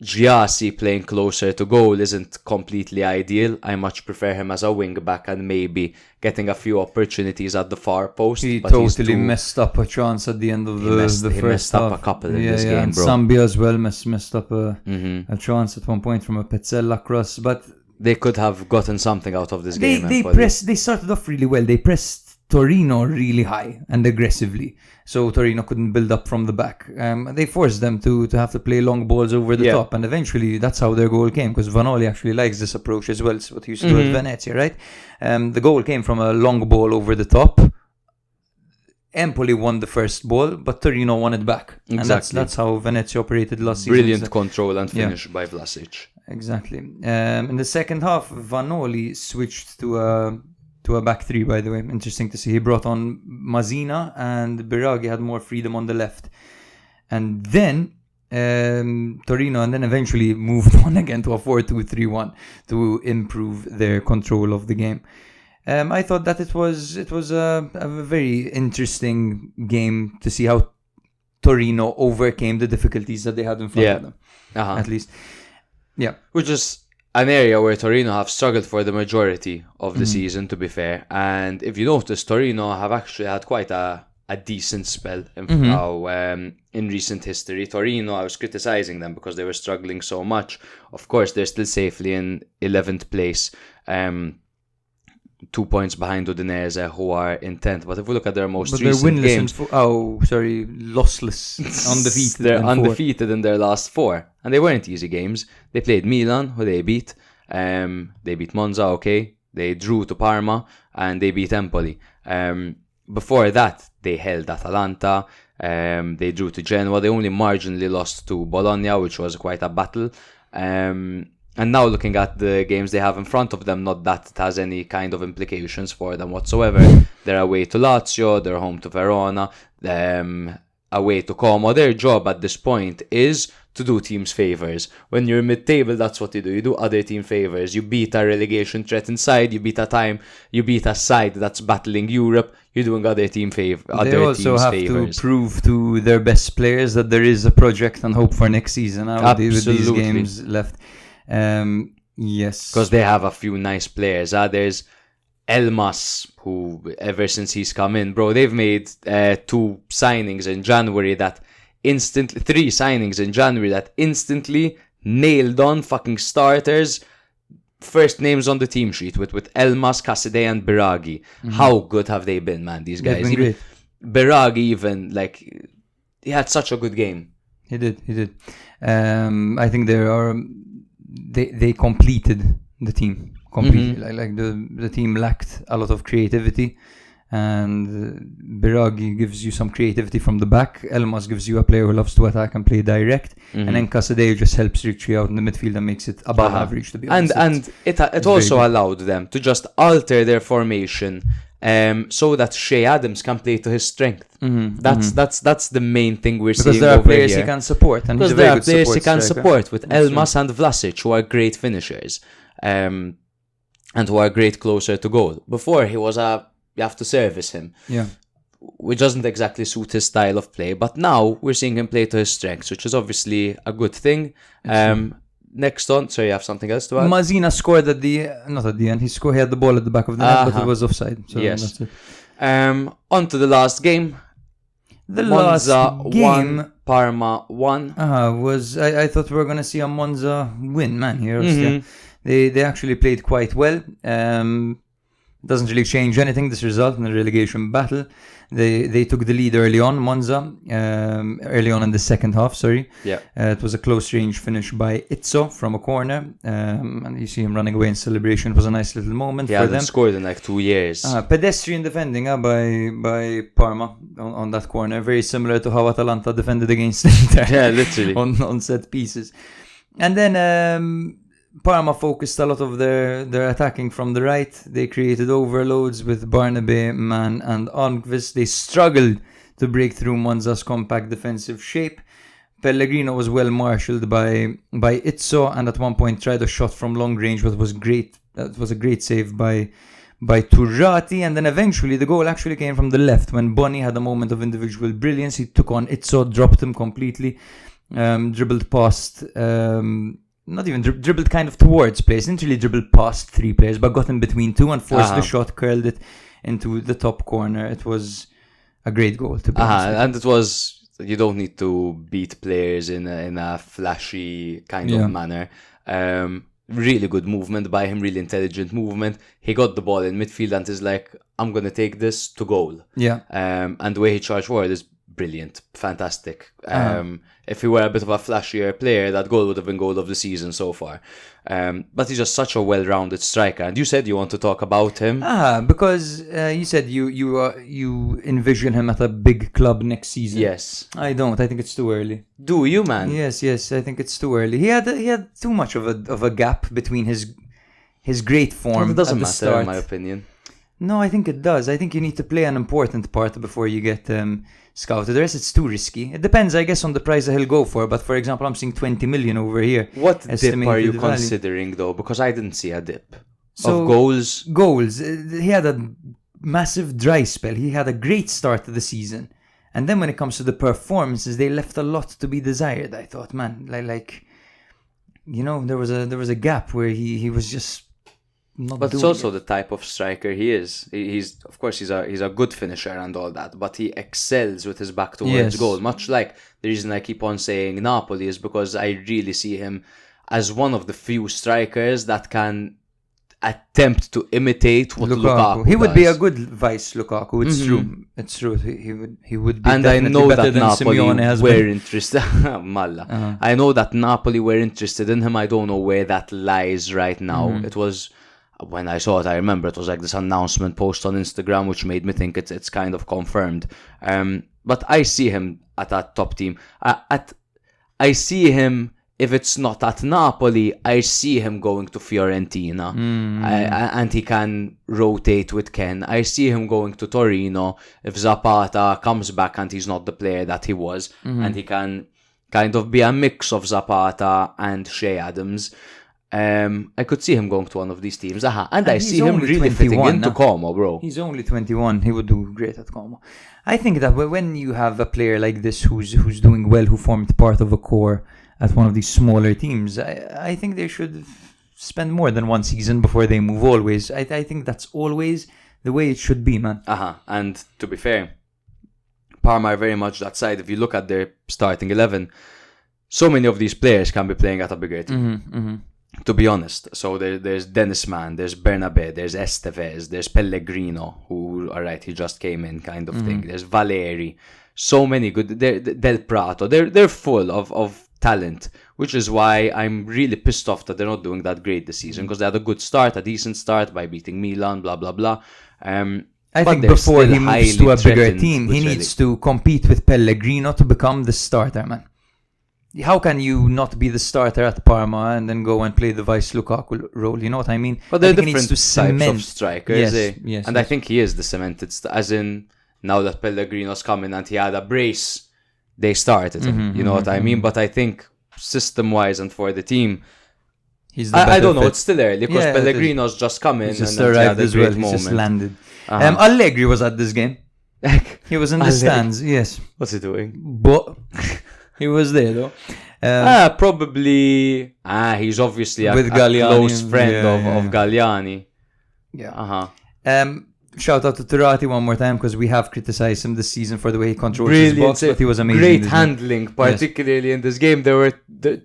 Giassi playing closer to goal isn't completely ideal. I much prefer him as a wing back and maybe getting a few opportunities at the far post. He but totally messed up a chance at the end of the first he messed up half. a couple in this game, and bro. Zambia as well messed up a chance at one point from a Petzella cross, but They could have gotten something out of this game. They started off really well. They pressed Torino really high and aggressively, so Torino couldn't build up from the back. They forced them to have to play long balls over the top, and eventually that's how their goal came, because Vanoli actually likes this approach as well. It's what he used to do at Venezia, right? The goal came from a long ball over the top. Empoli won the first ball, but Torino won it back. Exactly. And that's how Venezia operated last season. Brilliant control and finish by Vlasic. Exactly. In the second half, Vanoli switched to a back three, by the way. Interesting to see. He brought on Mazzina, and Biraghi had more freedom on the left. And then Torino, and then eventually moved on again to a 4-2-3-1 to improve their control of the game. I thought that it was a very interesting game to see how Torino overcame the difficulties that they had in front of them. At least. Yeah. Which is an area where Torino have struggled for the majority of the season, to be fair. And if you notice, Torino have actually had quite a decent spell in recent history. Torino, I was criticizing them because they were struggling so much. Of course, they're still safely in 11th place. 2 points behind Udinese, who are in 10th. But if we look at their most recent games... lossless. Undefeated. They're undefeated in their last 4. And they weren't easy games. They played Milan, who they beat. They beat Monza, okay. They drew to Parma, and they beat Empoli. Before that, they held Atalanta. They drew to Genoa. They only marginally lost to Bologna, which was quite a battle. And now looking at the games they have in front of them, not that it has any kind of implications for them whatsoever. They're away to Lazio, they're home to Verona, away to Como. Their job at this point is to do teams favours. When you're mid-table, that's what you do. You do other team favours. You beat a relegation-threatened side, you beat a side that's battling Europe, you're doing other team favours. They also have to prove to their best players that there is a project and hope for next season with these games left. Yes, because they have a few nice players. There's Elmas, who ever since he's come in, bro, they've made 2 signings in January that instantly, 3 signings in January that instantly nailed on fucking starters, first names on the team sheet with Elmas, Casadei, and Biraghi. How good have they been, man? These guys. Even Biraghi, even he had such a good game. He did. I think there are. They completed the team completely. Like the team lacked a lot of creativity, and Biraghi gives you some creativity from the back. Elmas gives you a player who loves to attack and play direct, and then Casadei just helps Ricci out in the midfield and makes it above average, to be honest. And it also allowed them to just alter their formation so that Shea Adams can play to his strength. That's the main thing we're seeing over here. Because there are players he can support, and because there are players he can support with Elmas and Vlasic, who are great finishers, and who are great closer to goal. Before, you have to service him, which doesn't exactly suit his style of play. But now we're seeing him play to his strengths, which is obviously a good thing. Next on, so you have something else to add? Mazzina scored not at the end. He had the ball at the back of the net, but it was offside. So yes. That's it. On to the last game. Monza 1, Parma 1. I thought we were going to see a Monza win, man. Here, they actually played quite well. Doesn't really change anything, this result in the relegation battle. They took the lead early on, Monza, early on in the second half, sorry. Yeah. It was a close range finish by Izzo from a corner, and you see him running away in celebration. It was a nice little moment for them. He scored in 2 years. Pedestrian defending by Parma on that corner, very similar to how Atalanta defended against Inter. Yeah, literally. on set pieces. And then Parma focused a lot of their attacking from the right. They created overloads with Barnaby, Mann and Almqvist. They struggled to break through Monza's compact defensive shape. Pellegrino was well marshalled by Izzo, and at one point tried a shot from long range, but was great. That was a great save by Turrati, and then eventually the goal actually came from the left when Boni had a moment of individual brilliance. He took on Izzo, dropped him completely, dribbled past, not even dribbled kind of towards players, didn't really dribble past three players, but got in between two and forced the shot, curled it into the top corner. It was a great goal, to be honest. And it was, you don't need to beat players in a flashy kind of manner. Really good movement by him, really intelligent movement. He got the ball in midfield and is like, I'm going to take this to goal. Yeah. And the way he charged forward is brilliant, fantastic. If he were a bit of a flashier player, that goal would have been goal of the season so far. But he's just such a well-rounded striker. And you said you want to talk about him. Because you said you envision him at a big club next season. Yes. I don't. I think it's too early. Do you, man? Yes. I think it's too early. He had too much of a gap between his great form. It doesn't at the matter, start. in my opinion. No, I think it does. I think you need to play an important part before you get scouted. The rest, it's too risky. It depends, I guess, on the price that he'll go for. But for example, I'm seeing 20 million over here. What dip are estimated you value. considering, though? Because I didn't see a dip. So, of goals. Goals. He had a massive dry spell. He had a great start to the season. And then when it comes to the performances, they left a lot to be desired. I thought, man, like there was a gap where he was just not But it's doing also it. the type of striker he is. He's of course he's a good finisher and all that, but he excels with his back towards goal. Much like the reason I keep on saying Napoli is because I really see him as one of the few strikers that can attempt to imitate what Lukaku He would does. be a good vice Lukaku. It's true. It's true. He would be. And I definitely know better that than Napoli Simeone has were been. interested. Malla. I know that Napoli were interested in him. I don't know where that lies right now. It was, when I saw it, I remember it was like this announcement post on Instagram, which made me think it's kind of confirmed. But I see him at that top team. I see him. If it's not at Napoli, I see him going to Fiorentina, and he can rotate with Ken. I see him going to Torino if Zapata comes back and he's not the player that he was, and he can kind of be a mix of Zapata and Shea Adams. I could see him going to one of these teams. And I see him really fitting into Como, bro. He's only 21. He would do great at Como. I think that when you have a player like this who's doing well, who formed part of a core at one of these smaller teams, I think they should spend more than one season before they move always. I think that's always the way it should be, man. And to be fair, Parma are very much that side. If you look at their starting 11, so many of these players can be playing at a bigger team. To be honest. So there's Dennis Mann, there's Bernabe, there's Estevez, there's Pellegrino, who, alright, he just came in kind of thing. There's Valeri. So many good. Del Prato. They're full of talent, which is why I'm really pissed off that they're not doing that great this season, because they had a good start, a decent start by beating Milan, blah blah blah. I think before he moves to a bigger team, he needs to compete with Pellegrino to become the starter, man. How can you not be the starter at Parma and then go and play the vice Lukaku role? You know what I mean? But they're different different types of strikers, Yes, I think he is the cemented, as in, now that Pellegrino's coming and he had a brace, they started him, you know what I mean? But I think system-wise and for the team, he's the I don't know, fit. it's still early, because Pellegrino's just come in He just and arrived had a as well. great He moment. just landed. Allegri was at this game. He was in the stands, yes. What's he doing? But he was there, though. Probably. He's obviously a Galliani, close friend of Galliani. Yeah. Shout out to Turrati one more time, because we have criticized him this season for the way he controls Brilliant, his box, but he was amazing. Great this handling, particularly in this game. There were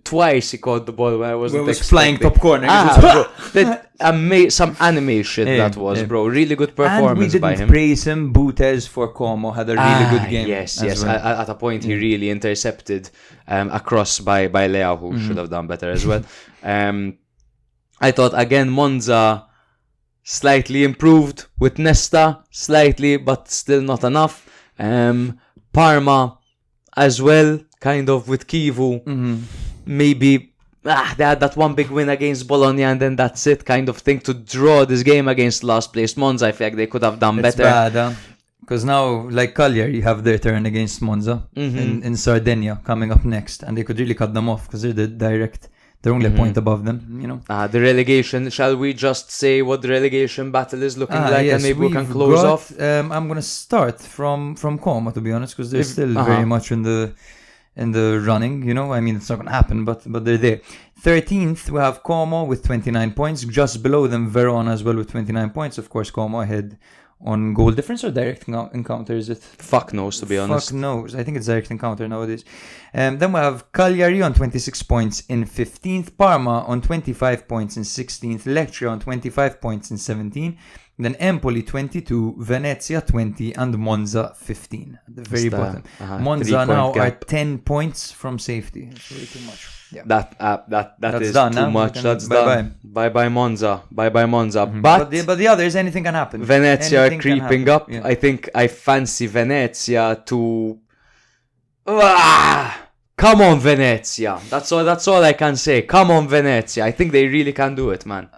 twice he caught the ball when I wasn't was flying top corner. Bro, some animation that was, bro. Really good performance by him. And we didn't praise him. Butes for Como had a really good game. Yes. Well. At a point, he really intercepted a cross by Leao, who should have done better as well. I thought, again, Monza slightly improved with Nesta, slightly, but still not enough. Parma as well, kind of with Kivu, maybe they had that one big win against Bologna and then that's it kind of thing. To draw this game against last place Monza, I feel like they could have done It's better. bad, because now, like Cagliari, have their turn against Monza in Sardinia coming up next, and they could really cut them off because they're only a point above them, you know. The relegation, shall we just say what the relegation battle is looking like, yes, and maybe we can we've close got, off? I'm going to start from Como, to be honest, because they're still very much in the running, you know. I mean, it's not going to happen, but they're there. 13th, we have Como with 29 points. Just below them, Verona as well with 29 points. Of course, Como ahead on goal difference or direct encounter, is it? Fuck knows, to be honest. Fuck knows. I think it's direct encounter nowadays. Then we have Cagliari on 26 points in 15th, Parma on 25 points in 16th, Lecce on 25 points in 17th, then Empoli 22, Venezia 20, and Monza 15 at the very bottom. Monza now are 10 points from safety. It's way too much. Yeah. That is done, too much. That's done. Bye Monza. Bye Monza. But the others, anything can happen. Venezia Anything are can creeping happen. up. Yeah. I think I fancy Venezia to. Come on, Venezia. That's all I can say. Come on, Venezia. I think they really can do it, man.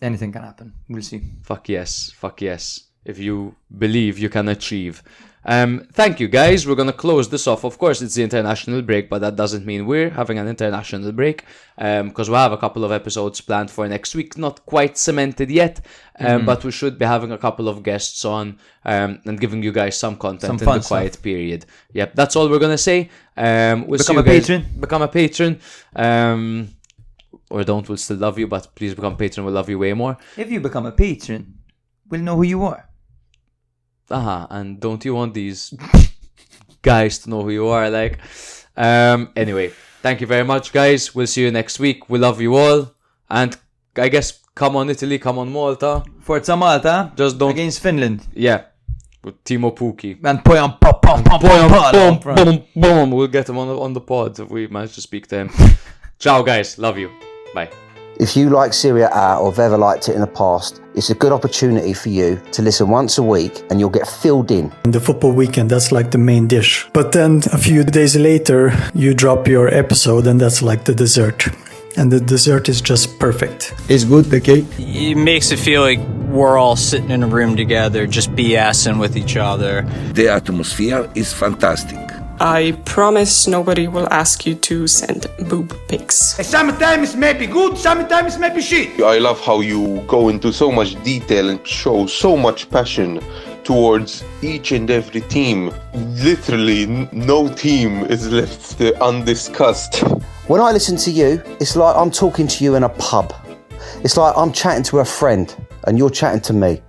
Anything can happen. We'll see. Fuck yes. If you believe, you can achieve. Thank you, guys. We're going to close this off. Of course, it's the international break, but that doesn't mean we're having an international break, because we'll have a couple of episodes planned for next week. Not quite cemented yet, but we should be having a couple of guests on and giving you guys some content in the quiet period. Yep, that's all we're going to say. We'll Become a patron. Become a patron. Or don't, we'll still love you, but please become a patron. We'll love you way more. If you become a patron, we'll know who you are. And don't you want these guys to know who you are? Like, anyway, thank you very much, guys. We'll see you next week. We love you all, and I guess come on Italy, come on Malta. Forza Malta, Just don't against Finland. Yeah, with Timo Pukki. And Boom. We'll get him on the pod if we manage to speak to him. Ciao, guys. Love you. Bye. If you like Serie A or have ever liked it in the past, it's a good opportunity for you to listen once a week and you'll get filled in. In the football weekend, that's like the main dish. But then a few days later, you drop your episode and that's like the dessert. And the dessert is just perfect. It's good, the cake. It makes it feel like we're all sitting in a room together, just BSing with each other. The atmosphere is fantastic. I promise nobody will ask you to send boob pics. Sometimes maybe good, sometimes maybe shit. I love how you go into so much detail and show so much passion towards each and every team. Literally, no team is left undiscussed. When I listen to you, it's like I'm talking to you in a pub. It's like I'm chatting to a friend and you're chatting to me.